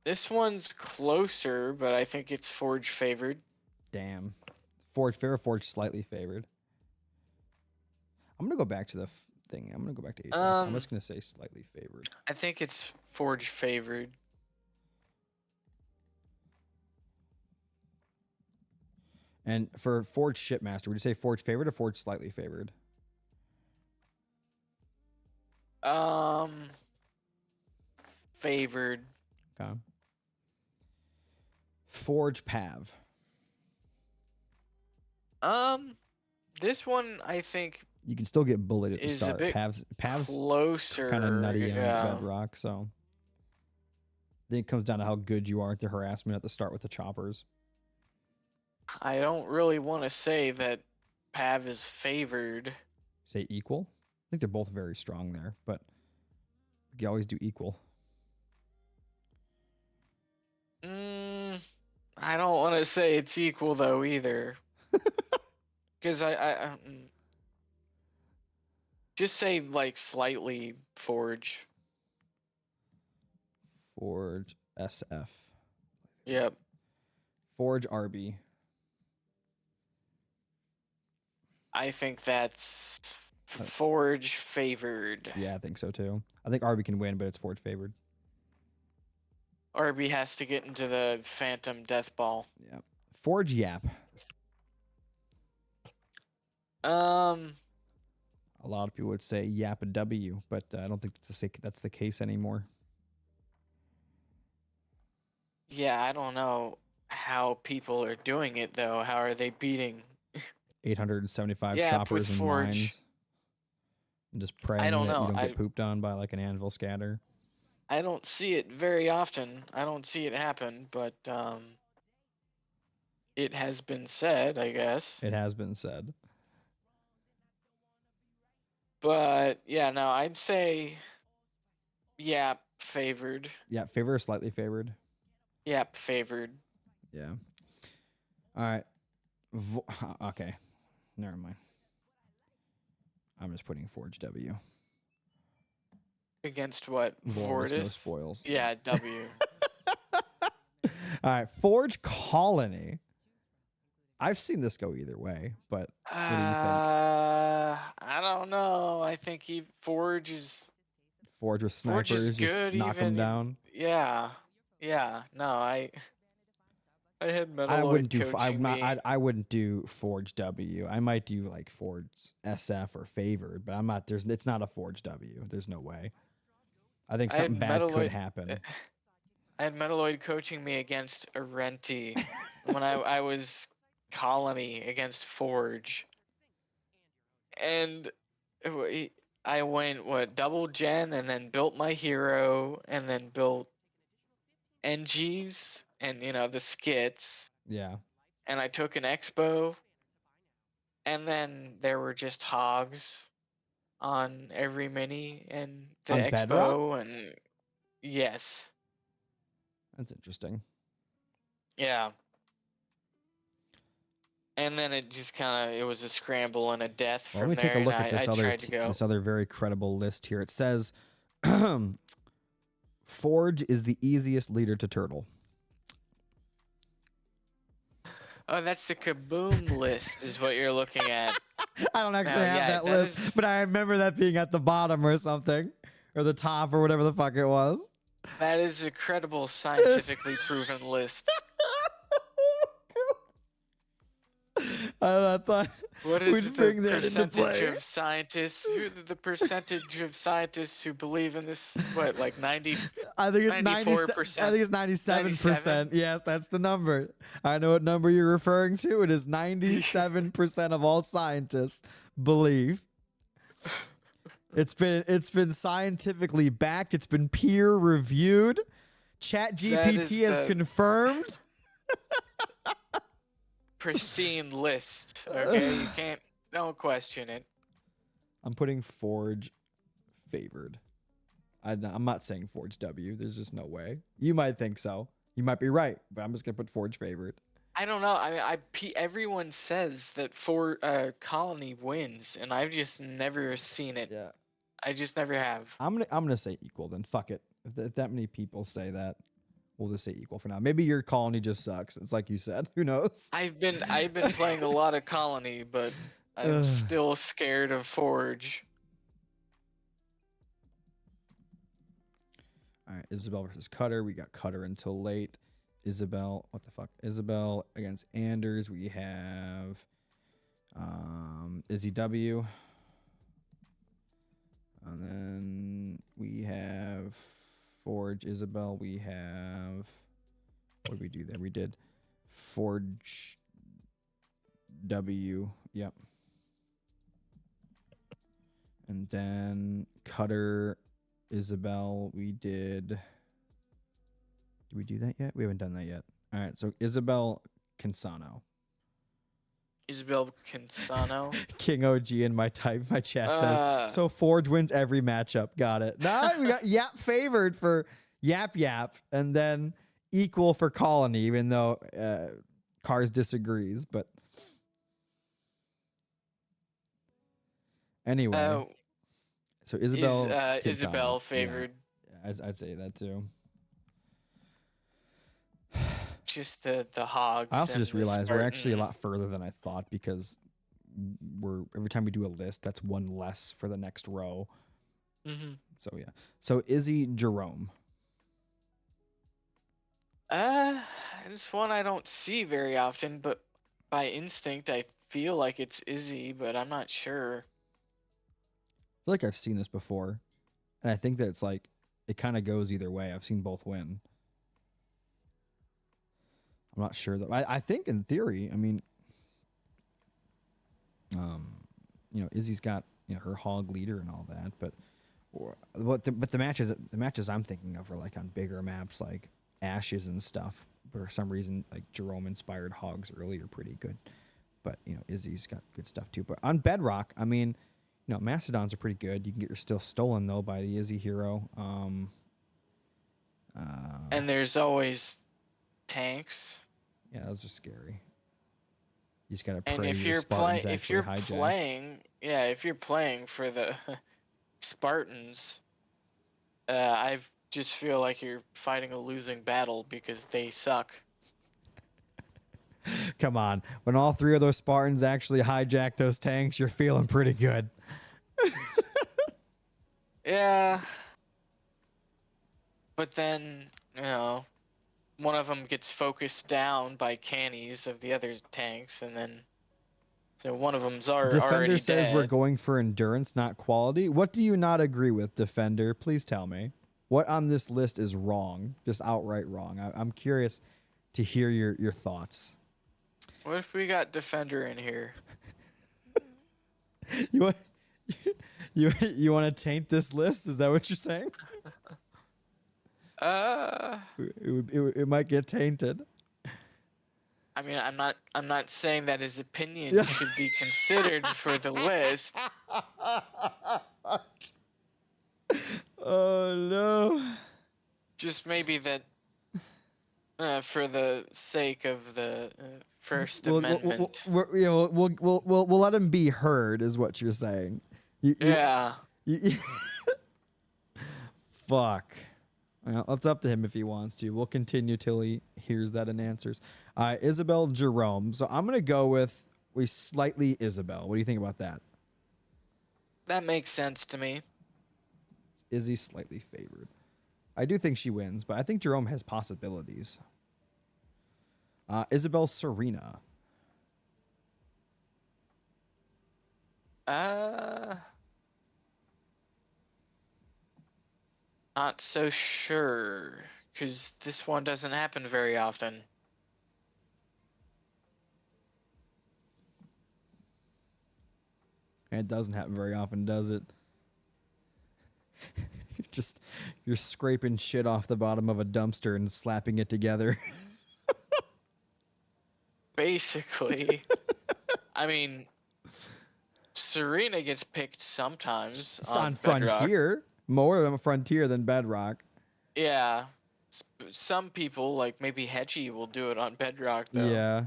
This one's closer, but I think it's Forge favored. Damn. Forge fair or Forge slightly favored? I'm going to go back to the thing. I'm going to go back to Atriox. I'm just going to say slightly favored. I think it's Forge favored. And for Forge Shipmaster, would you say Forge favored or Forge slightly favored? Favored. Okay. Forge Pav. This one I think You can still get bullied at the is a start. bit Pav's closer. kind of nutty on Yeah. Bedrock, so I think it comes down to how good you are at the harassment at the start with the choppers. I don't really want to say that Pav is favored. Say equal? I think they're both very strong there, but you always do equal. I don't want to say it's equal though either. Because just say like slightly Forge. Forge SF. Yep. Forge RB. I think that's Forge favored. Yeah, I think so too. I think RB can win, but it's Forge favored. RB has to get into the Phantom Death Ball. Yeah. Forge Yap. Um. A lot of people would say Yap W, but I don't think that's the case anymore. Yeah, I don't know how people are doing it though. How are they beating 875 Yap choppers with and Forge? mines. And just I praying don't that know. you don't get pooped on by like an anvil scatter. I don't see it very often. I don't see it happen, but it has been said, I guess. It has been said. But yeah, no, I'd say Yap favored. Yeah, favored or slightly favored. Yap favored. Yeah. All right. Okay. Never mind. I'm just putting Forge W. Against what? Vortus, no Vortus? spoils. Yeah, W. All right. Forge Colony. I've seen this go either way, but what do you think? I don't know. I think Forge is snipers, just good. knock them Even down. yeah. No, I had Metalloid I wouldn't do. coaching me. I wouldn't do Forge W. I might do like Forge SF or favored, but I'm not. It's not a Forge W. There's no way. I think something bad could happen. I had Metalloid coaching me against Arenti when I was Colony against Forge, and I went double gen and then built my hero and then built NGs and the skits. Yeah. And I took an expo, and then there were just hogs on every mini and the On expo. Bedrock? And yes. That's interesting. Yeah. And then it just it was a scramble and a death from there. Let me take a look at this other very credible list here. It says Forge is the easiest leader to turtle. Oh, that's the Kaboom list is what you're looking at. I don't actually have that list, but I remember that being at the bottom or something, or the top or whatever the fuck it was. That is a credible, scientifically proven list. I thought what is we'd bring that into play. The percentage of scientists who believe in this? What, like 90? I think it's 94%. I think it's 97%. Yes, that's the number. I know what number you're referring to. It is 97% of all scientists believe. It's been scientifically backed. It's been peer reviewed. ChatGPT has confirmed. Pristine list. Okay, don't question it. I'm putting Forge favored. I'm not saying Forge W. There's just no way. You might think so. You might be right, but I'm just gonna put Forge favored. I don't know. I mean, everyone says that Colony wins, and I've just never seen it. Yeah, I just never have. I'm gonna say equal. Then fuck it. If that many people say that, we'll just say equal for now. Maybe your Colony just sucks. It's like you said. Who knows? I've been playing a lot of Colony, but I'm still scared of Forge. All right, Isabel versus Cutter. We got Cutter until late. Isabel, what the fuck? Isabel against Anders. We have Izzy W. And then we have Forge Isabel. We have, what did we do there? We did Forge W. Yep. And then Cutter, Isabel, Did we do that yet? We haven't done that yet. All right, so Isabel, Cansano. Isabel Cansano. King OG in my chat says, so Forge wins every matchup. Got it. Nah, we got Yap favored for Yap-Yap, and then equal for Colony, even though Cars disagrees. But anyway, so Isabel, Isabel favored. Yeah, I'd say that too. Just the hogs. I also just realized we're actually a Spartan. lot further than I thought, because every time we do a list, that's one less for the next row. Mm-hmm. So yeah. So Izzy, Jerome. It's one I don't see very often, but by instinct I feel like it's Izzy, but I'm not sure. I feel like I've seen this before, and I think that it's like it kind of goes either way. I've seen both win. I'm not sure though. I think in theory, I mean, Izzy's got her hog leader and all that, but the matches I'm thinking of are like on bigger maps like Ashes and stuff. For some reason, like Jerome inspired hogs early are pretty good, but Izzy's got good stuff too. But on Bedrock, I mean, Mastodons are pretty good. You can get your still stolen though by the Izzy hero. And there's always tanks. Yeah, those are scary. You just gotta And pray if your you're Spartans playing, actually hijack. if you're playing for the Spartans, I just feel like you're fighting a losing battle because they suck. Come on, when all three of those Spartans actually hijack those tanks, you're feeling pretty good. Yeah. But then, one of them gets focused down by cannies of the other tanks, and then so one of them's already Defender says dead. we're going for endurance, not quality. What do you not agree with, Defender? Please tell me. What on this list is wrong? Just outright wrong. I'm curious to hear your thoughts. What if we got Defender in here? You want you want to taint this list? Is that what you're saying? It might get tainted. I mean, I'm not saying that his opinion should be considered for the list. Oh no. Just maybe that for the sake of the First Amendment. We'll let him be heard, is what you're saying. Yeah. Fuck. Well, it's up to him if he wants to. We'll continue till he hears that and answers. Isabel, Jerome. So I'm gonna go with slightly Isabel. What do you think about that? That makes sense to me. Izzy slightly favored. I do think she wins, but I think Jerome has possibilities. Isabel, Serena. Not so sure, because this one doesn't happen very often. It doesn't happen very often, does it? You're scraping shit off the bottom of a dumpster and slapping it together. Basically. I mean, Serena gets picked sometimes It's on on Bedrock. Frontier. More of a Frontier than Bedrock. Yeah. Some people, like maybe Hetchy, will do it on Bedrock, though. Yeah.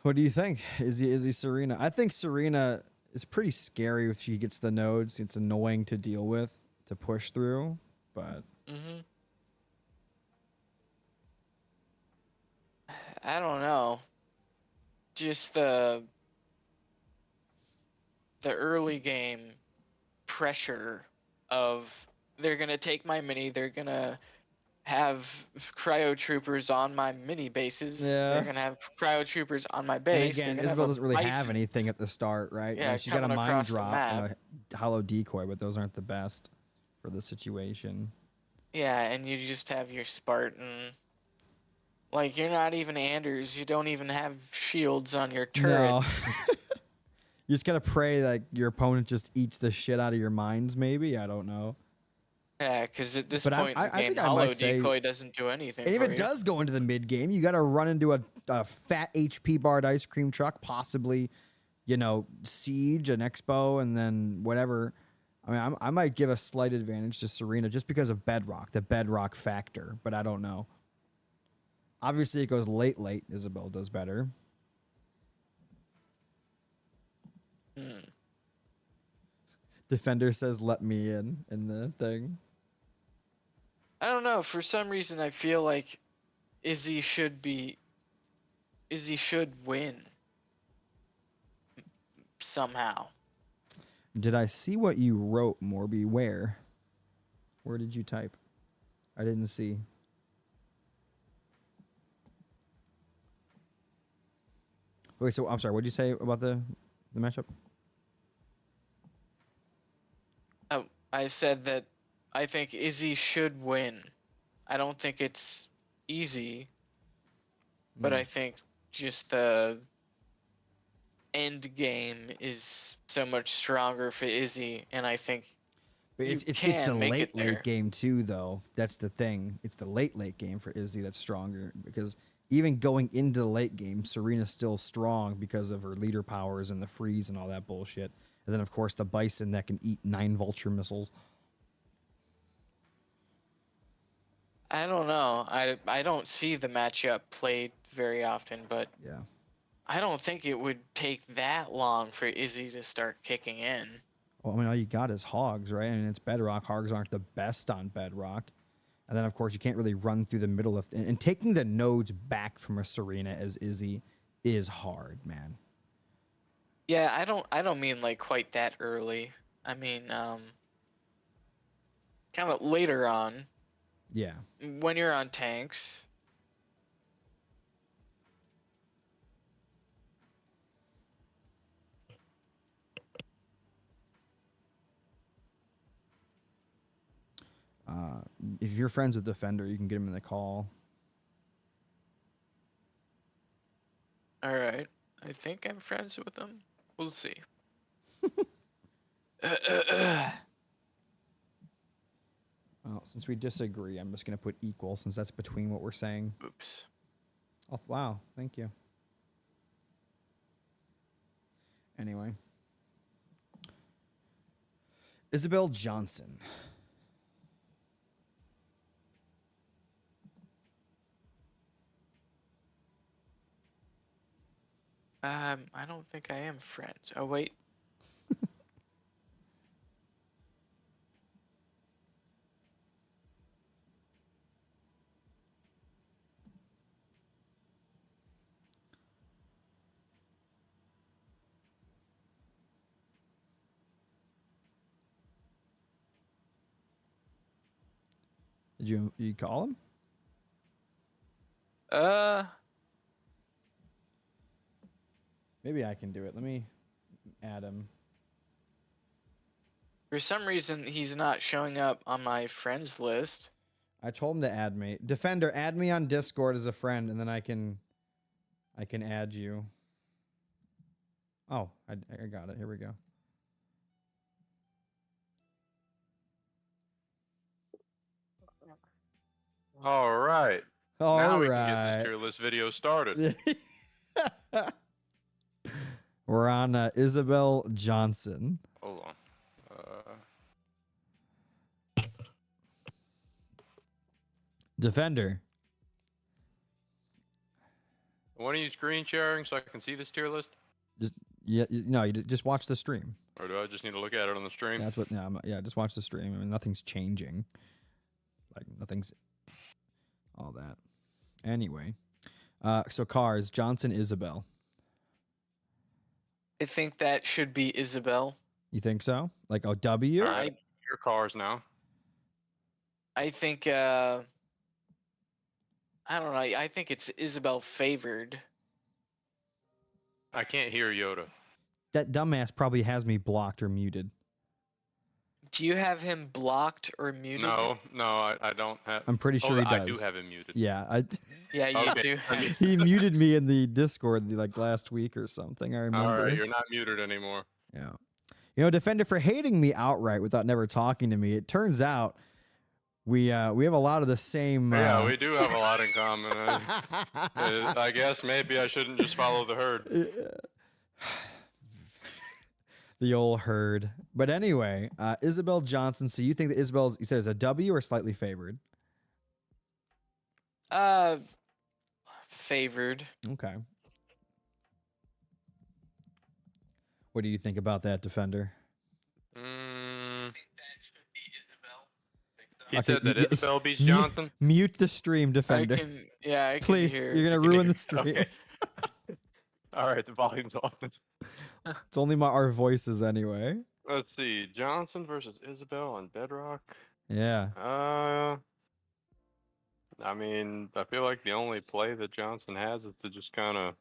What do you think? Is he Serena? I think Serena is pretty scary if she gets the nodes. It's annoying to deal with, to push through, but... Mm-hmm. I don't know. Just the early game pressure of they're gonna take my mini, they're gonna have cryo troopers on my mini bases. Yeah. They're gonna have cryo troopers on my base. And again, Isabel doesn't really have anything at the start, right? Yeah, She's got a coming mind across the drop map. and a hollow decoy, but those aren't the best for the situation. Yeah, and you just have your Spartan Like, you're not even Anders. You don't even have shields on your No. turrets. You just gotta pray like your opponent just eats the shit out of your mines. Maybe, I don't know. Yeah, because at this But point in the I game, think I Hollow might say, Decoy doesn't do anything and if for it you. does go into the mid game, you gotta run into a fat HP barred ice cream truck, possibly, Siege, an Expo, and then whatever. I mean, I might give a slight advantage to Serena just because of Bedrock, the Bedrock factor, but I don't know. Obviously, it goes late. Isabel does better. Hmm. Defender says, "Let me in the thing." I don't know. For some reason, I feel like Izzy should win somehow. Did I see what you wrote, Morby? Where? Where did you type? I didn't see. Wait, so I'm sorry. What did you say about the matchup? Oh, I said that I think Izzy should win. I don't think it's easy, but I think just the end game is so much stronger for Izzy, and I think But you it's the can make it late there. game too, though. That's the thing. It's the late game for Izzy that's stronger because even going into the late game, Serena's still strong because of her leader powers and the freeze and all that bullshit. And then of course the Bison that can eat 9 Vulture missiles. I don't know. I don't see the matchup played very often, but Yeah. I don't think it would take that long for Izzy to start kicking in. Well, I mean, all you got is Hogs, right? I mean, it's Bedrock. Hogs aren't the best on Bedrock. And then, of course, you can't really run through the middle of... And taking the nodes back from a Serena as Izzy is hard, man. Yeah, I don't mean like quite that early. I mean, kind of later on Yeah. when you're on tanks. If you're friends with Defender, you can get him in the call. All right. I think I'm friends with them. We'll see. Oh, since we disagree, I'm just going to put equal since that's between what we're saying. Oops. Oh, wow. Thank you. Anyway. Isabel Johnson. I don't think I am friends. Oh wait. Did you call him? Uh, Maybe I can do it. Let me add him. for some reason he's not showing up on my friends list. I told him to add me. Defender, add me on Discord as a friend, and then I can add you. Oh, I got it. Here we go. All right. All now we can right. get this tier list video started. We're on Isabel Johnson. Hold on. Defender. When are you screen sharing so I can see this tier list? You just watch the stream. Or do I just need to look at it on the stream? That's what. Yeah, just watch the stream. I mean, nothing's changing. Like nothing's all that. Anyway, so cars Johnson Isabel. I think that should be Isabel. You think so? Like a W? All right. Your cars now. I think I don't know. I think it's Isabel favored. I can't hear Yoda. That dumbass probably has me blocked or muted. Do you have him blocked or muted? No, I don't have. I'm pretty sure he does. I do have him muted. Yeah, Yeah, you Okay. do. he muted me in the Discord like last week or something. I remember. All right, you're not muted anymore. Yeah. Defender, for hating me outright without never talking to me, it turns out we have a lot of the same. Yeah, we do have a lot in common. I guess maybe I shouldn't just follow the herd. The old herd. But anyway, Isabel Johnson. So you think that Isabel's, you said, is a W or slightly favored? Favored. Okay. What do you think about that, Defender? He Okay, said that Isabel beats Johnson. Mute the stream, Defender. I can Please, hear. you're gonna ruin the stream. Okay. All right, the volume's off. It's only our voices anyway. Let's see, Johnson versus Isabel on Bedrock. Yeah. I mean, I feel like the only play that Johnson has is to just kind of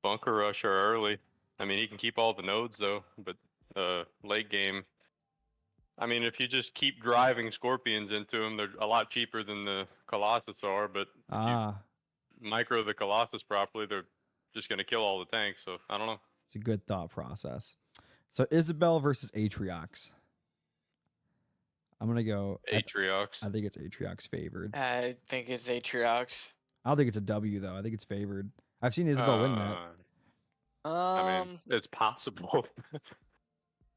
bunker rush her early. I mean, he can keep all the nodes though, but late game. I mean, if you just keep driving Scorpions into them, they're a lot cheaper than the Colossus are. But if you micro the Colossus properly, they're just going to kill all the tanks. So I don't know. It's a good thought process. So Isabel versus Atriox. I'm gonna go Atriox. I think it's Atriox favored. I think it's Atriox. I don't think it's a W though. I think it's favored. I've seen Isabel win that. I mean, it's possible.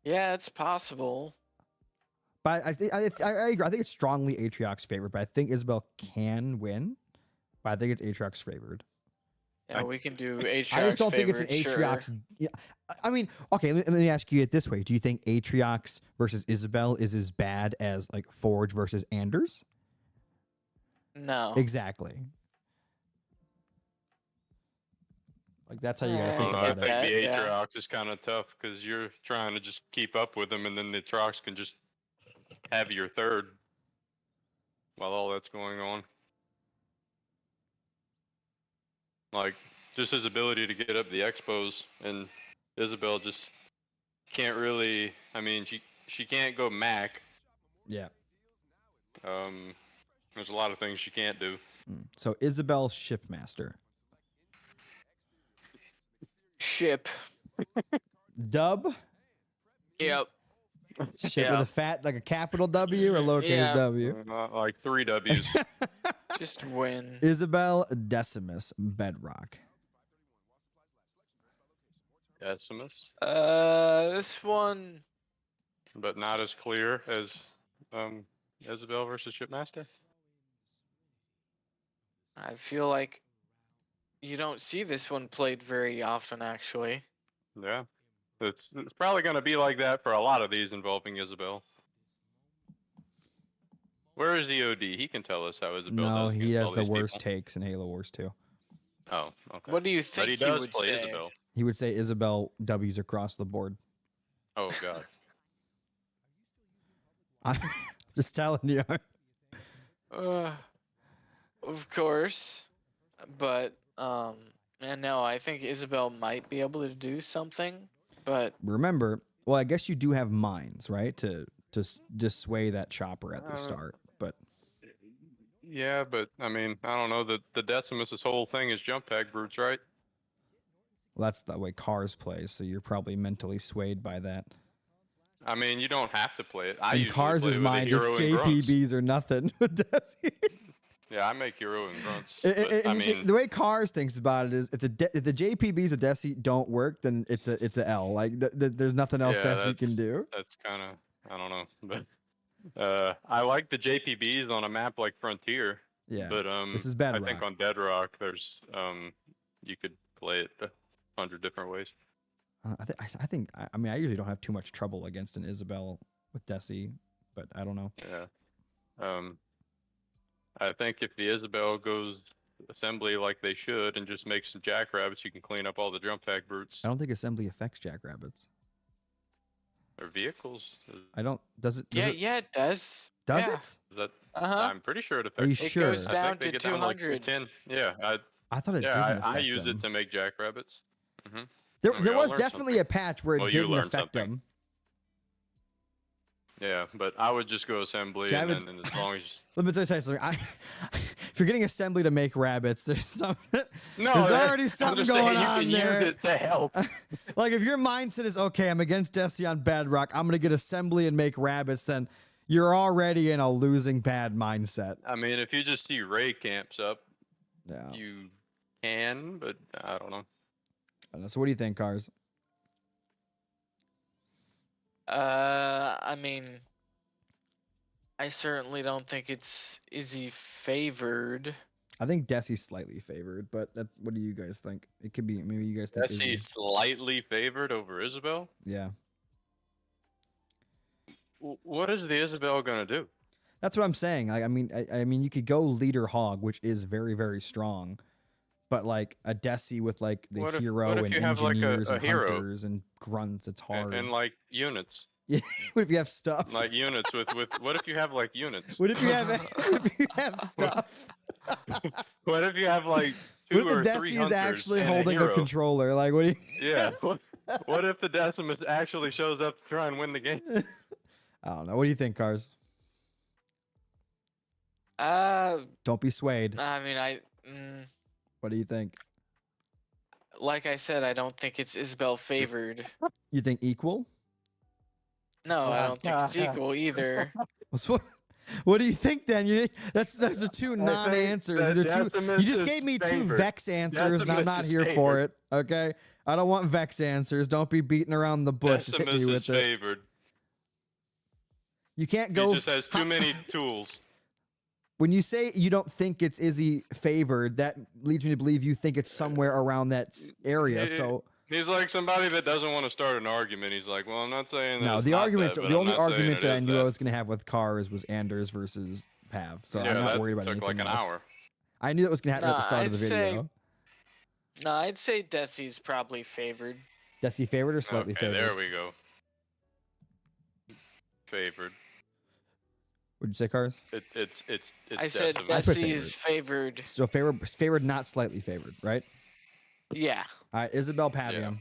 Yeah, it's possible. But I agree. I think it's strongly Atriox favored. But I think Isabel can win. But I think it's Atriox favored. Yeah, we can do Atriox. I just don't think it's an favored, Atriox. Sure. Yeah, I mean, okay. Let me ask you it this way: do you think Atriox versus Isabel is as bad as like Forge versus Anders? No. Exactly. Like that's how you gotta think I about think it. the Atriox is kind of tough because you're trying to just keep up with them, and then the Atriox can just have your third while all that's going on. Like, just his ability to get up the expos, and Isabel just can't really. I mean, she can't go Mac. Yeah. There's a lot of things she can't do. So Isabel Shipmaster. Ship. Dub. Yep. Ship with a fat, like a capital W or lowercase W. Like 3 W's. Just win. Isabel Decimus Bedrock. Decimus. This one. But not as clear as Isabel versus Shipmaster. I feel like you don't see this one played very often, actually. Yeah. It's probably going to be like that for a lot of these involving Isabel. Where is the OD? He can tell us how Isabel does. No, he against has all the these worst people. takes in Halo Wars 2. Oh, okay. What do you But think he he does would play say? Isabel. He would say Isabel W's across the board. Oh, God. I'm just telling you. Of course. But, and no, I think Isabel might be able to do something, but... Remember, well, I guess you do have mines, right? To dissuade that chopper at the start, but... Yeah, but, I mean, I don't know. The Decimus' whole thing is jump pack brutes, right? Well, that's the way Cars plays, so you're probably mentally swayed by that. I mean, you don't have to play it. I And usually Cars play is with a mine. hero It's and grunts. JPBs or nothing. Does he? Yeah, I make hero and grunts. But, I mean, the way Cars thinks about it is, if the JPBs of Desi don't work, then it's a L. Like there's nothing else Desi can do. That's kind of, I don't know, but I like the JPBs on a map like Frontier. Yeah, but this is Bedrock. I think on Bedrock there's you could play it 100 different ways. I think I mean I usually don't have too much trouble against an Isabel with Desi, but I don't know. Yeah. I think if the Isabel goes assembly like they should and just makes some jackrabbits, you can clean up all the jump pack brutes. I don't think assembly affects jackrabbits. Or vehicles. I don't. Does it? Yeah, it does. Does Yeah. it? Is that? Uh-huh. I'm pretty sure it affects. Are you It sure? goes I down think they to get down like 200. 10. Yeah, I thought it yeah, didn't affect I use them. it to make jackrabbits. There We all was learned definitely something. a patch where it Well, you didn't learned affect something. them. Yeah, but I would just go assembly, See, I and would- then and as long as Let me tell you something. If you're getting assembly to make rabbits, there's some. no, there's that- already I'm something just saying going you on can there. use it to help. Like if your mindset is okay, I'm against Desi on Bedrock. I'm gonna get assembly and make rabbits. Then you're already in a losing bad mindset. I mean, if you just see Ray camps up, Yeah. you can, but I don't know. So what do you think, Cars? I mean, I certainly don't think it's Izzy favored. I think Desi's slightly favored, but what do you guys think? It could be maybe you guys think Is he Izzy. slightly favored over Isabel? Yeah. What is the Isabel gonna do? That's what I'm saying. I mean, you could go leader hog, which is very, very strong, but like a Desi with like the What if hero and you have, like, engineers a and hero? hunters and grunts, it's hard. And like units, Yeah. What if you have stuff? like units with what if you have like units? What if you have? What if you have stuff? What if you have like two What or if the three Desi is hunters actually and holding a a hero? controller? Like, what do you? Yeah. What if the Decimus actually shows up to try and win the game? I don't know. What do you think, Cars? Don't be swayed. I mean, What do you think? like I said, I don't think it's Isabel favored. You think equal? No, I don't think it's equal either. What do you think then? Those are two non-answers. Those are two. You just gave me two Vex answers, and I'm not here for it. Okay, I don't want Vex answers. Don't be beating around the bush. Just hit Decimus me is with it. favored. You can't go. He just has too many tools. When you say you don't think it's Izzy favored, that leads me to believe you think it's somewhere around that area. So He's like somebody that doesn't want to start an argument. He's like, well, I'm not saying that no, it's the not argument, that, but the I'm only not saying argument it that I is knew that. I was going to have with Cars was Anders versus Pav. So Yeah, I'm not that worried about took anything like an else. hour. I knew that was going to happen at the start of the video. No, I'd say Desi's probably favored. Desi favored or slightly Okay, favored? there we go. Favored. What'd you say, Cars? It's I said Decimus. I put Desi is favored. So favored, not slightly favored, right? Yeah. All right, Isabel Pavium.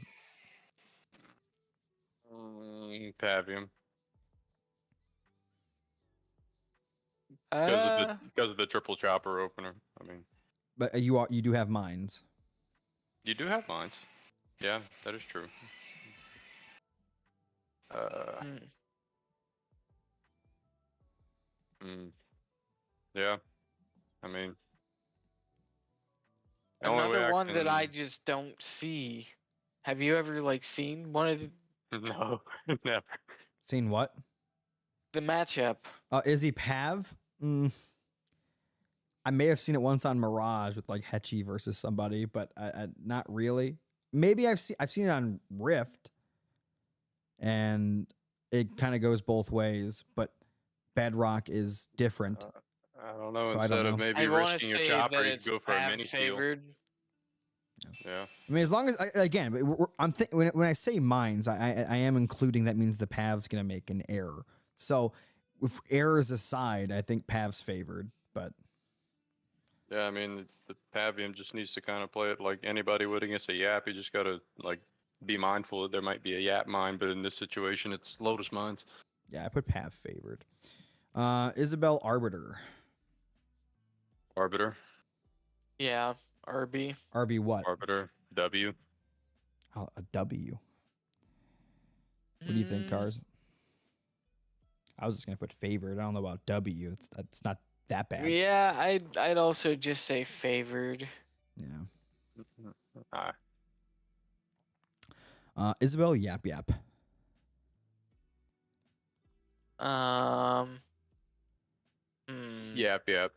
Pavium. Because of the triple chopper opener. I mean, But you do have mines. you do have mines. Yeah, that is true. Yeah, I mean, the only way Another one that can- I just don't see. Have you ever like seen one of No, never. Seen what? the matchup? Izzy Pav? I may have seen it once on Mirage with like Hetchy versus somebody, but I not really. Maybe I've seen it on Rift, and it kind of goes both ways. But Bedrock is different. I don't know. So I Instead don't of know. maybe I want to risking your say chopper, that you it's go for a Pav mini steal. favored. Yeah. I mean, as long as again, when I say mines, I am including that means the Pav's gonna make an error. So, if errors aside, I think Pav's favored, but Yeah, I mean, the Pavium just needs to kind of play it like anybody would against a Yap. You just got to like be mindful that there might be a Yap mine, but in this situation, it's Lotus mines. yeah, I put Pav favored. Isabel Arbiter. Arbiter. Yeah, RB. RB what? Arbiter. W. Oh, a W. What do you think, Cars? I was just gonna put favored. I don't know about W. It's not that bad. Yeah, I'd also just say favored. Yeah. Isabel Yap-Yap. Yap-Yap.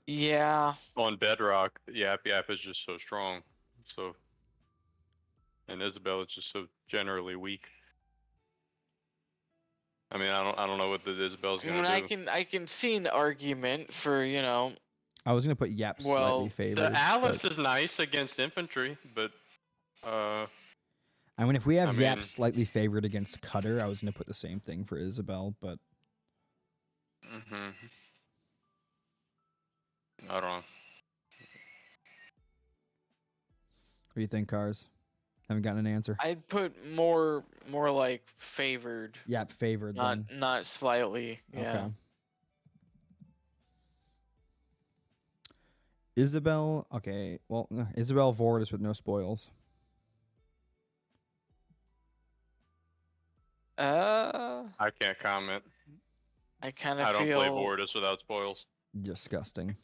Yeah. On Bedrock, Yap-Yap is just so strong. So, and Isabel is just so generally weak. I mean, I don't know what the Isabel's I gonna mean, do. I can see an argument for I was gonna put Yap slightly Well, favored. The Alice but- is nice against infantry, but I mean, if we have I Yap mean- slightly favored against Cutter, I was gonna put the same thing for Isabel, but I don't know. what do you think, Cars? Haven't gotten an answer. I'd put more like favored, Yap, favored then. not slightly. Yeah. Okay. Isabel. Okay. Well, Isabel Vortus with no spoils. I can't comment. I kind of I don't play feel Vortus without spoils. Disgusting.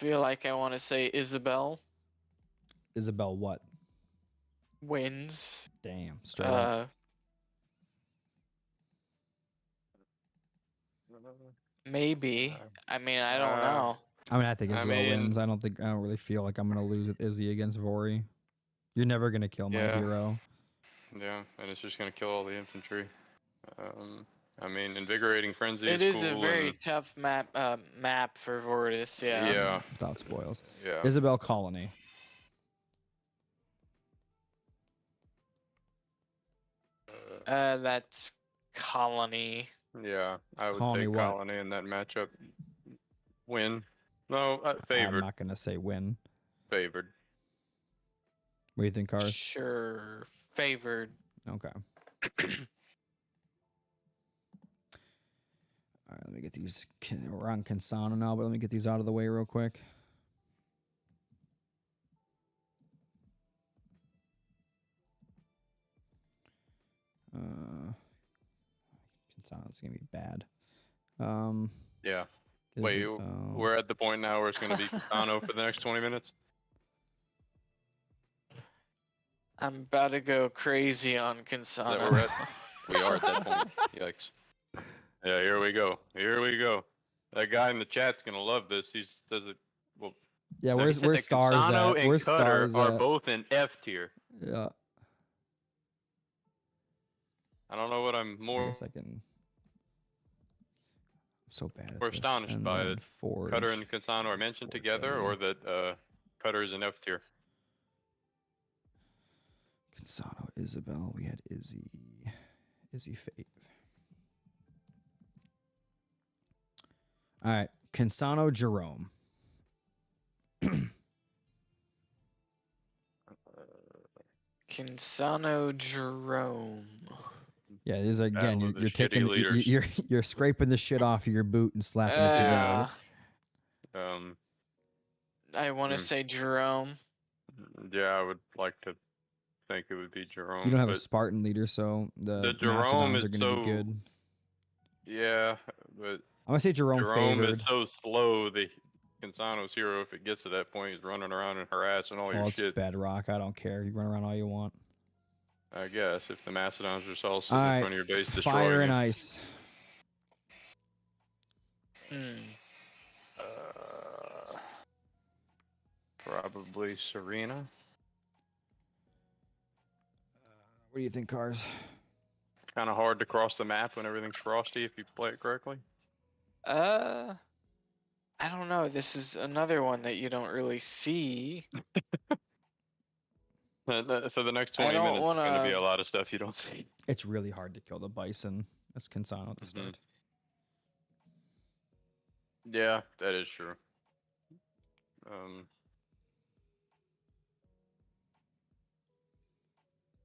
like I want to say Isabel Isabel what? wins. Damn. Straight up. Maybe. I mean, I don't know. I mean, I think I Isabel mean- wins. I don't really feel like I'm gonna lose with Izzy against Vori. You're never gonna kill my Yeah. hero. Yeah, and it's just gonna kill all the infantry. I mean, Invigorating Frenzy It is is cool. a very and, tough map for Vortis. Yeah. yeah, Without spoils. yeah. Isabel Colony. That's Colony. Yeah, I would Colony take what? Colony in that matchup. Win. No, I'm favored. not gonna say win. Favored. What do you think, Cars? Sure, favored. Okay. All right, let me get these. We're on Cansano now, but let me get these out of the way real quick. Cansano's gonna be bad. Yeah. Wait, we're at the point now where it's gonna be Cansano for the next 20 minutes. I'm about to go crazy on Is that Cansano. where we're at? We are at that point. Yikes. Yeah, here we go. Here we go. That guy in the chat's gonna love this. Does it. Well, Yeah, no, he where's said that stars Cansano at? and Where's Cutter stars are at? both in F tier. Yeah. I don't know what I'm I more guess I can. I'm so bad at more this. astonished And by then it. Forge. Cutter and Cansano are mentioned Forge together, value. or that Cutter is in F tier. Cansano, Isabel. We had Izzy. Izzy Fave. All right. Cansano, Jerome. Cansano Jerome. Yeah, these are again. Battle of the You're taking. shitty leaders. You're scraping the shit off of your boot and slapping it together. I want to say Jerome. Yeah, I would like to think it would be Jerome. You don't have a but Spartan leader, so the Jerome Macedons is are going to be so good. Yeah, but I'm gonna say Jerome favored. is so slow. The Cansano's hero, if it gets to that point, he's running around and harassing all Well, your it's shit. Bedrock. I don't care. You run around all you want. I guess if the Macedons are all All sitting in right, front of your base, fire destroying and you. ice. Probably Serena. What do you think, Cars? Kind of hard to cross the map when everything's frosty if you play it correctly. I don't know. This is another one that you don't really see. For the next I 20 don't minutes, it's going to be wanna- a lot of stuff you don't see. It's really hard to kill the Bison as Cansano at the start. Yeah, that is true.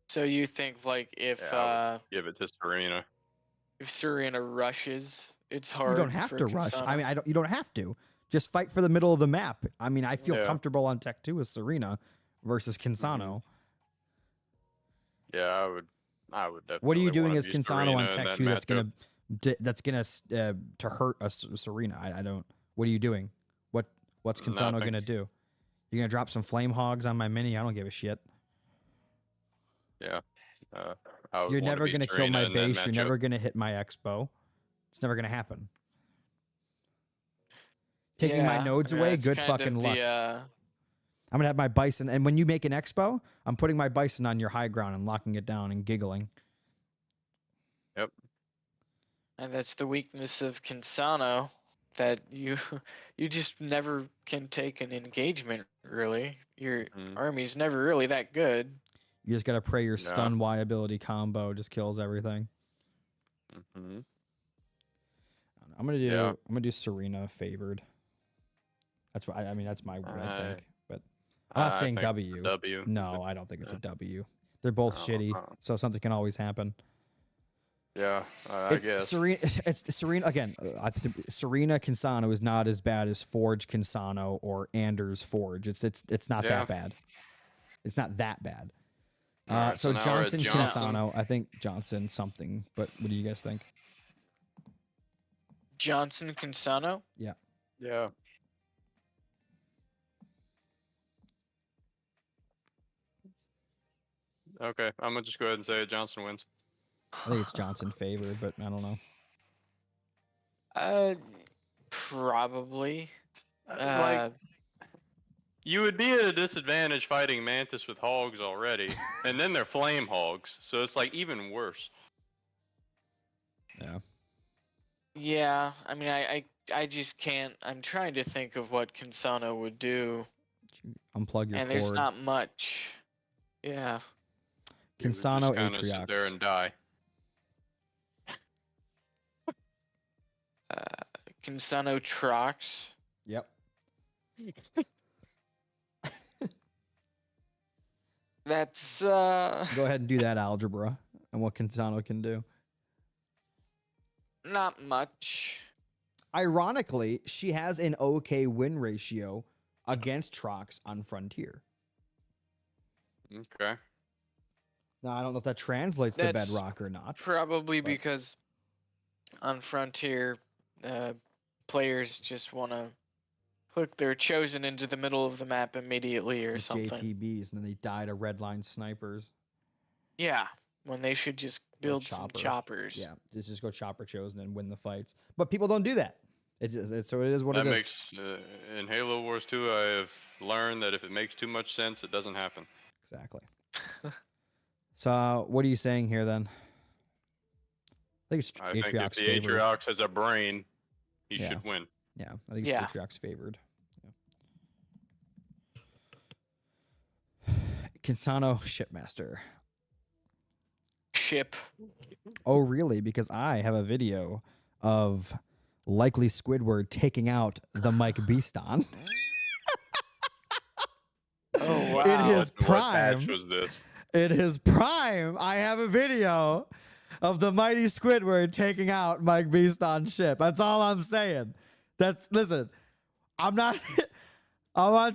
So you think like if Yeah, I would give it to Serena. if Serena rushes, it's hard. You don't have for to rush. I Cansano? mean, you don't have to. Just fight for the middle of the map. I mean, I feel Yeah. comfortable on Tech 2 with Serena versus Cansano. Yeah, I would definitely. What are you doing wanna as be Cansano Serena on in Tech that 2 that's matchup. gonna to hurt a Serena? I don't. What are you doing? What's Cansano Nothing. gonna do? You're gonna drop some flame hogs on my mini? I don't give a shit. Yeah. I would You're wanna never beat gonna kill Serena my in that base. You're matchup. never gonna hit my expo. It's never gonna happen. Taking my Yeah, nodes I mean, away, that's good kind fucking of luck. I'm gonna have my Bison, and when you make an expo, I'm putting my Bison on your high ground and locking it down and giggling. And that's the weakness of Cansano, that you just never can take an engagement. Really, your army's never really that good. You just gotta pray your No. stun Y ability combo just kills everything. Mhm. I'm gonna do Yeah. Serena favored. That's what I mean. That's my word, I think. But I'm not I saying think W. W. No, I don't think it's a W. They're both Oh, shitty, so something can always happen. Yeah, I guess. It's Serena again. I think Serena Cansano is not as bad as Forge Cansano or Anders Forge. It's not Yeah. that bad. It's not that bad. All right, So now we're at Johnson Johnson. Cansano. I think Johnson something. But what do you guys think? Johnson Cansano. Yeah, Yeah. Okay, I'm gonna just go ahead and say Johnson wins. I think it's Johnson favored, but I don't know. Probably. Like, you would be at a disadvantage fighting Mantis with hogs already, and then they're flame hogs, so it's like even worse. Yeah. Yeah, I mean, I just can't. I'm trying to think of what Cansano would do, Unplug your and cord. there's not much. Yeah. You would Cansano just kinda sit there Atriox. and die. Cansano Trox. Yep. That's Go ahead and do that algebra and what Cansano can do. not much. Ironically, she has an okay win ratio against Trox on Frontier. Okay. Now, I don't know if that translates to That's Bedrock or not. Probably but- because on Frontier, players just want to hook their chosen into the middle of the map immediately or With something. JPBs, and then they die to redline snipers. Yeah, when they should just build some chopper. choppers. Yeah, just go chopper chosen and win the fights. But people don't do that. So it is what That it is. makes in Halo Wars 2, I have learned that if it makes too much sense, it doesn't happen. Exactly. So what are you saying here then? I think it's I think if Atriox the favored. Atriox has a brain, he Yeah. should win. Yeah, I think it's Yeah. Atriox favored. Yeah. Cansano Shipmaster. Ship. Oh, really? Because I have a video of likely Squidward taking out the Mike Beaston. Oh wow. In his What patch prime. was this? In his prime, I have a video of the mighty Squidward taking out Mike Beaston's ship. That's all I'm saying. Listen, I'm not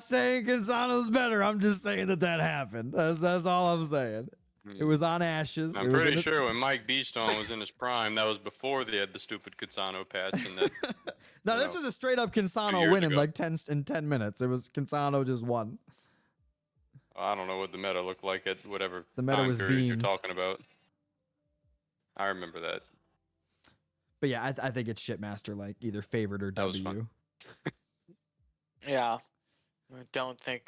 saying Cansano's better. I'm just saying that happened. That's all I'm saying. It was on Ashes. I'm pretty sure when Mike Beaston was in his prime, that was before they had the stupid Cansano patch. And that, No, this was a straight up Cansano years win in ago. like 10 minutes. It was Cansano just won. I don't know what the meta looked like at whatever The meta time was period you're beams. talking about. I remember that. But yeah, I think it's Shipmaster, like either favored or That was W. fun. Yeah. I don't think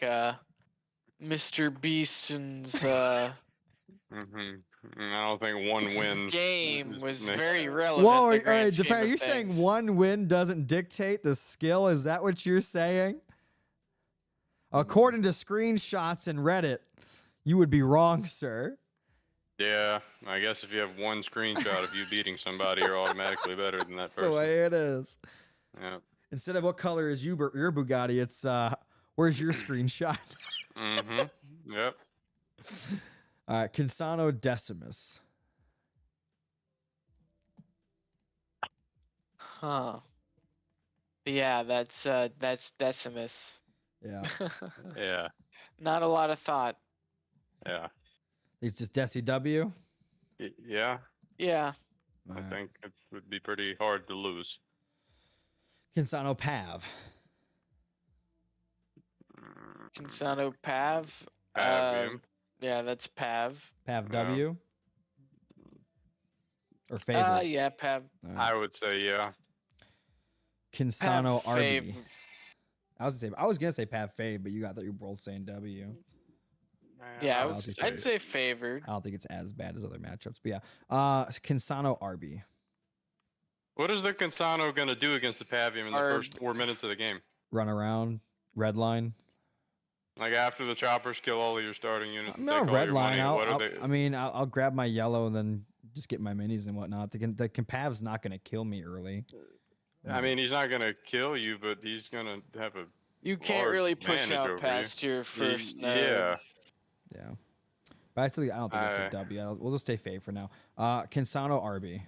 Mr. Beaston's I don't think one win. game was makes- very relevant. Whoa, in the grand scheme Defender, of you're saying things. one win doesn't dictate the skill? Is that what you're saying? According to screenshots and Reddit, you would be wrong, sir. Yeah, I guess if you have one screenshot of you beating somebody, you're automatically better than that That's the person. way it is. Yeah. Instead of what color is your Bugatti, it's where's your screenshot? Yep. All right, Cansano Decimus. Huh. Yeah, that's Decimus. Yeah, Yeah. Not a lot of thought. Yeah. it's just Desi W. Yeah. Yeah. I think it would be pretty hard to lose. Cansano Pav. Cansano Pav. Pav game. Yeah, that's Pav. Pav Yeah. W. Or favored. Yeah, Pav. All right. I would say yeah. Cansano Pav RB. fav. I was gonna say Pav Fave, but you got that you're both saying W. Yeah, I'll take I'd say favored. I don't think it's as bad as other matchups, but yeah. Cansano RB. What is the Cansano gonna do against the Pavium in the first 4 minutes of the game? Run around, red line. Like after the choppers kill all of your starting units and No, take all red your line. money, what are they? I'll grab my yellow and then just get my minis and whatnot. The Pav's not gonna kill me early. I mean, he's not gonna kill you, but he's gonna have a You can't large really push advantage out over past you. your first node. Yeah. Yeah. But I don't think it's a W. We'll just stay fave for now. Cansano RB.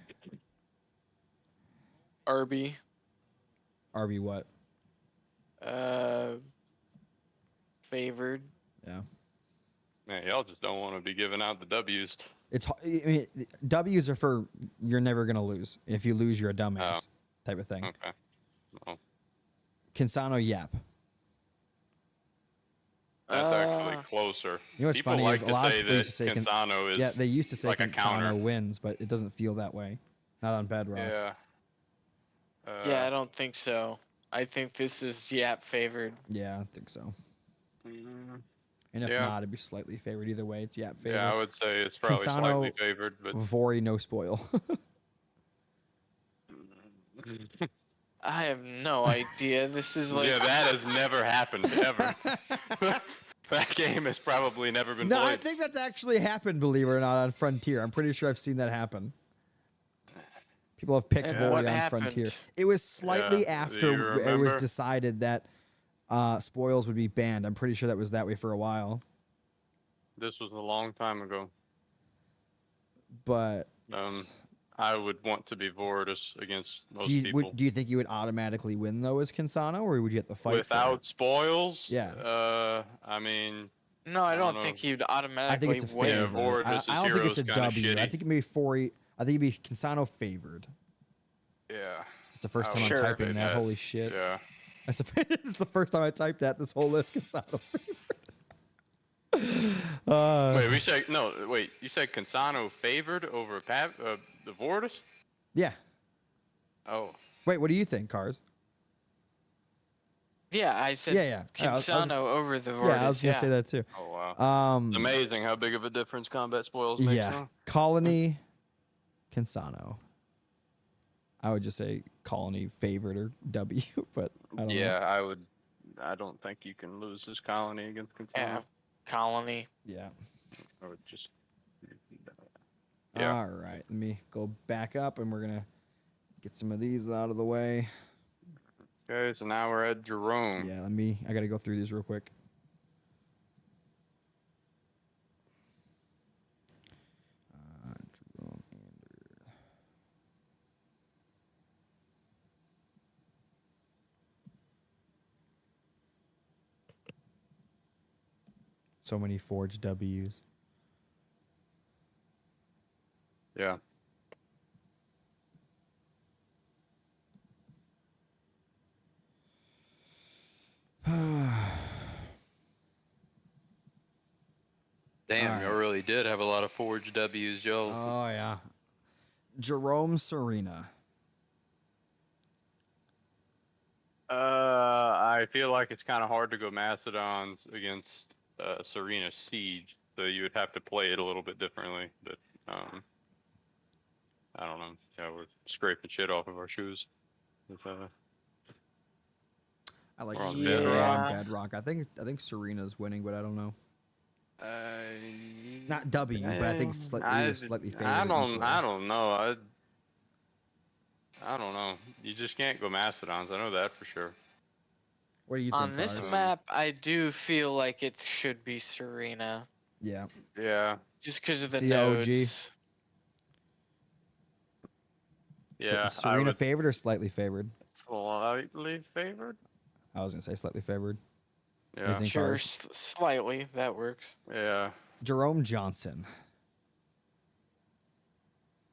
RB. RB what? Favored. Yeah. Man, y'all just don't want to be giving out the W's. I mean, W's are for you're never gonna lose. If you lose, you're a dumbass type of thing. Okay. Well, Cansano Yap. that's actually closer. You know what's People funny like is a to lot of say people that used to say Cansano is yeah, they used to say like a counter. Cansano wins, but it doesn't feel that way. Not on Bedrock. Yeah. Yeah, I don't think so. I think this is Yap favored. Yeah, I think so. mm, And if Yeah. not, it'd be slightly favored either way. It's Yap favored. Yeah, I would say it's probably Cansano- slightly favored, but Vori no spoil. I have no idea. This is like yeah, that has never happened ever. That game has probably never been No, played. I think that's actually happened, believe it or not, on Frontier. I'm pretty sure I've seen that happen. People have picked And Vori what on happened? Frontier. It was slightly Yeah, do after you it was remember? decided that spoils would be banned. I'm pretty sure that was that way for a while. This was a long time ago. But I would want to be Vortus against most do you, people. do you think you would automatically win though as Cansano, or would you have to fight Without for spoils? Yeah. I mean, no, I don't know. think he'd it? automatically I think it's a win. Yeah, favor. Vortis' I don't think hero it's a is kinda W. I shitty. think it may be Vori. I think it'd be Cansano favored. yeah. It's the first I time I'm would say typing that. that. Holy shit! Yeah. It's the first time I typed that. This whole list Cansano favored. Wait, we said no. Wait, you said Cansano favored over the Vortus? Yeah. Oh, Wait, what do you think, Cars? Yeah, I said Yeah. Cansano over the Vortus. Yeah, I was gonna say that too. oh wow. Um, Amazing how big of a difference combat spoils makes. yeah, Huh? Colony, Cansano. I would just say Colony favored or W, but I don't Yeah, know. I don't think you can lose this colony against Cansano. Yeah, Colony. Yeah. I would just. Yeah. All right, let me go back up, and we're gonna get some of these out of the way. Okay, so now we're at Jerome. Yeah, I gotta go through these real quick. Jerome Ander. So many forged W's. Yeah. Damn, Alright. y'all really did have a lot of forged W's, y'all. Oh yeah, Jerome Serena. I feel like it's kind of hard to go Mastodons against Serena Siege, so you would have to play it a little bit differently. But I don't know. Yeah, we're scraping shit off of our shoes. With, I like We're on Serena Bedrock. on Bedrock. I think Serena's winning, but I don't know. Not W, but I think slightly favored. I don't equally. know. I don't know. You just can't go Mastodons. I know that for sure. What do you think? On this Cars? map, I do feel like it should be Serena. Yeah. Yeah. Just because of the COG. nodes. Yeah. Serena favored or slightly favored? Slightly favored. I was gonna say slightly favored. What do you Yeah. think, Sure, Cars? slightly. That works. Yeah. Jerome Johnson.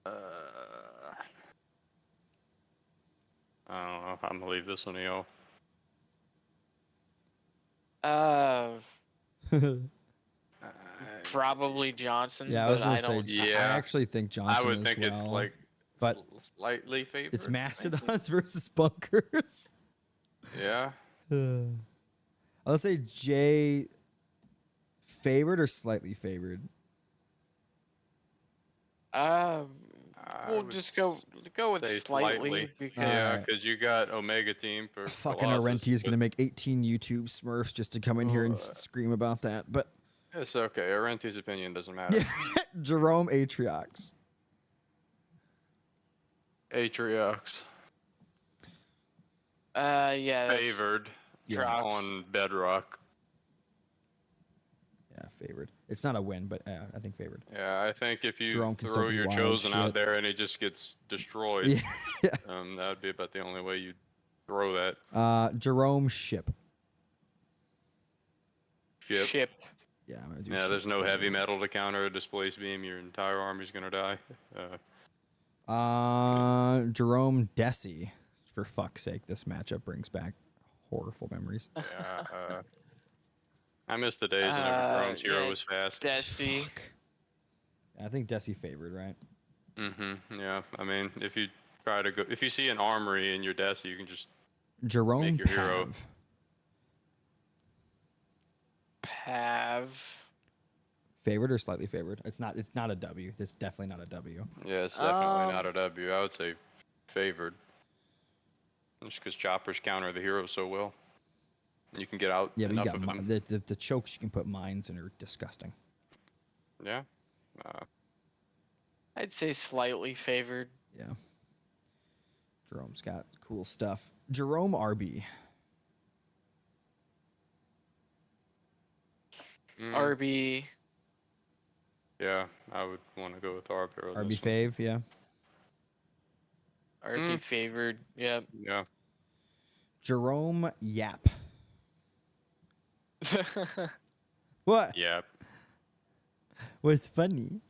I don't know. I'm gonna leave this one to y'all. Probably Johnson. Yeah, I but was gonna I say. don't. Yeah. I actually think Johnson. I would as think well, it's like but slightly favored. it's maybe? Mastodons versus Bunkers. Yeah. I'll say J. Favored or slightly favored? I We'll would just go with say slightly because Yeah, Alright. because you got Omega Team for Fucking Colossus, Arenti is but gonna make 18 YouTube Smurfs just to come in here and scream about that. But It's okay. Arenti's opinion doesn't matter. Jerome Atriox. Atriox yeah, that's- favored. Yeah. Trox. on Bedrock. Yeah, favored. It's not a win, but I think favored. Yeah, I think if you Jerome can still throw do your wild chosen shit. out there and he just gets destroyed, Yeah. that would be about the only way you'd throw that. Jerome ship. Ship. Ship. Yeah, I'm gonna do Yeah, ship there's no heavy favored. metal to counter a displace beam. Your entire army's gonna die. Jerome Desi. For fuck's sake, this matchup brings back horrible memories. Yeah. I miss the days whenever Jerome's hero yeah, was fast. Desi. Fuck. I think Desi favored, right? Yeah. I mean, if you try to go, if you see an armory in your desk, you can just Jerome Make your hero. Pav. Pav. Favored or slightly favored? It's not a W. It's definitely not a W. Yeah, it's definitely not a W. I would say favored. Just because choppers counter the hero so well. You can get out Yeah, but you enough got of them. the chokes you can put mines in are disgusting. Yeah. I'd say slightly favored. Yeah. Jerome's got cool stuff. Jerome RB. RB. Yeah, I would want to go with Arbiter. on RB this one. fave, yeah. RB favored. Yep. Yeah. Jerome Yap. What? Yeah. What's funny?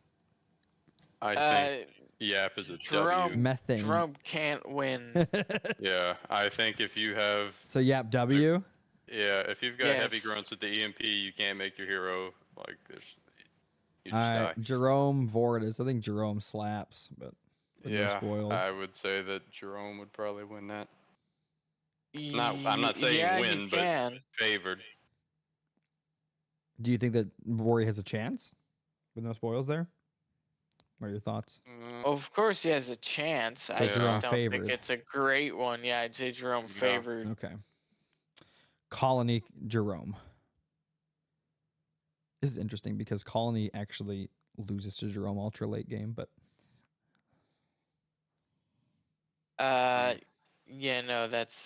I think Yap is a Jerome. W. Methane. Jerome can't win. Yeah, I think if you have So Yap W? if you've got heavy Yes. grunts with the EMP, you can't make your hero like this. You just Alright, die. Jerome Vortus. I think Jerome slaps, but with no Yeah, spoils. I would say that Jerome would probably win that. I'm not saying yeah, win, you but can. favored. Do you think that Vori has a chance with no spoils there? What are your thoughts? Of course, he has a chance. So I Jerome just don't favored. think it's a great one. Yeah, I'd say Jerome Yeah. favored. Okay. Colony Jerome. This is interesting because Colony actually loses to Jerome ultra late game, but Yeah, no, that's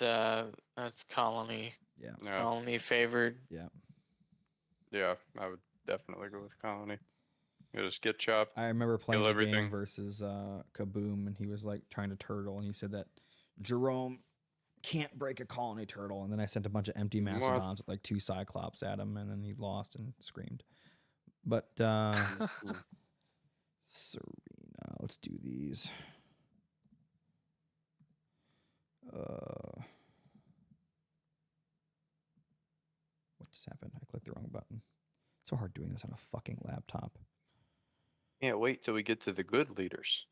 Colony. yeah. Yeah, Colony favored. yeah, I would definitely go with Colony. You just get chopped. I remember playing Kill the game everything. versus Kaboom, and he was like trying to turtle, and he said that Jerome can't break a Colony turtle, and then I sent a bunch of empty mastodons with like 2 Cyclops at him, and then he lost and screamed. But Serena, let's do these. What just happened? I clicked the wrong button. So hard doing this on a fucking laptop. Can't wait till we get to the good leaders.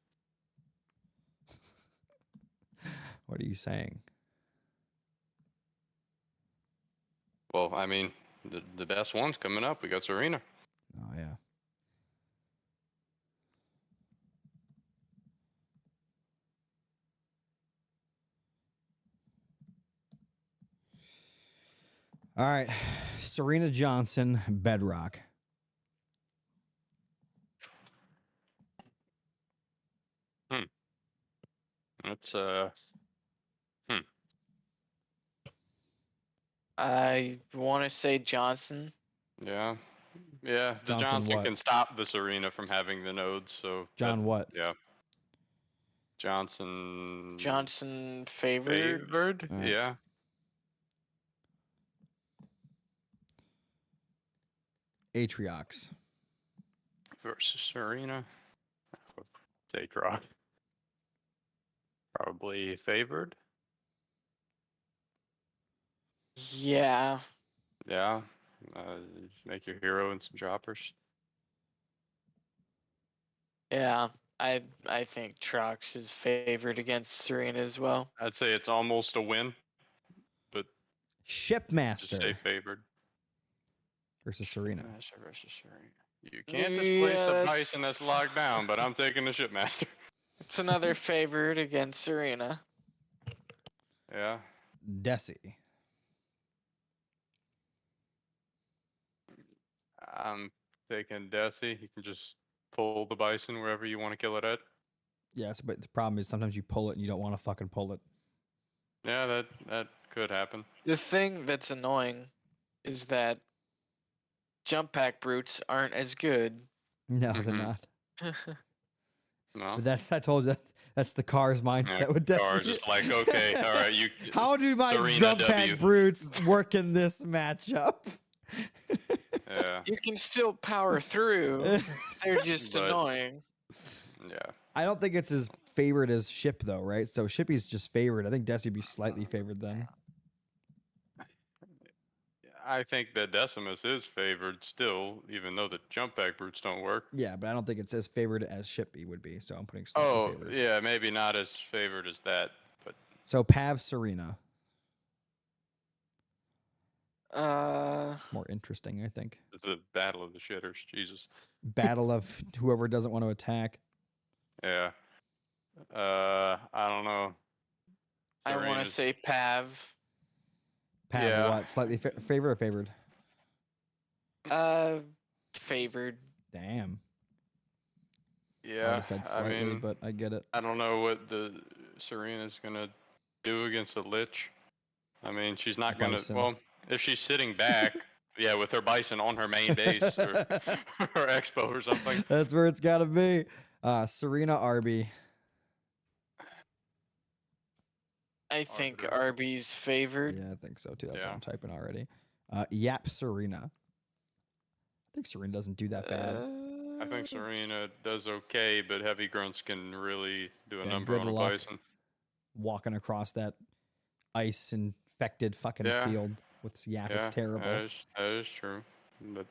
What are you saying? Well, I mean, the best one's coming up. We got Serena. Oh yeah. All right, Serena Johnson, Bedrock. That's I want to say Johnson. yeah. The Johnson Johnson what? can stop the Serena from having the nodes, so John what? yeah. Johnson Johnson favored. favored? Alright. Yeah. Atriox. Versus Serena. Bedrock. Probably favored. Yeah. Yeah. Make your hero and some choppers. Yeah. I think Trox is favored against Serena as well. I'd say it's almost a win, but just Shipmaster stay favored. versus Serena. Shipmaster versus Serena. You can't displace Yeah, the that's- bison that's locked down, but I'm taking the Shipmaster. It's another favored against Serena. Yeah. Desi. I'm taking Desi. You can just pull the bison wherever you want to kill it at. Yes, but the problem is sometimes you pull it and you don't want to fucking pull it. Yeah, that could happen. The thing that's annoying is that jump pack brutes aren't as good. No, they're Mhm. not. No. But I told you, that's the car's mindset with Car Desi. just like, okay, all right, you. How do my Serena jump W. pack brutes work in this matchup? Yeah, You can still power through. They're just But- annoying. yeah. I don't think it's as favored as Ship though, right? So Shippy's just favored. I think Desi would be slightly favored then. I think that Decimus is favored still, even though the jump back brutes don't work. Yeah, but I don't think it's as favored as Shippy would be. So I'm putting slightly Oh, favored. yeah, maybe not as favored as that, but So Pav Serena. More interesting, I think. it's a battle of the shitters. Jesus. Battle of whoever doesn't want to attack. Yeah. I don't know. I want to Serena's- say Pav. Pav, Yeah. what? Slightly favored or favored? Favored. Damn. I would Yeah. have said I slightly, mean, but I get it. I don't know what the Serena's gonna do against a Lich. I mean, she's not gonna. Bison. Well, if she's sitting back, yeah, with her Bison on her main base or or Expo or something. That's where it's got to be. Serena Arby. I think Arbiter. Arby's favored. Yeah, I think so too. That's Yeah. what I'm typing already. Yap Serena. I think Serena doesn't do that bad. I think Serena does okay, but heavy grunts can really do a Yeah, number good on a luck. Bison. Walking across that ice infected fucking Yeah. field with Yap, Yeah, it's terrible. that is true. But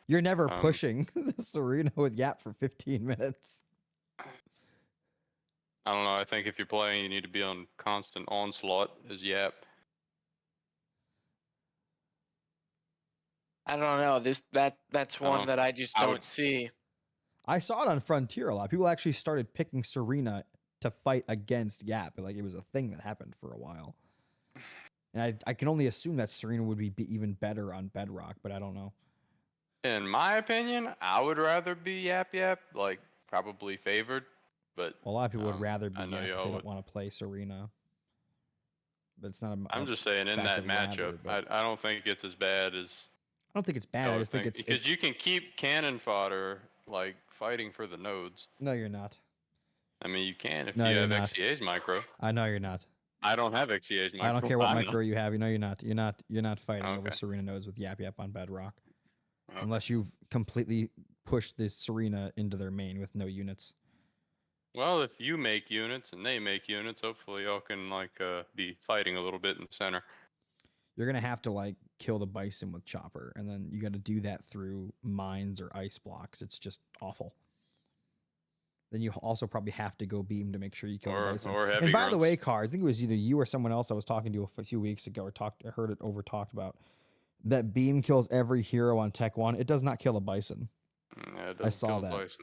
You're never Um, pushing the Serena with Yap for 15 minutes. I don't know. I think if you're playing, you need to be on constant onslaught as Yap. I don't know. That's one Oh, that I just I don't would- see. I saw it on Frontier a lot. People actually started picking Serena to fight against Yap. Like it was a thing that happened for a while. And I can only assume that Serena would be even better on Bedrock, but I don't know. In my opinion, I would rather be Yap-Yap, like probably favored. But Well, a lot of people would Um, rather be I know Yap if y'all they don't would. want to play Serena. But it's not a. I'm just saying, in fact that of rather, matchup, but- I don't think it's as bad as I don't think it's bad. I y'all just think think, it's. because you can keep cannon fodder like fighting for the nodes. No, you're not. I mean, you can if No, you you're have not. XCA's micro. I know you're not. I don't have XCA's micro. I don't care what I'm micro you have. You know you're not. You're not fighting over Okay. Serena nodes with Yap-Yap on Bedrock. Okay. Unless you've completely pushed this Serena into their main with no units. Well, if you make units and they make units, hopefully y'all can like be fighting a little bit in the center. You're gonna have to like kill the Bison with Chopper, and then you got to do that through mines or ice blocks. It's just awful. Then you also probably have to go beam to make sure you kill the Bison. Or heavy And by the grunts. way, Cars, I think it was either you or someone else I was talking to a few weeks ago, or I heard it over talked about. That beam kills every hero on Tech 1. It does not kill a Bison. Yeah, it doesn't saw kill the that. Bison.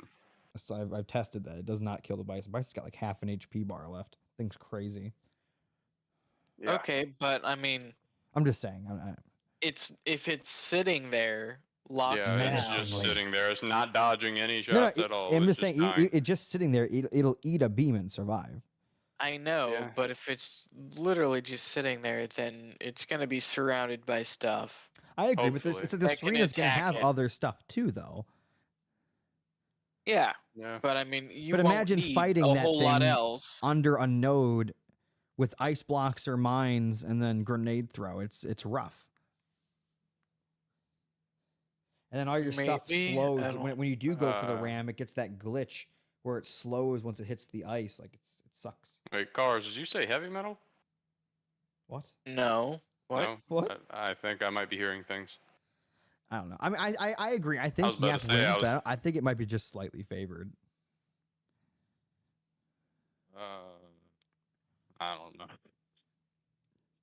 So I've tested that. It does not kill the Bison. Bison's got like half an HP bar left. Thing's crazy. Yeah. Okay, but I mean, I'm just saying. if it's sitting there locked Yeah, it's down. just sitting there. It's not dodging any No, shots at all. I'm It's just saying, dying. it just sitting there, it'll eat a beam and survive. I know, Yeah. but if it's literally just sitting there, then it's gonna be surrounded by stuff. I agree, but Hopefully. the That can Serena's going to attack have it. other stuff too, though. Yeah, Yeah. but I mean, you But won't imagine need fighting a that whole lot thing else. under a node with ice blocks or mines and then grenade throw. It's rough. And then all your stuff Maybe, slows. I don't- When you do go for the Uh, ram, it gets that glitch where it slows once it hits the ice. Like it sucks. Wait, Cars, did you say heavy metal? What? No. What? No. What? I think I might be hearing things. I don't know. I mean, I agree. I think was about Yap to say, wins, I was- but I think it might be just slightly favored. I don't know.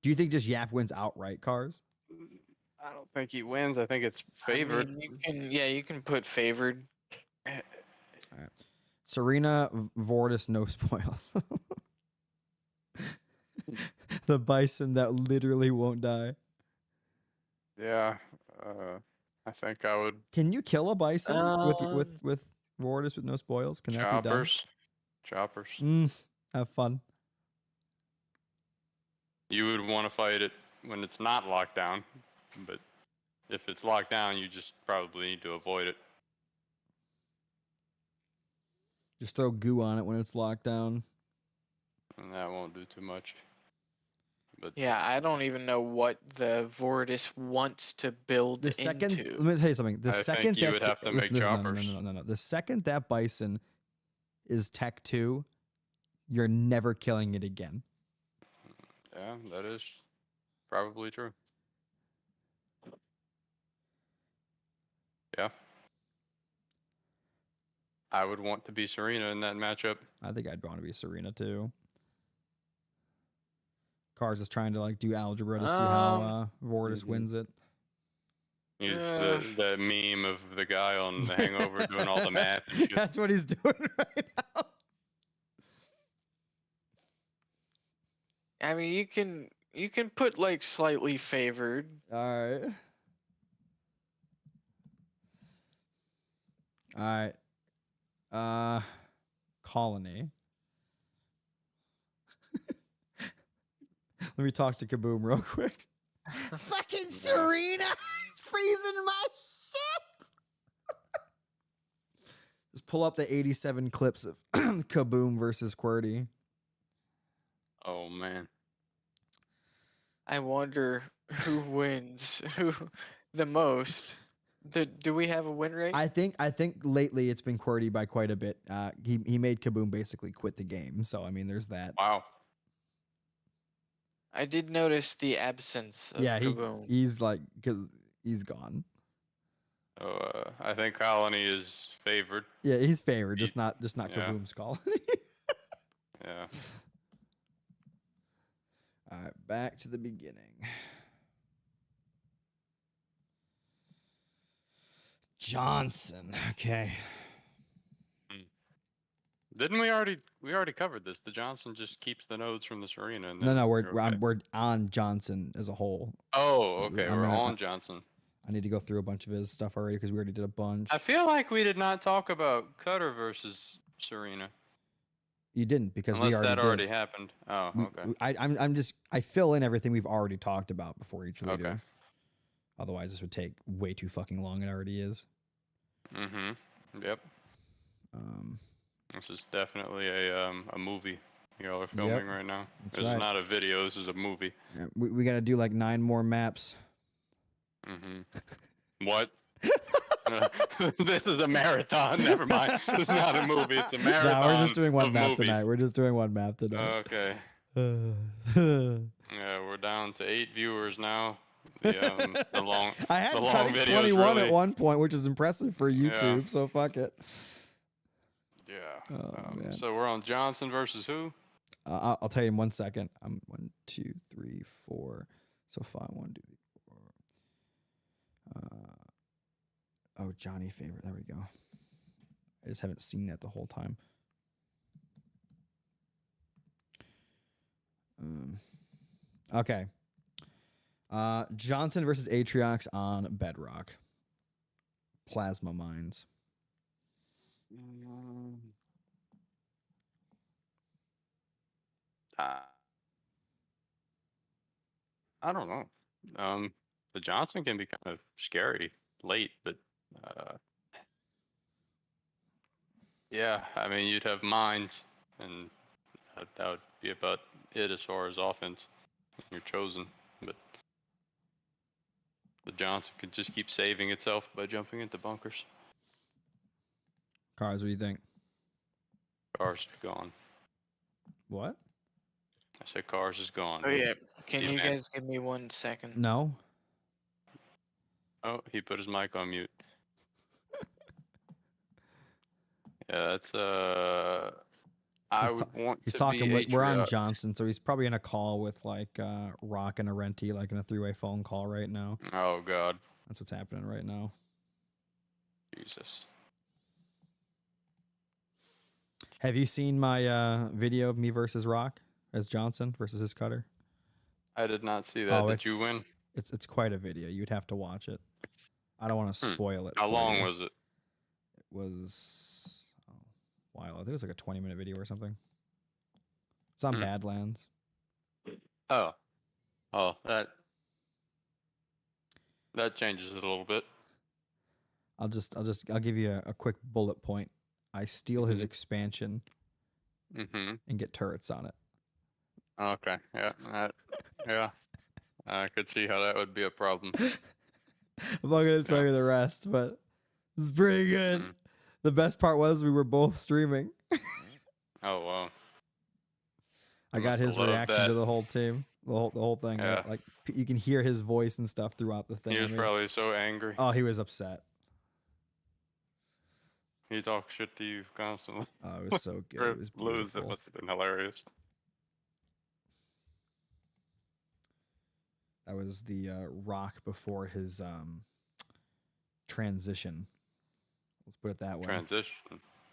Do you think just Yap wins outright, Cars? I don't think he wins. I think it's I favored. mean, you can put favored. Serena, Vortus, no spoils. The Bison that literally won't die. Yeah. I think I would. Can you kill a Bison with Um, with Vortus with no spoils? Can that be done? Choppers. Have fun. You would want to fight it when it's not locked down, but if it's locked down, you just probably need to avoid it. Just throw goo on it when it's locked down. And that won't do too much. But Yeah, I don't even know what the Vortus wants to build The second, into. let me tell you something. The I second think you that would have to make no, choppers. no. The second that bison is Tech 2, you're never killing it again. yeah, that is probably true. Yeah. I would want to be Serena in that matchup. I think I'd want to be Serena too. Cars is trying to like do algebra to see how Vortus wins it. The meme of the guy on The Hangover doing all the math and shit. That's what he's doing right now. I mean, you can put like slightly favored. All right. Colony. Let me talk to Kaboom real quick. Fucking Serena! He's freezing my shit! Just pull up the 87 clips of Kaboom versus QWERTY. Oh man. I wonder who wins the most. Do we have a win rate? I think lately it's been QWERTY by quite a bit. He made Kaboom basically quit the game, so I mean there's that. Wow. I did notice the absence of Kaboom. he's like, because he's gone. So I think Colony is favored. Yeah, he's favored, just not yeah. Kaboom's Colony. Yeah. All right, back to the beginning. Johnson. Okay. Didn't we already covered this? The Johnson just keeps the nodes from the Serena. And No, then we're you're okay. we're on Johnson as a whole. Oh, okay. We're gonna- on Johnson. I need to go through a bunch of his stuff already because we already did a bunch. I feel like we did not talk about Cutter versus Serena. You didn't because Unless we already that already did. happened. Oh, okay. I fill in everything we've already talked about before each leader. Okay. Otherwise, this would take way too fucking long. It already is. Mm-hmm. Yep. Um. This is definitely a movie y'all are filming right now. This is not a video. This is a movie. Yeah, we gotta do like 9 more maps. Mm-hmm. What? This is a marathon. Never mind. It's not a movie. It's a marathon. No, we're just doing one map movies. tonight. We're just doing one map tonight. Okay. Yeah, we're down to 8 viewers now. The long. I had the long tried videos 21 really, at one point, which is impressive for YouTube. So fuck it. Yeah. Oh, man. So we're on Johnson versus who? I'll tell you in 1 second. I'm 1, 2, 3, 4. So 5, 1, 2, 3, 4. Oh, Johnny favorite. There we go. I just haven't seen that the whole time. Okay. Johnson versus Atriox on Bedrock. Plasma Mines. I don't know. The Johnson can be kind of scary late, but yeah, I mean you'd have mines, and that would be about it as far as offense. You're chosen, but the Johnson could just keep saving itself by jumping into bunkers. Cars, what do you think? Cars is gone. What? I said Cars is gone. Oh yeah. Can Yeah, you man. guys give me 1 second? No. Oh, he put his mic on mute. Yeah, that's I would want He's to talking be with, we're on Atriox. Johnson, so he's probably in a call with like Rock and Arenti, like in a 3-way phone call right now. Oh God, That's what's happening right now. Jesus. Have you seen my video of me versus Rock as Johnson versus his cutter? I did not see that. Did you win? It's quite a video. You'd have to watch it. I don't want to spoil it. How for long you. was it? It was a while. I think it was like a 20-minute video or something. It's on Badlands. Oh, Oh, that changes it a little bit. I'll give you a quick bullet point. I steal his Mhm. expansion Mm-hmm. and get turrets on it. Okay. Yeah. Yeah. I could see how that would be a problem. I'm not gonna tell you the rest, but it's pretty good. Mm. The best part was we were both streaming. Oh wow. I got Must have his loved reaction that. to the whole team, the whole thing. Yeah. Like you can hear his voice and stuff throughout the thing. He was probably so angry. Oh, he was upset. He talks shit to you constantly. Oh, it was so good. Or It was lose, it beautiful. must have been hilarious. That was the rock before his transition. Let's put it that way. Transition.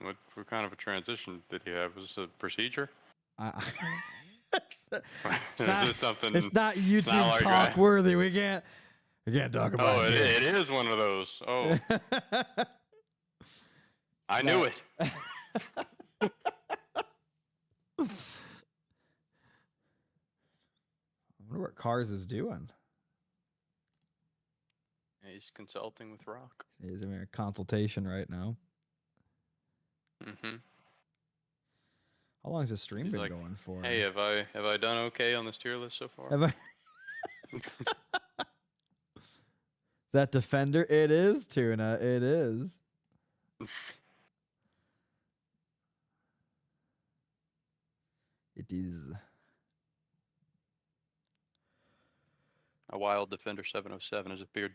What kind of a transition did he have? Was this a procedure? It's Is not, this something? it's not YouTube like talk that. worthy. We can't talk about Oh, it. it is one of those. Oh, I knew it. I wonder what Cars is doing. He's consulting with Rock. He's having a consultation right now. Mm-hmm. How long has this stream He's been like, going for? Hey, have I done okay on this tier list so far? Have I? Is that Defender? It is, Tuna. It is. It is. A wild Defender 707 has appeared.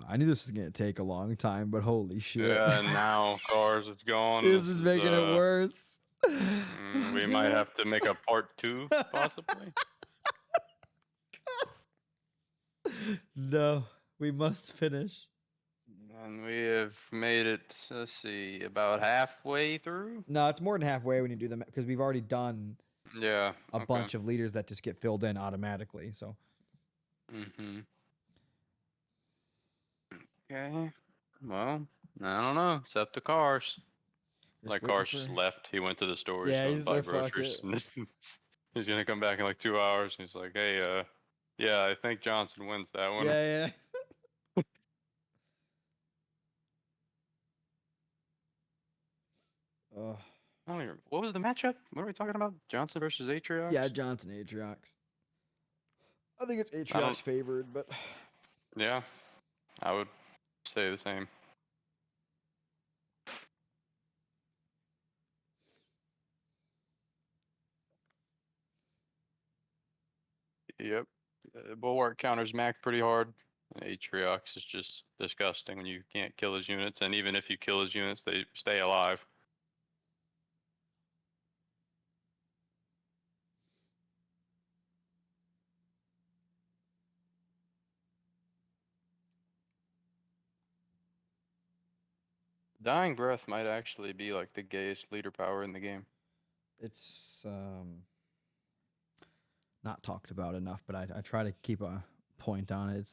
I knew this was gonna take a long time, but holy shit! Yeah, and now Cars is gone. This is making it worse. We might have to make a part 2, possibly. No, we must finish. And we have made it, let's see, about halfway through? No, it's more than halfway when you do them because we've already done Yeah. a bunch of leaders that just get filled in automatically. So. Mm-hmm. Okay. Well, I don't know. It's up to Cars. Just Like waiting Cars just for- left. He went to the store. Yeah, to he's buy like, "Fuck groceries. He's gonna come back in like 2 hours. And he's like, hey, yeah, I think Johnson wins that one. Yeah. I don't even. What was the matchup? What are we talking about? Johnson versus Atriox? Yeah, Johnson Atriox. I think it's Atriox favored, but Yeah, I would say the same. Yep. Bulwark counters Mac pretty hard. Atriox is just disgusting when you can't kill his units, and even if you kill his units, they stay alive. Dying Breath might actually be like the gayest leader power in the game. it's not talked about enough. But I try to keep a point on it.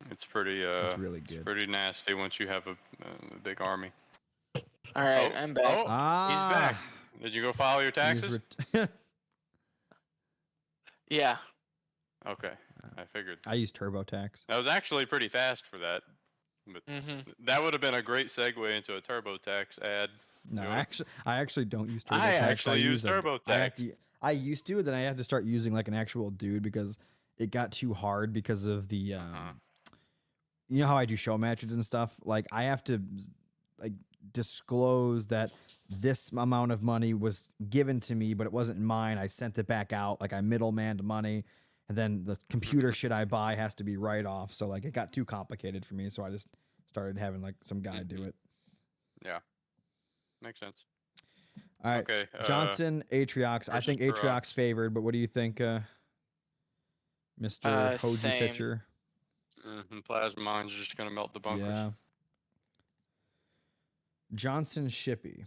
It's pretty It's really good. pretty nasty once you have a big army. All right, Oh, I'm back. oh, he's back. Did you go file your He's taxes? Yeah. Okay, I figured. I use TurboTax. That was actually pretty fast for that. But that would have been a great segue into a TurboTax ad. No, You know? I actually don't use TurboTax. I actually use TurboTax. I used to, then I had to start using like an actual dude because it got too hard because of the you know how I do show matches and stuff? Like I have to like disclose that this amount of money was given to me, but it wasn't mine. I sent it back out, like I middlemanned money, and then the computer shit I buy has to be right off. So like it got too complicated for me, so I just started having like some guy do it. Yeah, makes sense. All right, Okay, Johnson, Atriox. I think versus Atriox favored, but what do you think, Mr. Hoji Same. pitcher? Plasma mines are just gonna melt the bunkers. Yeah. Johnson, Shippy.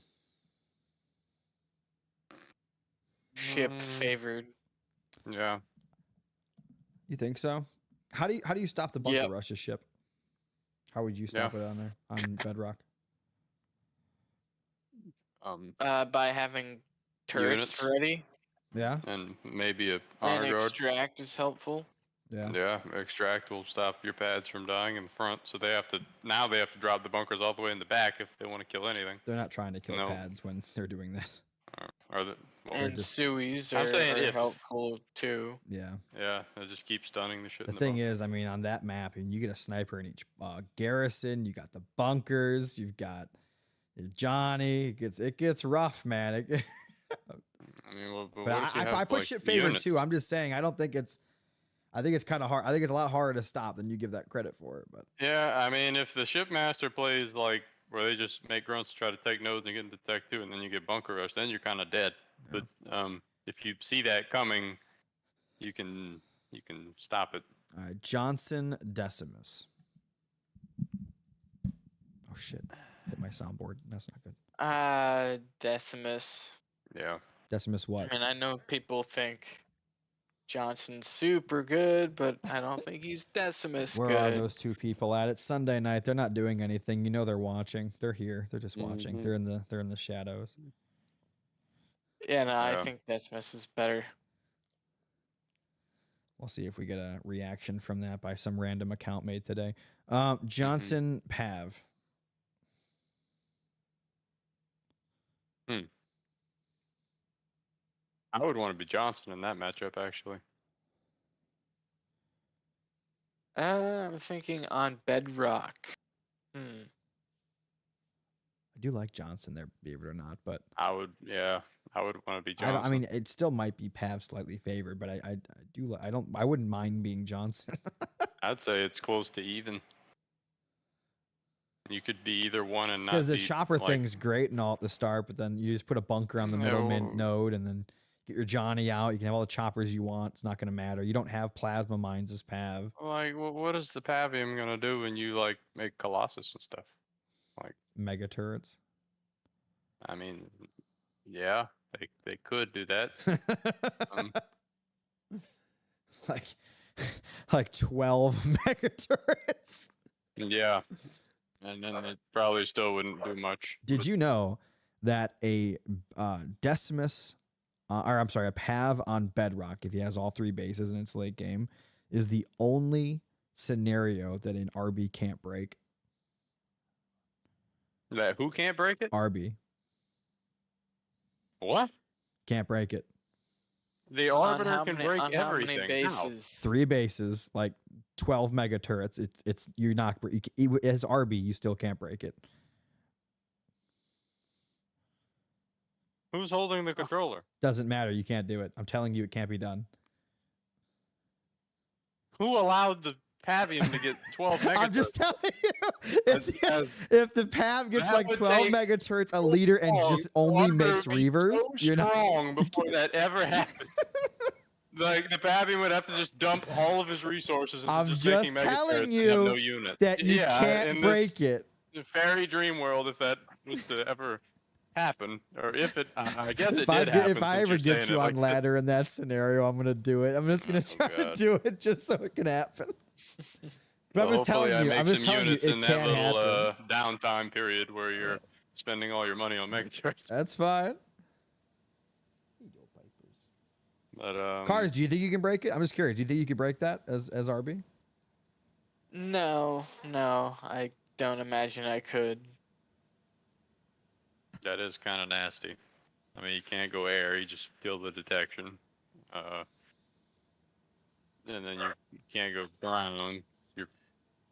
Ship favored. Yeah. You think so? How do you stop the bunker Yep. rush's ship? How would you stop it on there on Bedrock? By having turrets Units. ready, Yeah. And maybe a and honor guard. extract is helpful. Yeah. Yeah, extract will stop your pads from dying in the front, so they have to drop the bunkers all the way in the back if they want to kill anything. They're not trying to kill No. pads when they're doing this. Or the well, And just- Sui's I'm saying are if. helpful too. Yeah. yeah, they just keep stunning the shit. The in thing bunker. is, I mean, on that map, and you get a sniper in each garrison. You got the bunkers. You've got Johnny. It gets rough, man. I mean, well, But what if you have, I put like, shit favorite units? too. I'm just saying, I think it's kind of hard. I think it's a lot harder to stop than you give that credit for it. But Yeah, I mean, if the shipmaster plays like where they just make grunts to try to take nodes and get into tech 2, and then you get bunker rush, then you're kind of dead. Yeah. But if you see that coming, you can stop it. all right, Johnson Decimus. Oh shit! Hit my soundboard. That's not good. Decimus. Yeah. Decimus what? I mean, I know people think Johnson's super good, but I don't think he's Decimus Where good. are those two people at? It's Sunday night. They're not doing anything. You know they're watching. They're here. They're just watching. Mhm. They're in the shadows. Yeah, no, Yeah. I think Decimus is better. We'll see if we get a reaction from that by some random account made today. Johnson Pav. I would want to be Johnson in that matchup, actually. I'm thinking on Bedrock. Hmm. I do like Johnson there, believe it or not, but I would want to be I, Johnson. don't, I mean it still might be Pav slightly favored, but I wouldn't mind being Johnson. I'd say it's close to even. You could be either one and not Because the be, chopper like, thing's great and all at the start, but then you just put a bunker on the middle node and then get your Johnny out. You can have all the choppers you want. It's not going to matter. You don't have plasma mines as Pav. Like, what is the Pavium gonna do when you like make Colossus and stuff? Like, Mega turrets. I mean, yeah, they could do that. like like 12 mega turrets. Yeah, and then it probably still wouldn't do much. Did you know that a Decimus, or I'm sorry, a Pav on Bedrock, if he has all three bases in its late game, is the only scenario that an RB can't break? That who can't break it? RB What? can't break it. The On Arbiter how can many- break on how everything. many How? bases? Three bases, like 12 mega turrets. It's you're not as RB, you still can't break it. Who's holding the controller? Doesn't matter. You can't do it. I'm telling you, it can't be done. Who allowed the Pavium to get 12 mega? I'm just telling you, As- if the Pav gets that like would 12 take mega turrets a leader and just only Arbiter makes would be reavers, so you're not. strong before that ever happened. Like the Pavium would have to just dump all of his resources into I'm just just making mega telling turrets and have you no units. that you Yeah, can't in break it. this fairy dream world, if that was to ever happen, or if it, I guess it If I did get, happen. if I since ever you're get saying you it on like that. ladder in that scenario, I'm gonna do it. I'm just gonna Oh, try to God. do it just so it can happen. But Well, I'm just telling hopefully I you, make I'm just some telling you, units it in that can't little happen. downtime period where you're spending all your money on mega turrets. That's fine. But Cars, do you think you can break it? I'm just curious. Do you think you could break that as RB? No, I don't imagine I could. that is kind of nasty. I mean, you can't go air. You just kill the detection. And then you can't go ground. You're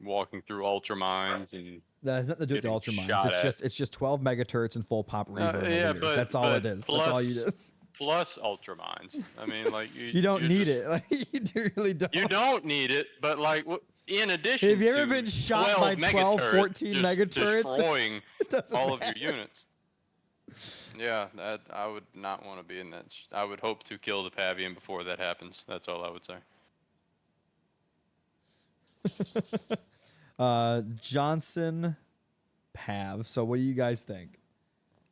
walking through ultra mines and That has nothing to do with the Getting ultra mines. shot It's just 12 mega turrets and full pop reaver and a yeah, leader. but- That's all it but is. That's all you plus- is. plus ultra mines. I mean, like You don't you're need just- it. Like, you really don't. You don't need it, but like in addition, Have you ever to been shot by 12 12, mega 14 turrets, mega just turrets? destroying It doesn't all of matter. your units. Yeah, that I would not want to be in that. I would hope to kill the Pavian before that happens. That's all I would say. Johnson, Pav. So what do you guys think?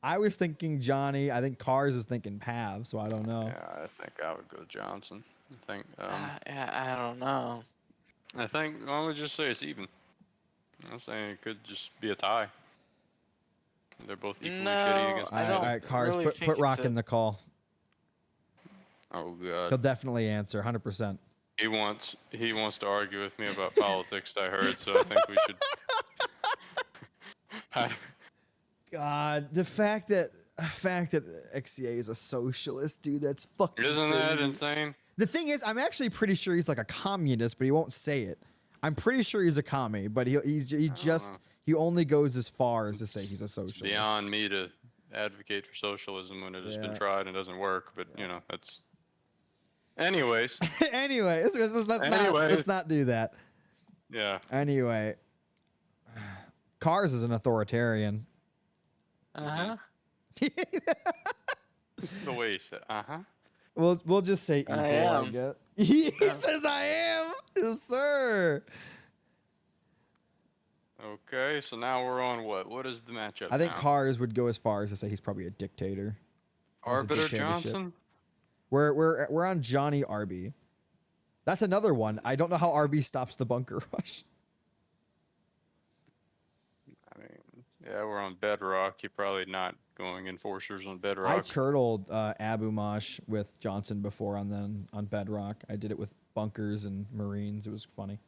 I was thinking Johnny. I think Cars is thinking Pav. So I don't know. Yeah, I think I would go Johnson. I think. I don't know. I think. Why don't we just say it's even? I'm saying it could just be a tie. They're both equally shitty No, against. I All don't right, Cars, really put think Rock it's in the call. Oh He'll god. definitely answer, 100%. He wants to argue with me about politics. I heard, so I think we should. God, the fact that XCA is a socialist, dude, that's fucking Isn't that crazy. insane? The thing is, I'm actually pretty sure he's like a communist, but he won't say it. I'm pretty sure he's a commie, but he only goes as far as to say he's a socialist. Beyond me to advocate for socialism when it has been tried and doesn't work, but you know that's. Anyways. Anyways, let's not do that. Yeah. Anyway, Cars is an authoritarian. Uh-huh. The way he said, uh-huh. We'll just say equal, I guess. He says I am. Yes, sir. Okay, so now we're on what? What is the matchup I think now? Cars would go as far as to say he's probably a dictator. Arbiter Johnson? We're on Johnny Arby. That's another one. I don't know how Arby stops the bunker rush. I mean, yeah, we're on Bedrock. You're probably not going enforcers on Bedrock. I turtled Abu Mosh with Johnson before on Bedrock. I did it with bunkers and Marines. It was funny.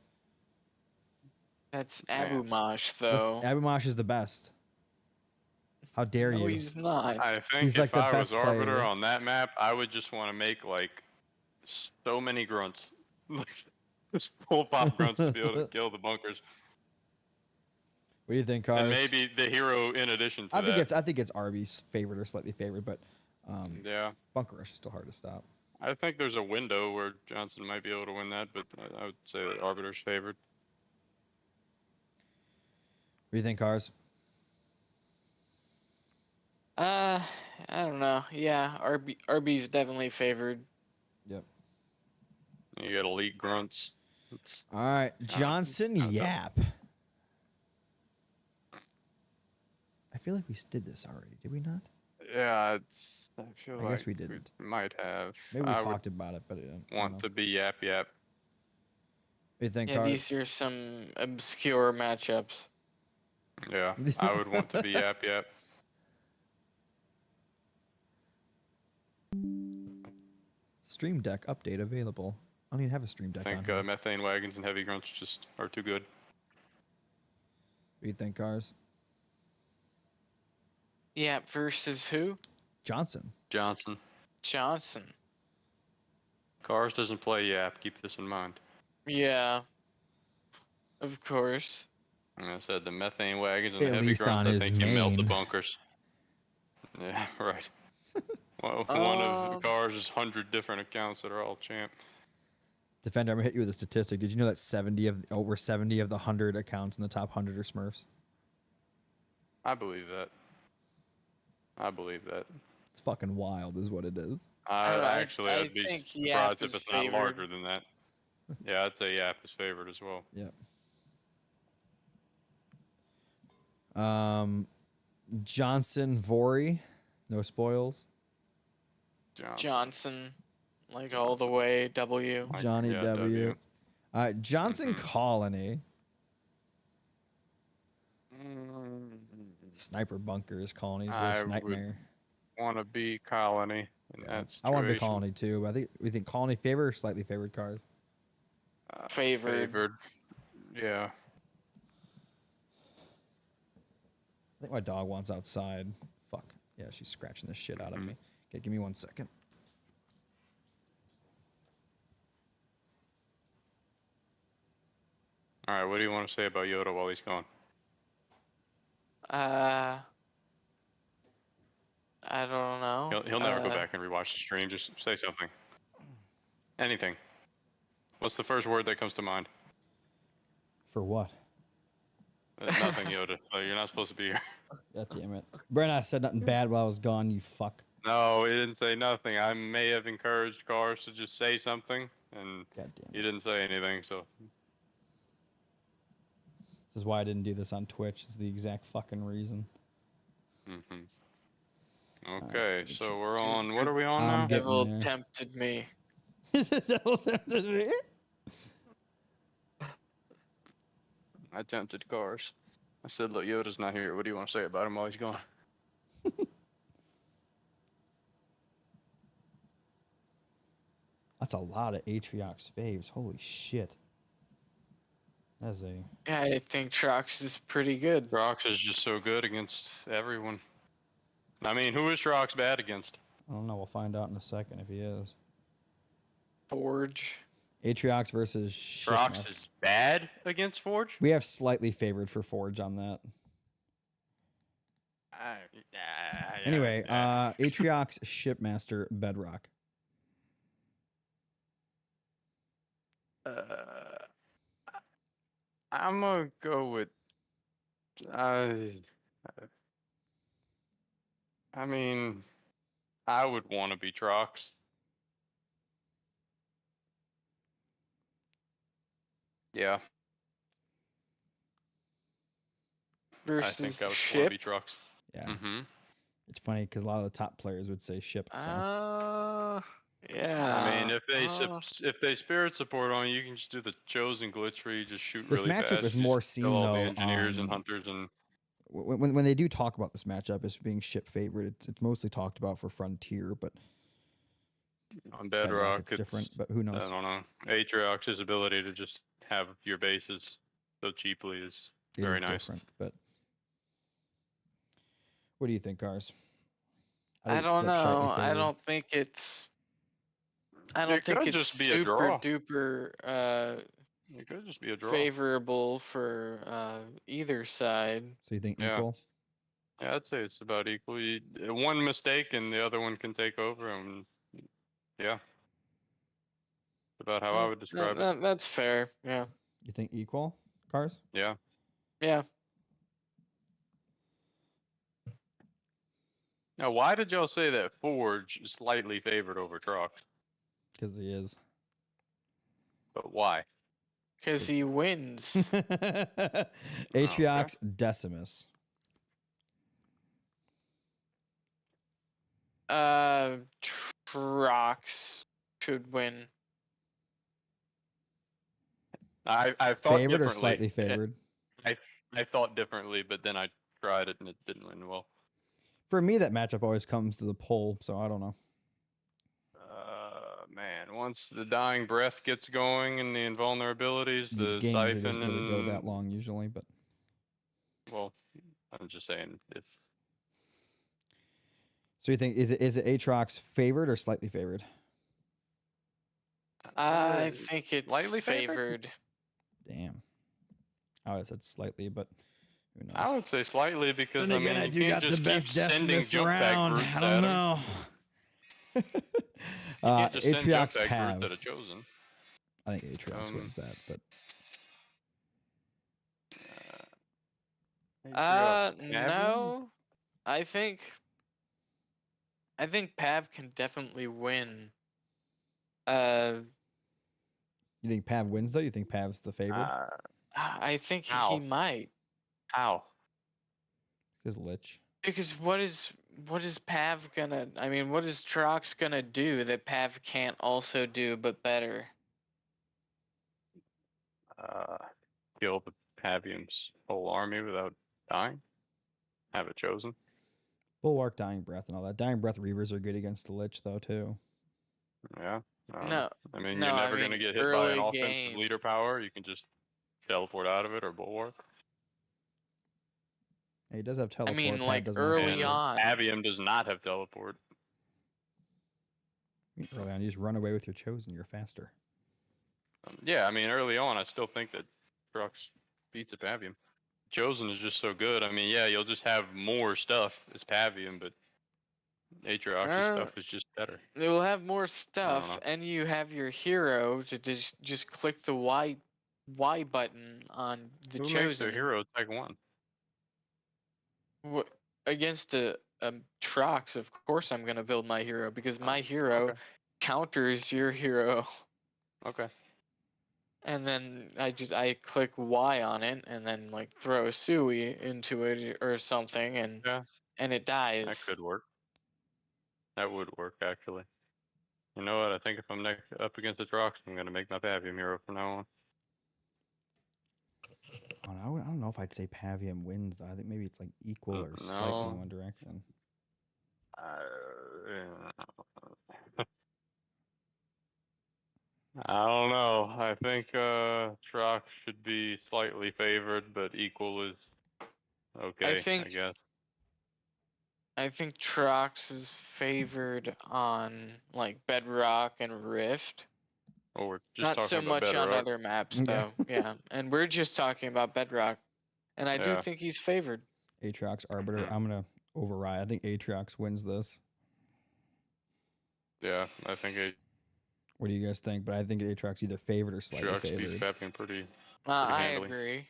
That's Abu Mosh, though. Abu Mosh is the best. How dare you? No, he's not. I think He's like if the I was best player. Arbiter on that map, I would just want to make like so many grunts. Like just full pop grunts to be able to kill the bunkers. What do you think, Cars? And maybe the hero in addition to that. I think it's Arby's favorite or slightly favored, but Yeah. bunker rush is still hard to stop. I think there's a window where Johnson might be able to win that, but I would say that Arbiter's favored. What do you think, Cars? I don't know. Yeah, RB's definitely favored. Yep. You got elite grunts. All right, Johnson Yap. I feel like we did this already, did we not? Yeah, I guess we didn't. We might have. Maybe we I talked about it, but it didn't. would want to be Yap-Yap. What do you think, Yeah, Cars? these are some obscure matchups. Yeah, I would want to be Yap-Yap. Stream Deck update available. I don't even have a Stream Deck I on think here. methane wagons and heavy grunts just are too good. What do you think, Cars? Yeah, versus who? Johnson. Johnson. Johnson. Cars doesn't play Yap. Keep this in mind. Yeah. Of course. And I said the methane wagons and At the heavy least on grunts. I his think you melt the main. bunkers. Yeah, right. Well, one of Cars' 100 different accounts that are all champ. Defender, I'm gonna hit you with a statistic. Did you know that over 70 of the 100 accounts in the top 100 are Smurfs? I believe that. I believe that. It's fucking wild, is what it is. I'd be think Yap surprised if is it's not favored. larger than that. Yeah, I'd say Yap is favored as well. Yep. Johnson Vori, no spoils. Johnson, like all the way, W. Johnny yeah, W. Johnson Colony. Sniper bunkers, Colony's worst nightmare. Want to be Colony in that situation. I want to be Colony too, but we think Colony favored or slightly favored Cars. Favored. Yeah. I think my dog wants outside. Fuck. Yeah, she's scratching the shit out of me. Okay, give me 1 second. All right. What do you want to say about Yoda while he's gone? I don't know. He'll never go back and rewatch the stream. Just say something. Anything. What's the first word that comes to mind? For what? Nothing, Yoda. So you're not supposed to be here. God damn it. Brent, I said nothing bad while I was gone, you fuck. No, he didn't say nothing. I may have encouraged Cars to just say something, and God damn he it. didn't say anything. So This is why I didn't do this on Twitch. Is the exact fucking reason. Okay, so we're on. What are we on I'm now? getting Devil there. tempted me. Devil tempted me. I tempted Cars. I said, look, Yoda's not here. What do you want to say about him while he's gone? That's a lot of Atriox faves. Holy shit. That's a... Yeah, I think Trox is pretty good. Trox is just so good against everyone. I mean, who is Trox bad against? I don't know. We'll find out in a second if he is. Forge. Atriox versus Trox Shipmaster. is bad against Forge? We have slightly favored for Forge on that. Anyway, Atriox, Shipmaster, Bedrock. I'm gonna go with. I mean, I would want to be Trox. Yeah, I think Versus I would want to Ship. be Trox. Yeah. Mm-hmm. It's funny because a lot of the top players would say Ship. So. Yeah. I mean, if they spirit support on you, you can just do the chosen glitch where you just shoot This really matchup fast. is You more just kill seen all the though engineers and on hunters and. when they do talk about this matchup as being Ship favorite. It's mostly talked about for Frontier, but On Bedrock, it's different. But who I knows? don't know. Atriox's ability to just have your bases so cheaply is It very is nice. different. But what do you think, Cars? I think it's don't Slip slightly know. I favored. don't think it's. I It don't think could it's just be a super draw. duper It could just be a draw. favorable for either side. So you think Yeah. equal? Yeah, I'd say it's about equal. One mistake and the other one can take over, and yeah, about how I would describe it. That's fair. Yeah. You think equal, Cars? Yeah. Yeah. Now, why did y'all say that Forge is slightly favored over Trox? Because he is. But why? Because he wins. Atriox Decimus. Trox should win. I thought Favored or differently. slightly favored? I thought differently, but then I tried it and it didn't win well. For me, that matchup always comes to the poll, so I don't know. Man, once the dying breath gets going and the invulnerabilities, The the game usually siphon doesn't really go and that long usually, but well, I'm just saying if so you think is it Atriox favored or slightly favored? I think it's slightly favored. Damn. I would have said slightly, but who knows? I would say slightly because Then I again, mean I you do can't got just the best keep sending Decimus jump back around. brutes I at don't him. know. You can't just send jump Atriox back brutes Pav. that are chosen. I think Atriox wins that, but No. I think Pav can definitely win. you think Pav wins though? You think Pav's the favorite? I think he How? might. How? His Lich. Because what is Pav gonna? I mean, what is Trox gonna do that Pav can't also do but better? Kill the Pavium's whole army without dying. Have it chosen. Bulwark, Dying Breath, and all that. Dying Breath Reavers are good against the Lich though too. Yeah. No. I mean, No, you're I never mean, gonna get hit by early an offensive game. leader power. You can just teleport out of it or bulwark. Yeah, he does have teleport. mean, Pav like, doesn't have early teleport. on. Pavium does not have teleport. Early on, you just run away with your chosen. You're faster. Yeah, I mean, early on, I still think that Crux beats a Pavium. Chosen is just so good. I mean, yeah, you'll just have more stuff as Pavium, but Atriox's stuff is just better. It will have more know. stuff, and you have your hero to just click the Y button on the Who chosen. makes their hero Tech 1? Against a Trox, of course I'm gonna build my hero because my hero okay. counters your hero. Okay. And then I click Y on it and then like throw a Sui into it or something and it dies. That could work. That would work actually. You know what? I think if I'm up against the Trox, I'm gonna make my Pavium hero from now on. I don't know if I'd say Pavium wins though. I think maybe it's like equal or slightly in one direction. I don't know. I think Trox should be slightly favored, but equal is I okay, I think guess. I think Trox is favored on like Bedrock and Rift. Oh, we're just Not talking so about much on Bedrock. other maps Yeah. though. Yeah. And we're just talking about Bedrock. And I do Yeah. think he's favored. Atriox Arbiter. Mhm. I'm gonna override. I think Atriox wins this. Yeah, I think What do you guys think? But I think Atriox either favored or slightly Trox beats favored. Fabian pretty I handily. agree.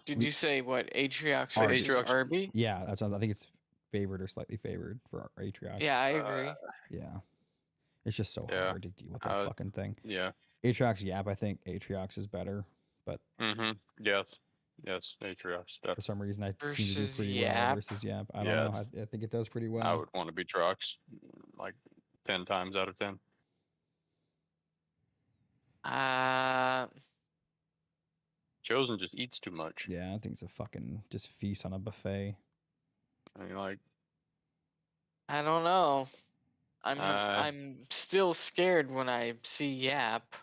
Did We- you say what? Atriox Arby. versus Atriox- Arby? Yeah, that's what I think. It's favored or slightly favored for Atriox. Yeah, I agree. Yeah, it's just so Yeah. hard to deal with that fucking thing. Yeah. Atriox, Yap. I think Atriox is better, but Yes. Yes, Atriox. for some reason I seem to do Versus pretty well Yap. versus Yap. I don't Yeah, know. I think it does pretty well. I would want to be Trox like 10 times out of 10. Chosen just eats too much. Yeah, I think it's a fucking just feast on a buffet. I mean, like, I don't know. Uh, I'm still scared when I see Yap.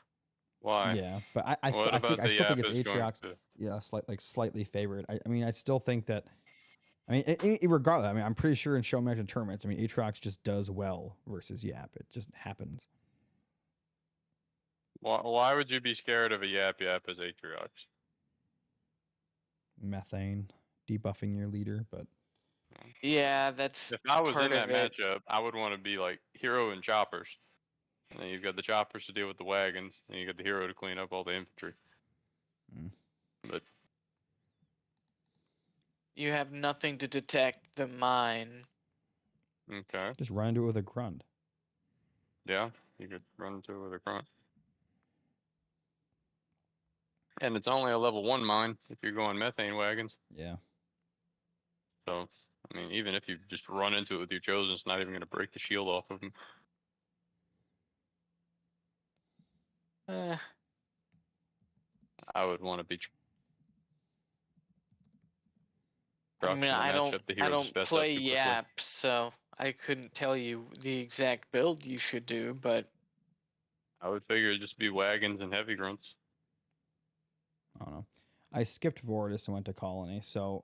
why? Yeah, but I What I about think I the still think Yap it's is going Atriox. to? Yeah, slightly favored. I mean, I still think that. I mean, regardless. I mean, I'm pretty sure in show match and tournaments. I mean, Atriox just does well versus Yap. It just happens. Why would you be scared of a Yap-Yap as Atriox? Methane debuffing your leader, but Yeah, that's If I was part in that of it. matchup, I would want to be like Hero and Choppers. And then you've got the Choppers to deal with the wagons, and you got the Hero to clean up all the infantry. Mm. But You have nothing to detect the mine. okay, just run into it with a grunt. yeah, you could run into it with a grunt. And it's only a level 1 mine if you're going methane wagons. Yeah, So, I mean, even if you just run into it with your chosen, it's not even going to break the shield off of them. Eh, I would want to be I mean, I don't the I hero just don't messed up play too quickly. Yap, so I couldn't tell you the exact build you should do, but I would figure it'd just be wagons and heavy grunts. I don't know. I skipped Vortus and went to Colony, so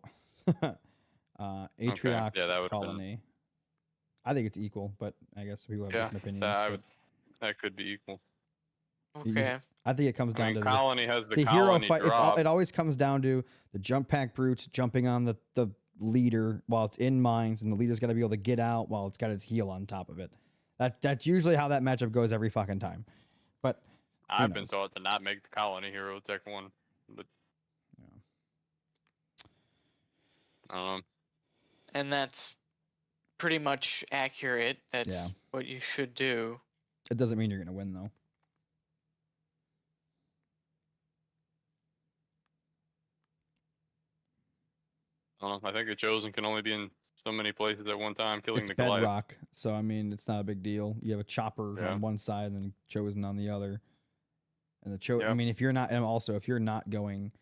Atriox Yeah, that would've been- Colony. I think it's equal, but I guess people have Yeah, different opinions. that could be equal. okay. I think it comes down to Colony has the hero Colony fight. drop. It always comes down to the jump pack brutes jumping on the leader while it's in mines, and the leader's got to be able to get out while it's got its heel on top of it. That's usually how that matchup goes every fucking time. But I've been taught to not make the Colony hero tech 1, but I don't know. And that's pretty much accurate. That's Yeah. what you should do. It doesn't mean you're gonna win though. I don't know. I think the chosen can only be in so many places at one time, killing It's the Goliath. Bedrock, so I mean it's not a big deal. You have a chopper Yeah. on one side and then chosen on the other. And I Yeah. mean, if you're not, and also if you're not going,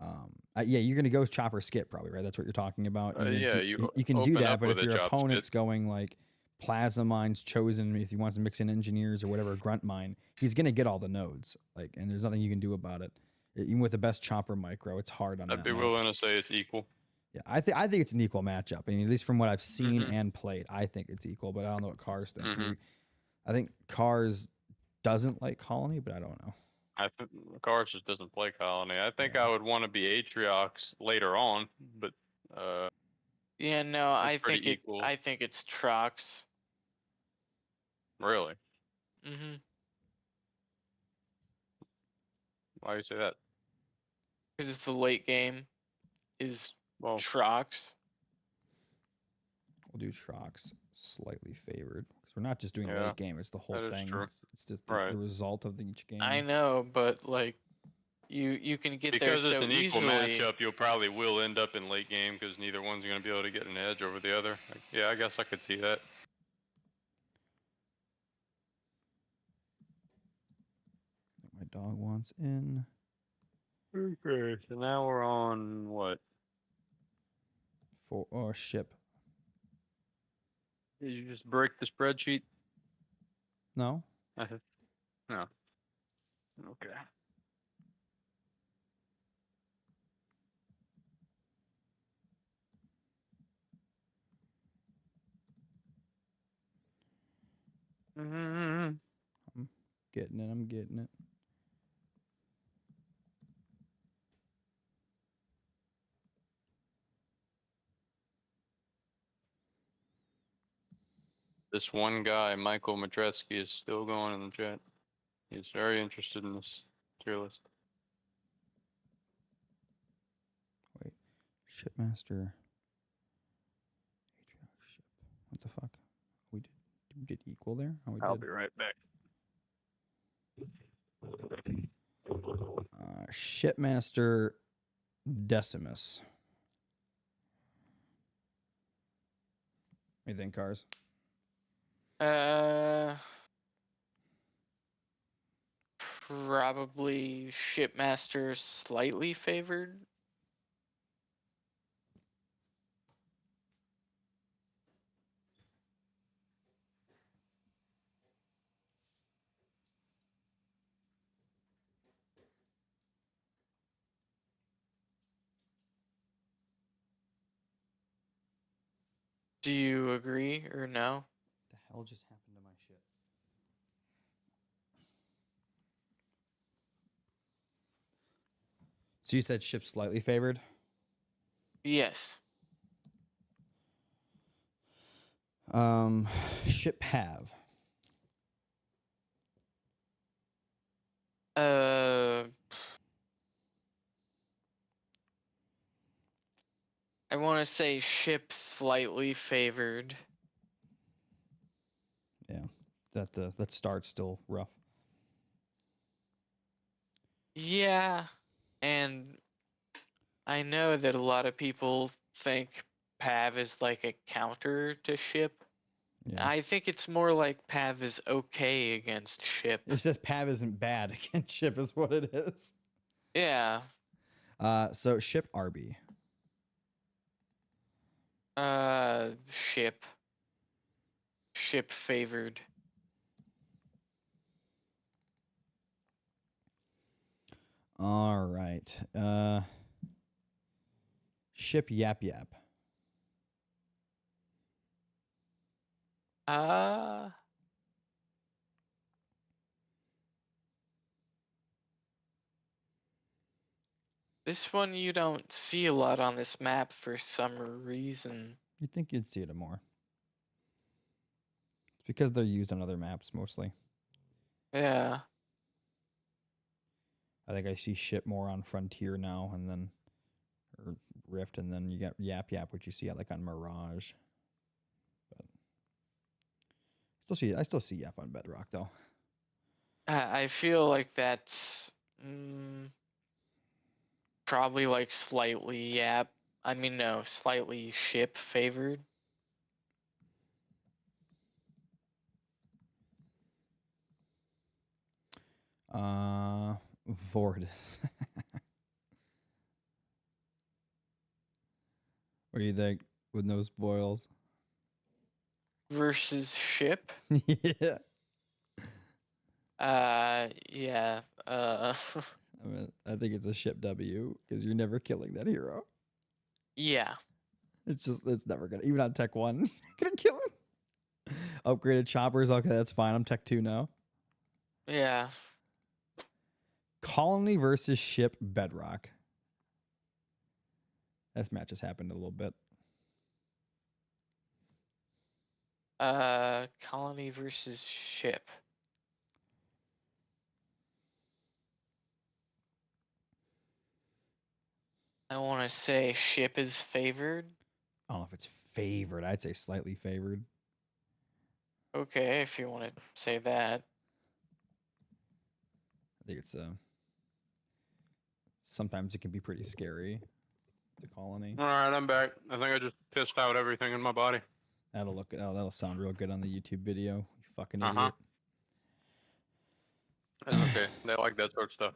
yeah, you're gonna go chopper skip probably, right? That's what you're talking about. Yeah, you you can do open that, up but with if a your chop opponent's skip. going like plasma mines chosen, if he wants to mix in engineers or whatever grunt mine, he's gonna get all the nodes. Like, and there's nothing you can do about it. Even with the best chopper micro, it's hard on I'd that. be map. willing to say it's equal. Yeah, I think it's an equal matchup. I mean, at least from what I've seen and played, I think it's equal. But I don't know what Cars thinks. I think Cars doesn't like Colony, but I don't know. I think Cars just doesn't play Colony. I think I would want to be Atriox later on, but Yeah, no, I pretty think equal. I think it's Trox. Really, Mm-hmm. why do you say that? Because it's the late game is Well, Trox. We'll do Trox slightly favored because we're not just doing Yeah, late game; it's the whole that is thing. true. It's just Right. the result of each game. I know, but like, you can get because there it's so an equal easily. matchup, you'll probably will end up in late game because neither one's going to be able to get an edge over the other. Like, yeah, I guess I could see that. My dog wants in. Okay, so now we're on what? For ship. Did you just break the spreadsheet? No. No. Okay. Mm-hmm. I'm getting it. I'm getting it. This one guy, Michael Madreski, is still going in the chat. He's very interested in this tier list. Wait, Shipmaster. Atriox ship. What the fuck? We did equal there? Oh, we I'll did. be right back. Shipmaster Decimus. What do you think, Cars? Probably Shipmaster slightly favored. Do you agree or no? What the hell just happened to my shit? So you said ship slightly favored? Yes. Ship have. I want to say ship slightly favored. Yeah, that start's still rough. Yeah, and I know that a lot of people think Pav is like a counter to ship. Yeah, I think it's more like Pav is okay against ship. it says Pav isn't bad against ship, is what it is. Yeah. So ship RB. Ship. Ship favored. All right. Ship Yap-Yap. This one you don't see a lot on this map for some reason. You'd think you'd see it more. It's because they're used on other maps mostly. Yeah. I think I see ship more on Frontier now, and then or Rift, and then you get Yap-Yap, which you see like on Mirage. But I still see Yap on Bedrock though. I feel like that's probably like slightly Yap. I mean, no, slightly ship favored. Vortus. What do you think with no spoils? Versus ship. Yeah. Yeah. I mean, I think it's a ship W because you're never killing that hero. Yeah. It's never gonna, even on Tech 1, you're gonna kill him. Upgraded choppers, okay, that's fine. I'm Tech 2 now. Yeah. Colony versus ship Bedrock. This match has happened a little bit. Colony versus ship. I want to say ship is favored. I don't know if it's favored. I'd say slightly favored. Okay, if you want to say that. I think it's sometimes it can be pretty scary. The Colony. All right, I'm back. I think I just pissed out everything in my body. That'll sound real good on the YouTube video. You fucking Uh-huh. idiot. That's okay. They like that sort of stuff.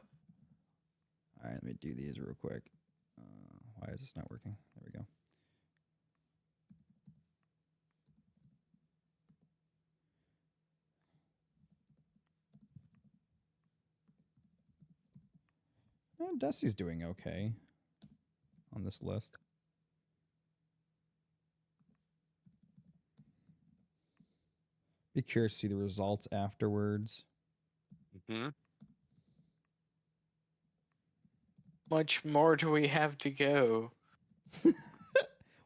All right, let me do these real quick. Why is this not working? There we go. Desi's doing okay on this list. Be curious to see the results afterwards. Hmm. Much more do we have to go?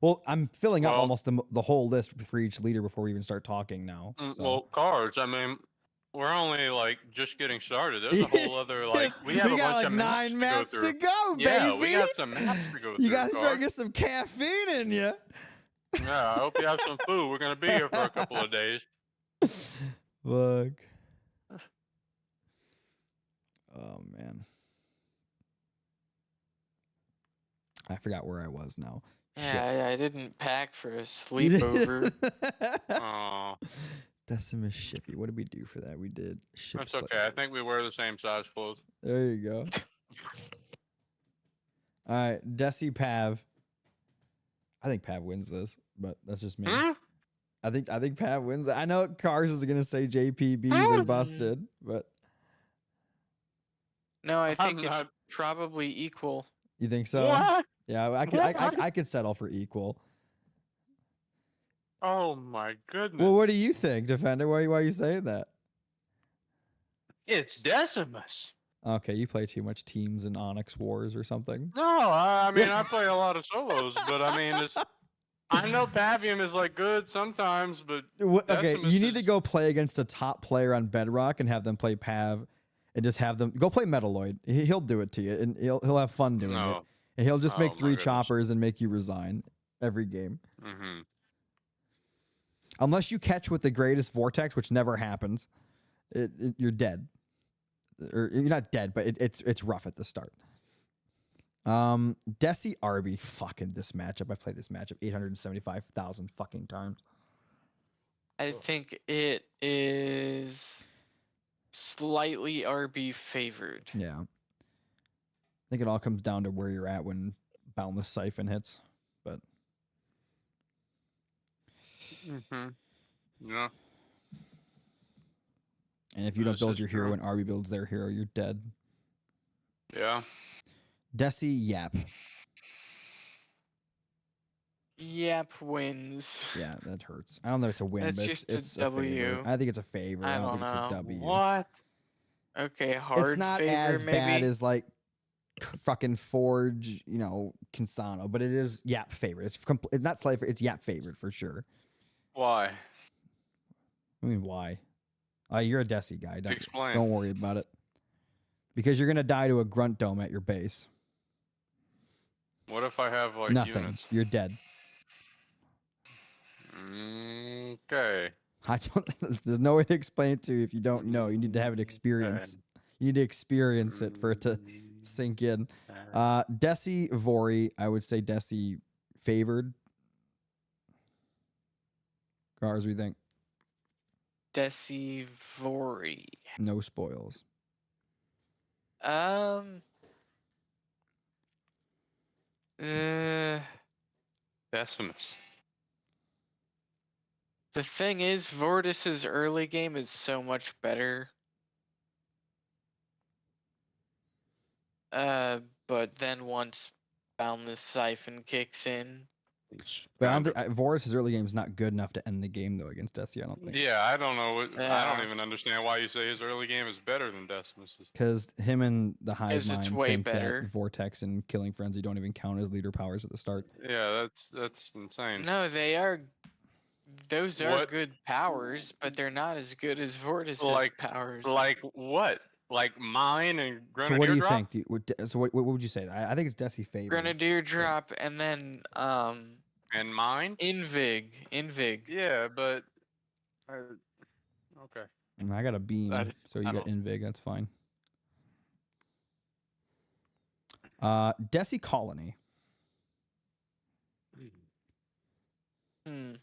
Well, I'm filling up Well- almost the whole list for each leader before we even start talking now. So. Well, cards. I mean, we're only like just getting started. There's a whole other like we have a got bunch like of 9 maps to to go, baby. Yeah, we got some maps to go through. You guys better cards. get some caffeine in you. Yeah, I hope you have some food. We're gonna be here for a couple of days. Look. Oh man. I forgot where I was now. Yeah, I didn't pack for a sleepover. Oh, Decimus Shippy. What did we do for that? We did ship. that's okay. I think we wear the same size clothes. There you go. All right, Desi Pav. I think Pav wins this, but that's just me. Hmm? I think Pav wins. I know Cars is gonna say JPBs are busted, but No, I think I'm it's not- probably equal. you think so? What? Yeah, I could settle for equal. Oh my goodness! Well, what do you think, Defender? Why are you saying that? It's Decimus. Okay, you play too much Teams and Onyx Wars or something. No, I mean I play a lot of solos, but I mean it's. I know Pavium is like good sometimes, but Okay, Decimus you need to is- go play against a top player on Bedrock and have them play Pav, and just have them go play Metalloid. He'll do it to you, and he'll have fun doing it. No. And he'll just make Oh, my 3 goodness. choppers and make you resign every game. Mm-hmm. Unless you catch with the greatest Vortex, which never happens, you're dead. Or you're not dead, but it's rough at the start. Desi Arby, fucking this matchup. I played this matchup 875,000 fucking times. I think it is slightly RB favored. Yeah. I think it all comes down to where you're at when Boundless Siphon hits. But Mm-hmm. Yeah. and if you don't This build is your hero true. and Arby builds their hero, you're dead. Yeah. Desi Yap. Yap wins. Yeah, that hurts. I don't know if it's a win, That's but just it's a a favor. W. I think it's a favor. I don't think it's a know. W. What? Okay, hard It's not favor, as maybe. bad as like fucking Forge, Cansano, but it is Yap favorite. It's not Slayer. It's Yap favorite for sure. Why? I mean, why? You're a Desi guy. Explain. Don't worry about it. Because you're gonna die to a grunt dome at your base. What if I have like Nothing. units? You're dead. Okay. There's no way to explain it to you if you don't know. You need to have an experience. You need to experience it for it to sink in. Desi Vori, I would say Desi favored. Cars, we think Decivori. no spoils. Decimus. The thing is, Vortus's early game is so much better. But then once Boundless Siphon kicks in, But I don't think Vorus's early game is not good enough to end the game though against Desi. I don't think. Yeah, I don't know. I Yeah. don't even understand why you say his early game is better than Decimus's. Because him and the Hive 'Cause it's Mind way think better. that Vortex and Killing Frenzy don't even count as leader powers at the start. Yeah, that's insane. no, they are. Those are What? good powers, but they're not as good as Vortus's Like- powers. Like what? Like mine and So Grenadier what do you Drop? think? So what would you say? I think it's Desi favorite. Grenadier drop and then And mine? Invig. Yeah, but okay. And I got a beam, I- so you I got don't- Invig. That's fine. Desi Colony. Hmm.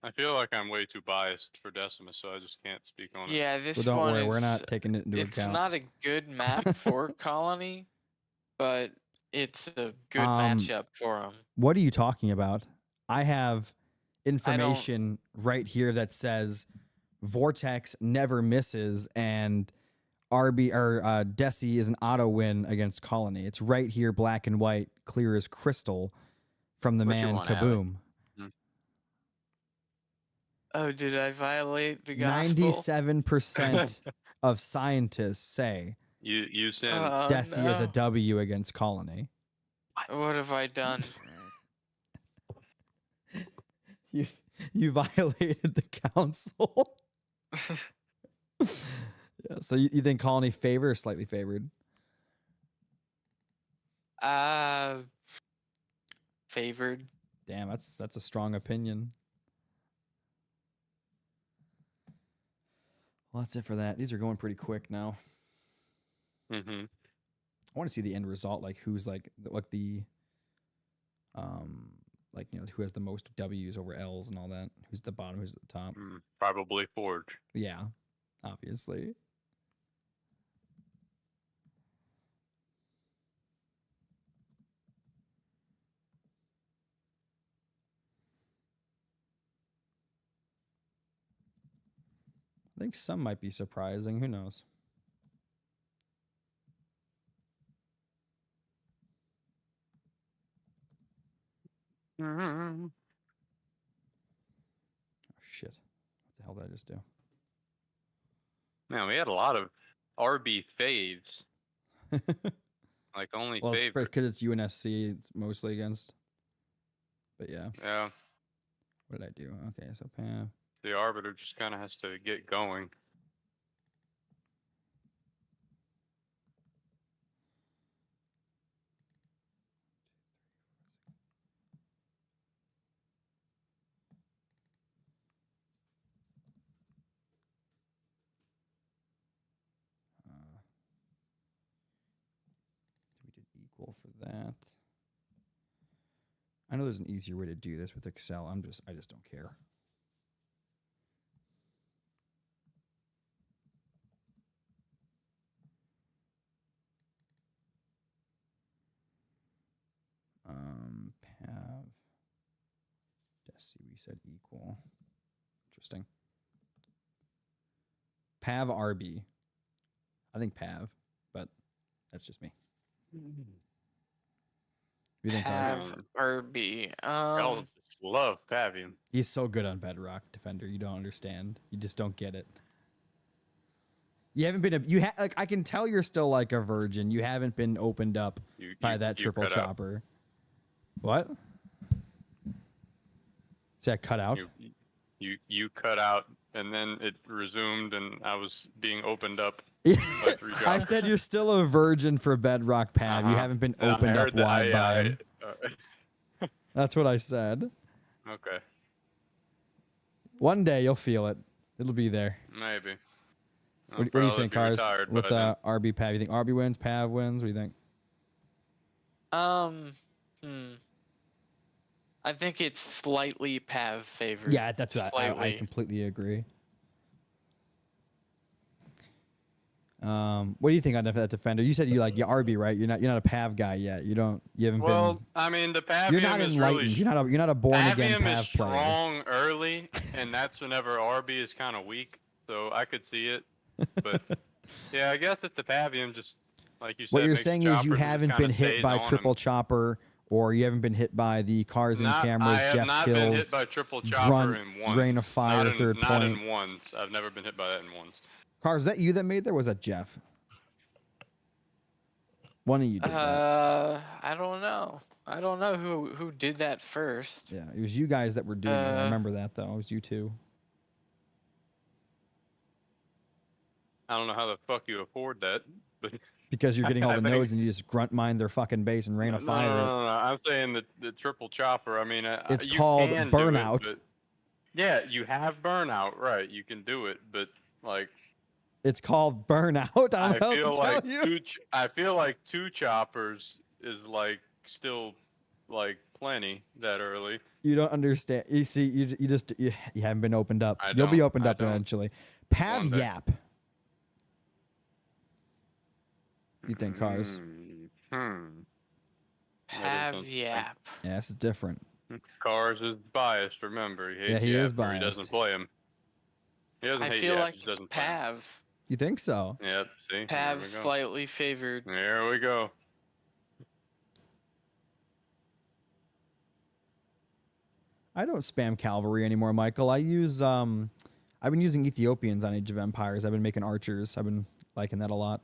I feel like I'm way too biased for Decimus, so I just can't speak on it. Yeah, this Well, don't one worry, is. we're not taking it into It's account. not a good map for Colony, but it's a good Um, matchup for them. What are you talking about? I have information right here that says Vortex never misses, and Desi is an auto win against Colony. It's right here, black and white, clear as crystal from the What you man want, Alec? Kaboom. Oh, did I violate the gospel? 97% of scientists say You sin. Desi is a no. W against Colony. What have I done? You violated the council. Yeah, so you think Colony favored or slightly favored? Favored. Damn, that's a strong opinion. Well, that's it for that. These are going pretty quick now. Mm-hmm. I want to see the end result, like who's like the like, you know, who has the most W's over L's and all that. Who's at the bottom, who's at the top. Probably Forge. Yeah, obviously. I think some might be surprising. Who knows? Mm-hmm. Oh, shit. What the hell did I just do? Man, we had a lot of RB faves. Like only Well, favorites. because it's UNSC, it's mostly against. But yeah. Yeah. What did I do? Okay, so Pam. The Arbiter just kind of has to get going. We did equal for that. I know there's an easier way to do this with Excel. I just don't care. Pav. Desi, we said equal. Interesting. Pav RB. I think Pav, but that's just me. What do you think, guys? Have RB. Y'all just love Pavium. He's so good on Bedrock, Defender. You don't understand. You just don't get it. You haven't been like I can tell you're still like a virgin. You haven't been opened up by that triple chopper. What? Is that cut out? You cut out, and then it resumed, and I was being opened up. I said you're still a virgin for Bedrock, Pav. You haven't been opened up wide by him. That's what I said. Okay. One day you'll feel it. It'll be there. Maybe. What do you think, Cars? With RB Pav, you think RB wins, Pav wins? What do you think? I think it's slightly Pav favored. Yeah, that's what I completely agree. What do you think on that Defender? You said you like RB, right? You're not a Pav guy yet. You haven't been. Well, I mean, the Pavium you're not enlightened. Really, you're not a born again Pavium Pav is player. strong early, and that's whenever RB is kind of weak. So I could see it, but yeah, I guess it's the Pavium. Just like you said. What you're saying is you haven't been hit by triple chopper, or you haven't been hit by the cars and cameras. I have Jeff not Kills, been hit by triple chopper in once. Rain of Fire, third point. Not in once. I've never been hit by that in once. Cars, was that you that made that? Or was that Jeff? One of you did that. I don't know. I don't know who did that first. Yeah, it was you guys that were doing it. I remember that though. It was you two. I don't know how the fuck you afford that, but because you're getting all the nodes and you just grunt mine their fucking base and Rain of Fire. No. I'm saying the triple chopper. I mean, it's called burnout. Yeah, you have burnout, right? You can do it, but like. It's called burnout. I don't know what else to tell you. I feel like two choppers is like still like plenty that early. You don't understand. You see, you haven't been opened up. You'll be opened up eventually. Pav Yap. You think, Cars? Pav Yap. Yeah, this is different. Cars is biased. Remember, he is biased. He doesn't play him. He doesn't I hate feel Yap, like he just it's doesn't play him. Pav. You think so? Yep, see? Pav There we go. slightly favored. There we go. I don't spam cavalry anymore, Michael. I use I've been using Ethiopians on Age of Empires. I've been making archers. I've been liking that a lot.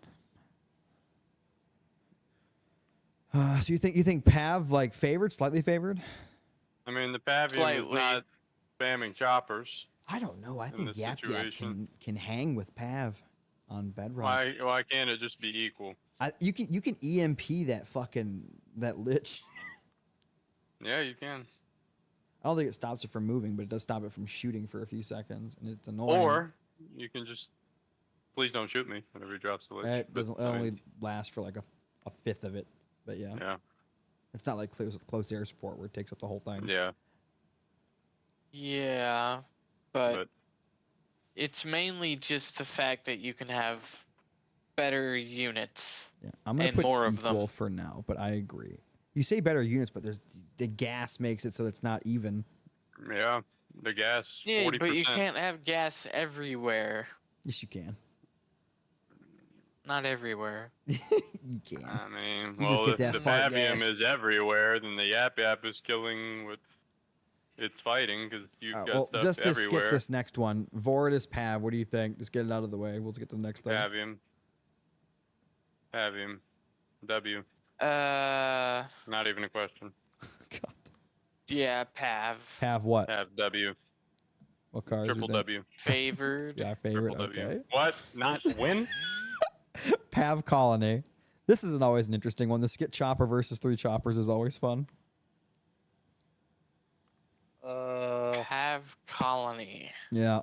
So you think Pav like favored, slightly favored? I mean, the Pavium is Slightly. not spamming choppers. I don't know. I In think this Yap-Yap situation. can hang with Pav on Bedrock. Why can't it just be equal? You can EMP that lich. Yeah, you can. I don't think it stops it from moving, but it does stop it from shooting for a few seconds, and it's annoying. Or you can just please don't shoot me whenever he drops the lich. It But, doesn't. It I mean, only lasts for like a fifth of it, but yeah, yeah, it's not like close air support where it takes up the whole thing. yeah. Yeah, but But it's mainly just the fact that you can have better units. Yeah, I'm gonna And put more of equal them. for now, but I agree. You say better units, but there's the gas makes it so it's not even. yeah, the gas Yeah, 40%. but you can't have gas everywhere. Yes, you can. Not everywhere. You can. I mean, You just well, get if that the fart Pavium gas. is everywhere, then the Yap-Yap is killing what it's fighting because you've All right, got well, stuff just to everywhere. skip this next one, Vortus Pav. What do you think? Just get it out of the way. We'll get to the next thing. Pavium, W. Uh, Not even a question. God. yeah, Pav. Pav what? Have W. What cars? Triple W. Favored. Yeah, favorite. Triple W. Okay. What? Not win? Pav Colony. This isn't always an interesting one. The skit chopper versus 3 choppers is always fun. Pav Colony. Yeah.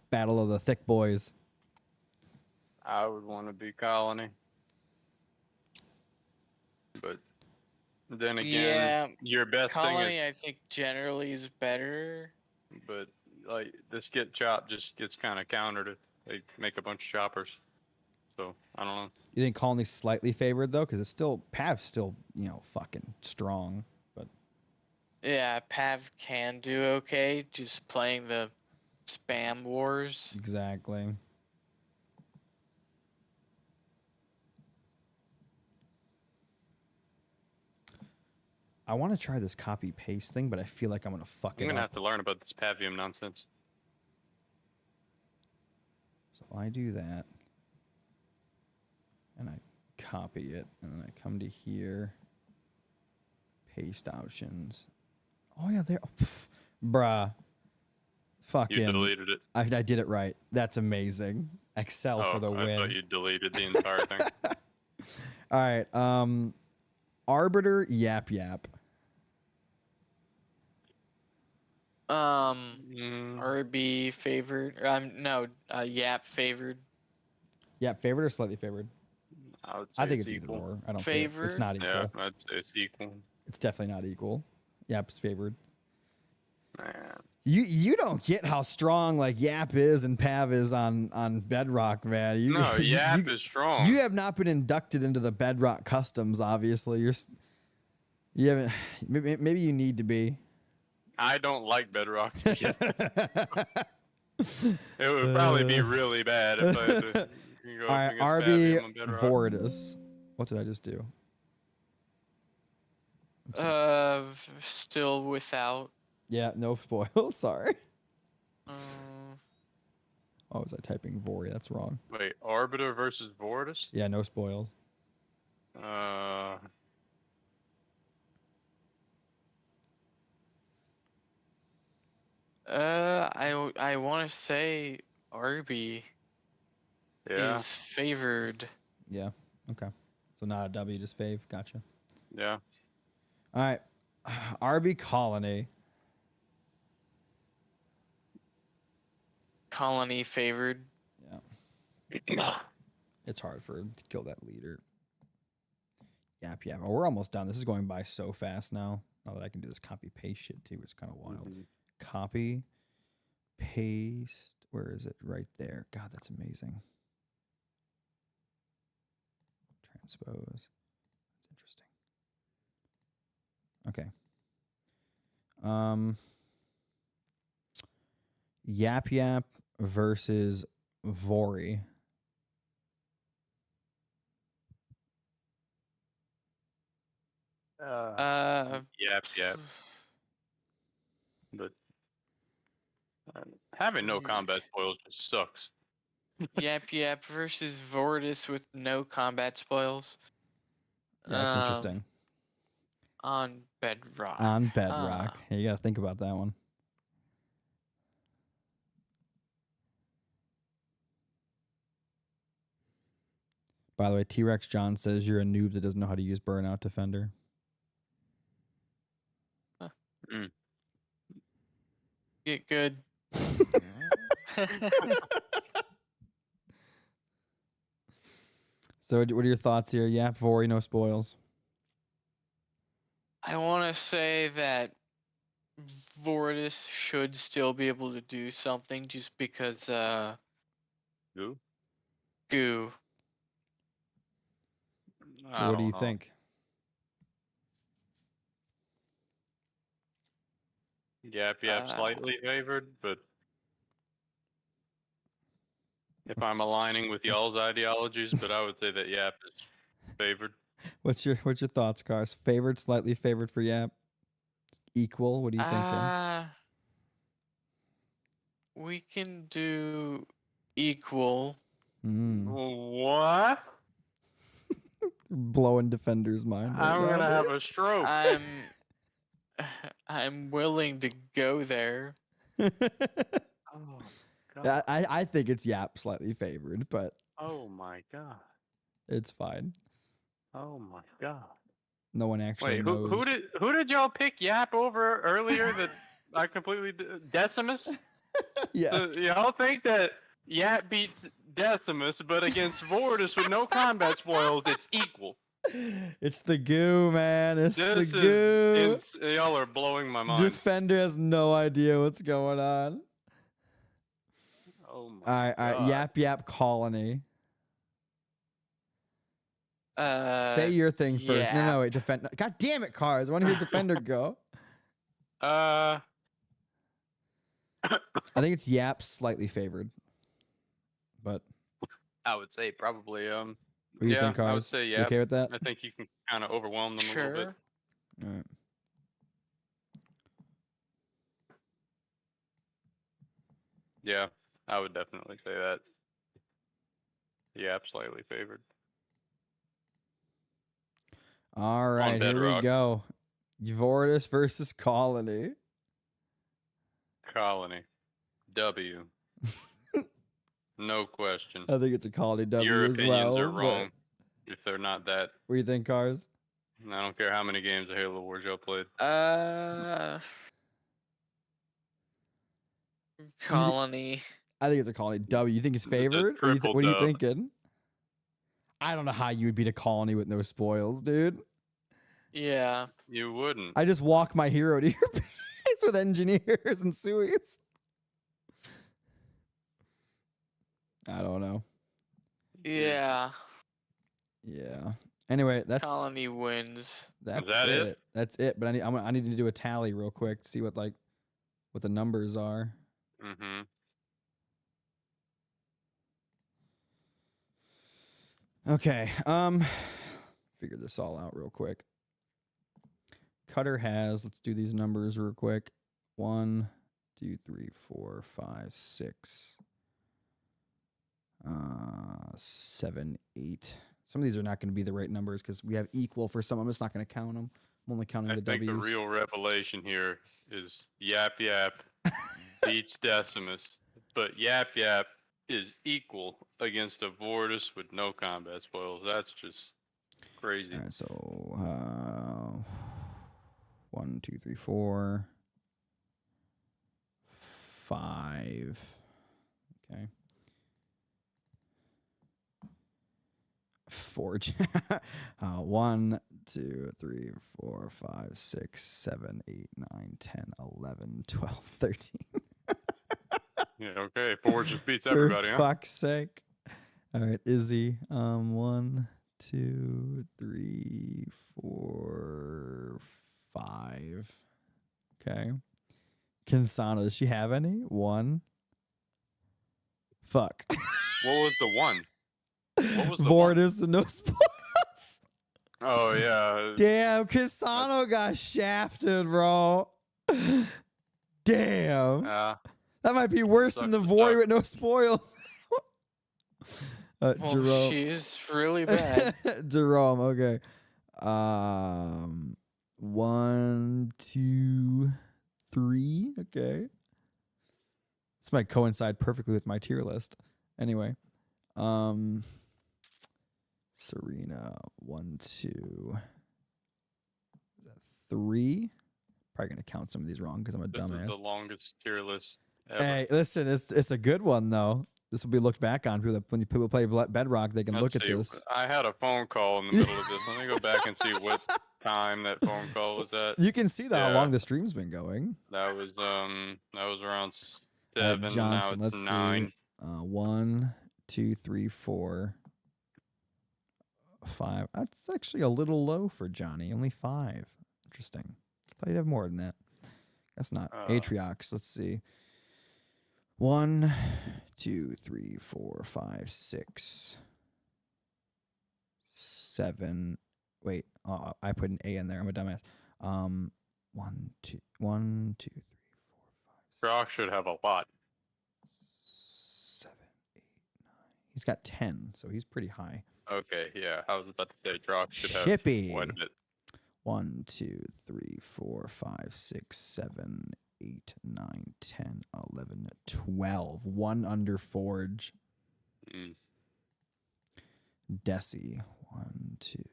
Battle of the thick boys. I would want to be Colony. But then again, Yeah, your best thing Colony, is, I think, generally is better. but like the skit chop just gets kind of countered if they make a bunch of choppers. So I don't know. You think Colony's slightly favored though, because it's still Pav's still fucking strong. But Yeah, Pav can do okay, just playing the spam wars. exactly. I want to try this copy paste thing, but I feel like I'm gonna fuck I'm it gonna up. have to learn about this Pavium nonsense. So if I do that, and I copy it, and then I come to here, paste options. Oh yeah, there, bruh, fucking. You deleted it. I did it right. That's amazing. Excel Oh, for the I win. thought you deleted the entire thing. All right, Arbiter Yap-Yap. RB favored. No, Yap favored. Yap favored or slightly favored? I would say I think it's equal. either or. I don't care. It's Favored? not equal. Yeah, I'd say it's equal. It's definitely not equal. Yap's favored. Man. You don't get how strong like Yap is and Pav is on Bedrock, man. No, Yap is strong. You have not been inducted into the Bedrock customs. Obviously, you haven't. Maybe you need to be. I don't like Bedrock. It would probably be really bad if I had to go All right, up against RB Pavium on Bedrock. Vortus. What did I just do? Still without. Yeah, no spoils. Sorry. Um, Oh, was I typing Vori? That's wrong. Wait, Arbiter versus Vortus? Yeah, no spoils. I want to say RB Yeah, is favored. Yeah. Okay. So not a W, just fave. Gotcha. yeah. All right. RB Colony. Colony favored. Yeah. It's hard for to kill that leader. Yap-Yap. Oh, we're almost done. This is going by so fast now. Now that I can do this copy paste shit too, it's kind of wild. Mhm. Copy, paste. Where is it? Right there. God, that's amazing. Transpose. That's interesting. Okay. Yap-Yap versus Vori. Yap-Yap. But having no combat spoils just sucks. Yap-Yap versus Vortus with no combat spoils. Yeah, that's interesting. On Bedrock. On Bedrock. Yeah, you got to think about that one. By the way, T-Rex John says you're a noob that doesn't know how to use Burnout Defender. Huh. Mm. Get good. So what are your thoughts here? Yap, Vori, no spoils. I want to say that Vortus should still be able to do something just because Who? Goo. So what do you think? Yap-Yap slightly favored, but if I'm aligning with y'all's ideologies, but I would say that Yap is favored. What's your thoughts, Cars? Favored, slightly favored for Yap? Equal? What are you thinking? We can do equal. What? Blowing Defender's mind. I'm gonna have a stroke. I'm willing to go there. Oh, God. I think it's Yap slightly favored, but Oh my God. it's fine. Oh my God. No one actually Wait, knows. who did y'all pick Yap over earlier? That I completely Decimus. Yes. So y'all think that Yap beats Decimus, but against Vortus with no combat spoils, it's equal. It's the goo, man. It's the goo. Y'all are blowing my mind. Defender has no idea what's going on. Oh my God. All right. Yap-Yap Colony. Say your thing first. Yeah. No, wait. Defend. God damn it, Cars. I want to hear Defender go. I I think it's Yap slightly favored. But would say probably what do you think, Cars? I would say You okay with that? I think you can kind of overwhelm them a little bit. All right. Yeah, I would definitely say that. Yap slightly favored. All right, here we Bedrock. go. Vortus versus Colony. Colony. W. No question. I think it's a Colony W Your as opinions well. are wrong if they're not that. What do you think, Cars? I don't care how many games of Halo Wars y'all played. Colony. I think it's a Colony W. You think it's favored? What are you thinking? I don't know how you would beat a Colony with no spoils, dude. Yeah. You wouldn't. I just walk my hero to your base with engineers and Suis. I don't know. Yeah. Yeah. Anyway, that's Colony wins. That's that it. it? That's it. But I need to do a tally real quick to see what the numbers are. Mm-hmm. Okay. Figure this all out real quick. Cutter has, let's do these numbers real quick. 1, 2, 3, 4, 5, 6, 7, 8. Some of these are not going to be the right numbers because we have equal for some. I'm just not going to count them. I'm only counting the think W's. the real revelation here is Yap-Yap beats Decimus, but Yap-Yap is equal against a Vortus with no combat spoils. That's just crazy. All right, so 1, 2, 3, 4, 5. Okay. Forge. 1, 2, 3, 4, 5, 6, 7, 8, 9, 10, 11, 12, 13. Yeah, okay. Forge just beats everybody, For huh? fuck's sake. All right, Izzy. 1, 2, 3, 4, 5. Okay. Cansano, does she have any? 1, Fuck. What was the one? What was the one? Vortus and no spoils. Oh yeah. Damn, Cansano got shafted, bro. Damn. That might be worse than the Sucks to Void suck. with no spoils. Well, Jerome. she's really bad. Jerome, okay. 1, 2, 3. Okay. This might coincide perfectly with my tier list. Anyway. Serena, 1, 2. Is that 3? Probably gonna count some of these wrong because I'm a This dumbass. is the longest tier list ever. Hey, listen, it's a good one though. This will be looked back on. When people play Bedrock, they can Let's look at see, this. I had a phone call in the middle of this. Let me go back and see what time that phone call was at. You can see that how Yeah. long the stream's been going. That was around All right, 7. Johnson, Now it's let's 9. see. 1, 2, 3, 4, 5. That's actually a little low for Johnny. Only 5. Interesting. Thought he'd have more than that. Guess not. Atriox. Let's see. 1, 2, 3, 4, 5, 6, 7. Wait. I put an A in there. I'm a dumbass. 1, 2, 1, 2, 3, 4, 5, Brock should have a lot. 7, 8, 9. He's got 10, so he's pretty high. Okay, yeah. I was about to say Brock should have Shippy. quite a bit. 1, 2, 3, 4, 5, 6, 7, 8, 9, 10, 11, 12. 1 under Forge. Mm. Desi. 1, 2,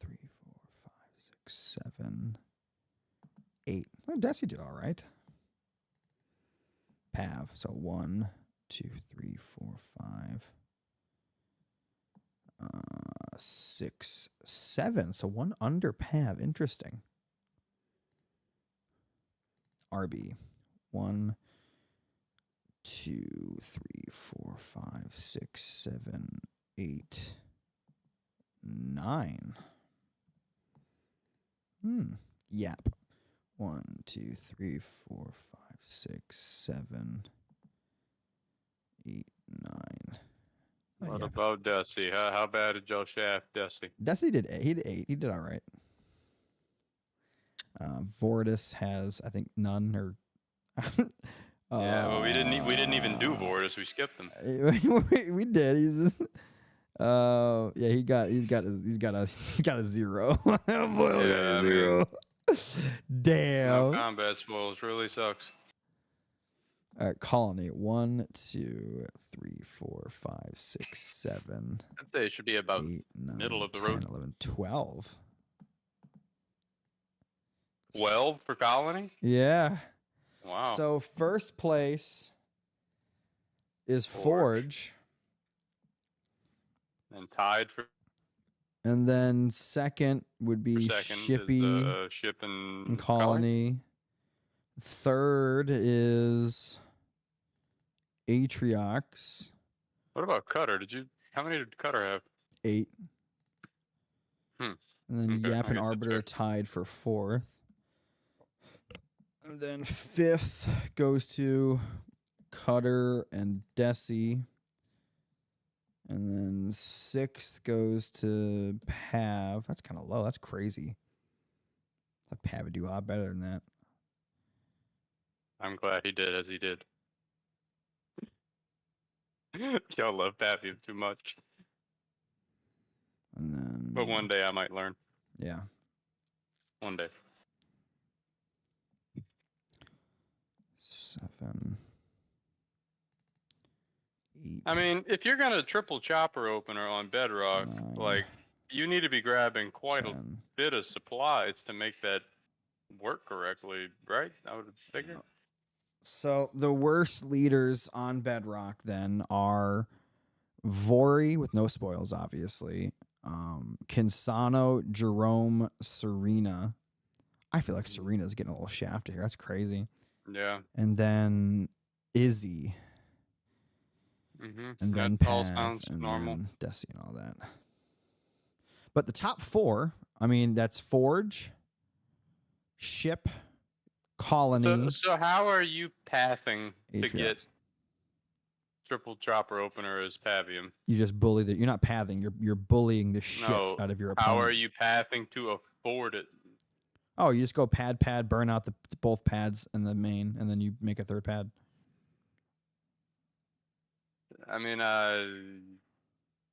3, 4, 5, 6, 7, 8. Oh, Desi did all right. Pav. So 1, 2, 3, 4, 5, 6, 7. So 1 under Pav. Interesting. RB. 1, 2, 3, 4, 5, 6, 7, 8, 9. Yap. 1, 2, 3, 4, 5, 6, 7, 8, 9. Oh, What yeah. about Desi? How bad did y'all shaft Desi? Desi did 8. He did 8. He did all right. Vortus has, I think, none or. Yeah, well, we didn't even do Vortus. We skipped them. we did. Yeah, he's got a 0. Boy, Yeah, got a I 0. Damn. No combat spoils really sucks. All right, Colony. 1, 2, 3, 4, 5, 6, 7, I'd say it should be about 8, 9, middle of the 10, road. 11, 12. 12 for Colony? Yeah. Wow. So first place is Forge, and tied for and then second would be second Shippy is Ship and and Colony. Third is Atriox. What about Cutter? How many did Cutter have? 8. And then Okay, Yap I and guess that's Arbiter fair. are tied for 4th. And then 5th goes to Cutter and Desi. And then 6th goes to Pav. That's kind of low. That's crazy. I thought Pav would do a lot better than that. I'm glad he did as he did. Y'all love Pavium too much. And then, But one day I might learn. yeah. One day. 7, 8. I mean, if you're gonna triple chopper opener on Bedrock, 9, like you need to be grabbing quite a 10. bit of supplies to make that work correctly, right? I would figure. So the worst leaders on Bedrock then are Vori with no spoils, obviously. Cansano, Jerome, Serena. I feel like Serena's getting a little shafted here. That's crazy. Yeah. And then Izzy. Mm-hmm. And then that all Pav, sounds and normal. then Desi and all that. But the top 4, I mean, that's Forge, Ship, Colony, So how are you pathing to Atriox. get triple chopper opener is Pavium. You just bully the. You're not pathing. You're bullying the shit No, out of your how opponent. are you pathing to afford it? Oh, you just go pad, burn out the both pads and the main, and then you make a third pad. I mean,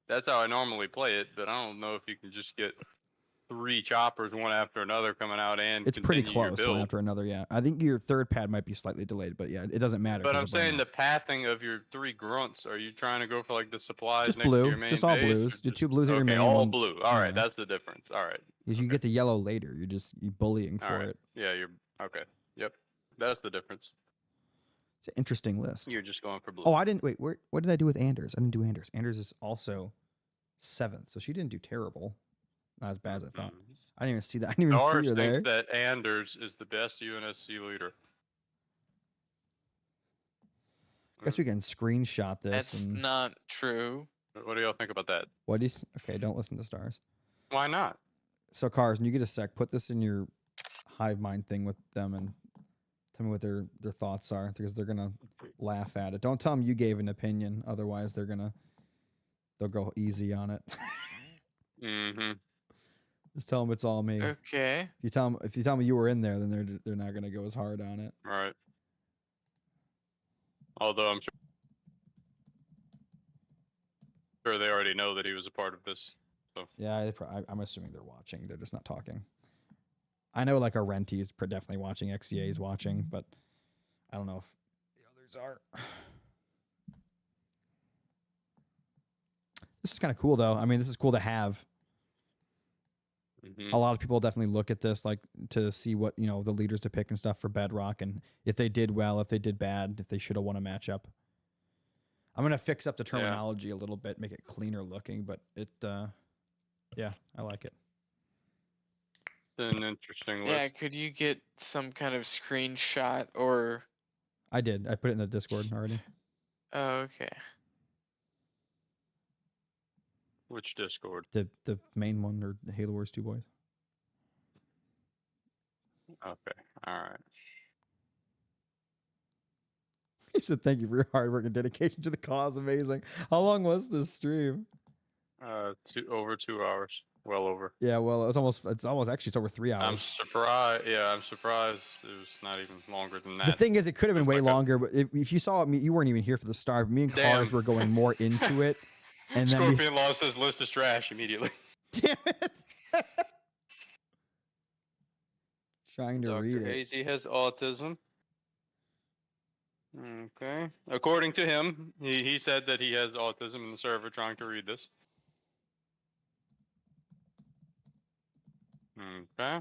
that's how I normally play it, but I don't know if you can just get 3 choppers one after another coming out and It's pretty continue your close one build. after another. Yeah, I think your third pad might be slightly delayed, but yeah, it doesn't matter. But 'cause I'm of burn saying out. the pathing of your 3 grunts. Are you trying to go for like the supplies Just next to blue, your main just all base, or blues. Your just- 2 blues in your okay, main. all one, blue. All right, yeah. that's the difference. All right. Because you Okay. get the yellow later. You're bullying All for right. it. Yeah, you're okay. Yep, that's the difference. It's an interesting list. You're just going for blue. Oh, I didn't wait. What did I do with Anders? I didn't do Anders. Anders is also 7th, so she didn't do terrible. Not as bad as I thought. I didn't even see that. I didn't even Stars see her there. thinks that Anders is the best UNSC leader. Guess we can screenshot this. That's and not true. What do y'all think about that? what do you? Okay, don't listen to Stars. Why not? So, Cars, when you get a sec, put this in your hive mind thing with them and tell me what their thoughts are, because they're gonna laugh at it. Don't tell them you gave an opinion, otherwise they'll go easy on it. Mm-hmm. Just tell them it's all me. Okay. If you tell me you were in there, then they're not gonna go as hard on it. Right. Although I'm sure they already know that he was a part of this. So Yeah, I'm assuming they're watching. They're just not talking. I know like our Renty is definitely watching. XCA is watching, but I don't know if the others are. This is kind of cool, though. I mean, this is cool to have. mhm. A lot of people definitely look at this like to see what the leaders to pick and stuff for Bedrock, and if they did well, if they did bad, if they should have won a matchup. I'm gonna fix up the terminology a little bit, make it cleaner looking, but yeah, I like it. It's an interesting list. Yeah, could you get some kind of screenshot or? I did. I put it in the Discord already. Oh, okay. Which Discord? The main one, or the Halo Wars 2 boys. Okay. All right. He said, "Thank you for your hard work and dedication to the cause. Amazing." How long was this stream? Over 2 hours. Well over. Yeah, well, it's almost actually it's over 3 I'm hours. surprised. Yeah, I'm surprised it was not even longer than that. The thing is, it could have been way Like a- longer, but if you saw it, you weren't even here for the start. Me and Damn. Cars were going more into it, and then Scorpion Law says list is trash immediately. damn it, trying to read Dr. it. Hazy has autism. Okay. According to him, he said that he has autism in the server trying to read this. Okay.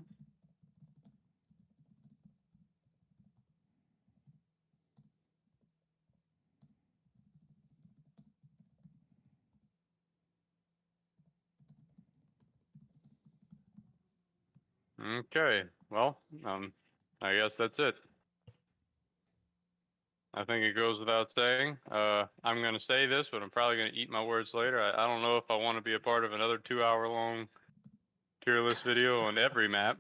Okay. Well, I guess that's it. I think it goes without saying. I'm going to say this, but I'm probably going to eat my words later. I don't know if I want to be a part of another 2-hour-long tier list video on every map.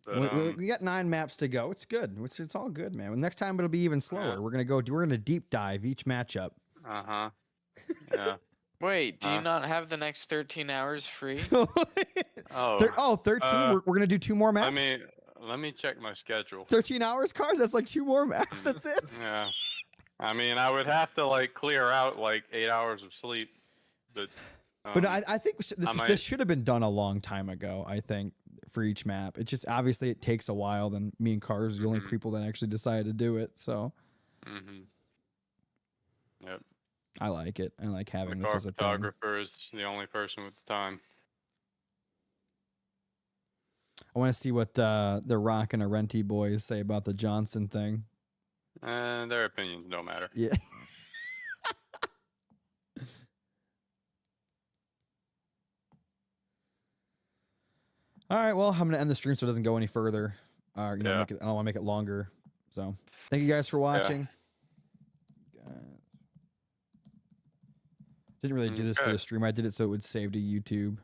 But, We got 9 maps to go. It's good. It's all good, man. Next time it'll be even slower. Yeah. We're gonna deep dive each matchup. uh-huh. Yeah. Wait, do you Huh? not have the next 13 hours free? Oh. 13. We're gonna do 2 more maps. Let me check my schedule. 13 hours, Cars. That's like 2 more maps. That's it. Yeah. I mean, I would have to like clear out like 8 hours of sleep, but. But I think might- this should have been done a long time ago. I think for each map, it just obviously it takes a while. Then me and Cars are the only Mhm. people that actually decided to do it. So Mhm. Yep. I like it. I like having The this car as a thing. photographer is the only person with the time. I want to see what the Rock and Arenti boys say about the Johnson thing. And their opinions don't matter. Yeah. All right. Well, I'm gonna end the stream so it doesn't go any further. I don't want to make it longer. So, thank you guys for watching. Didn't really do this for Okay. the stream. I did it so it would save to YouTube.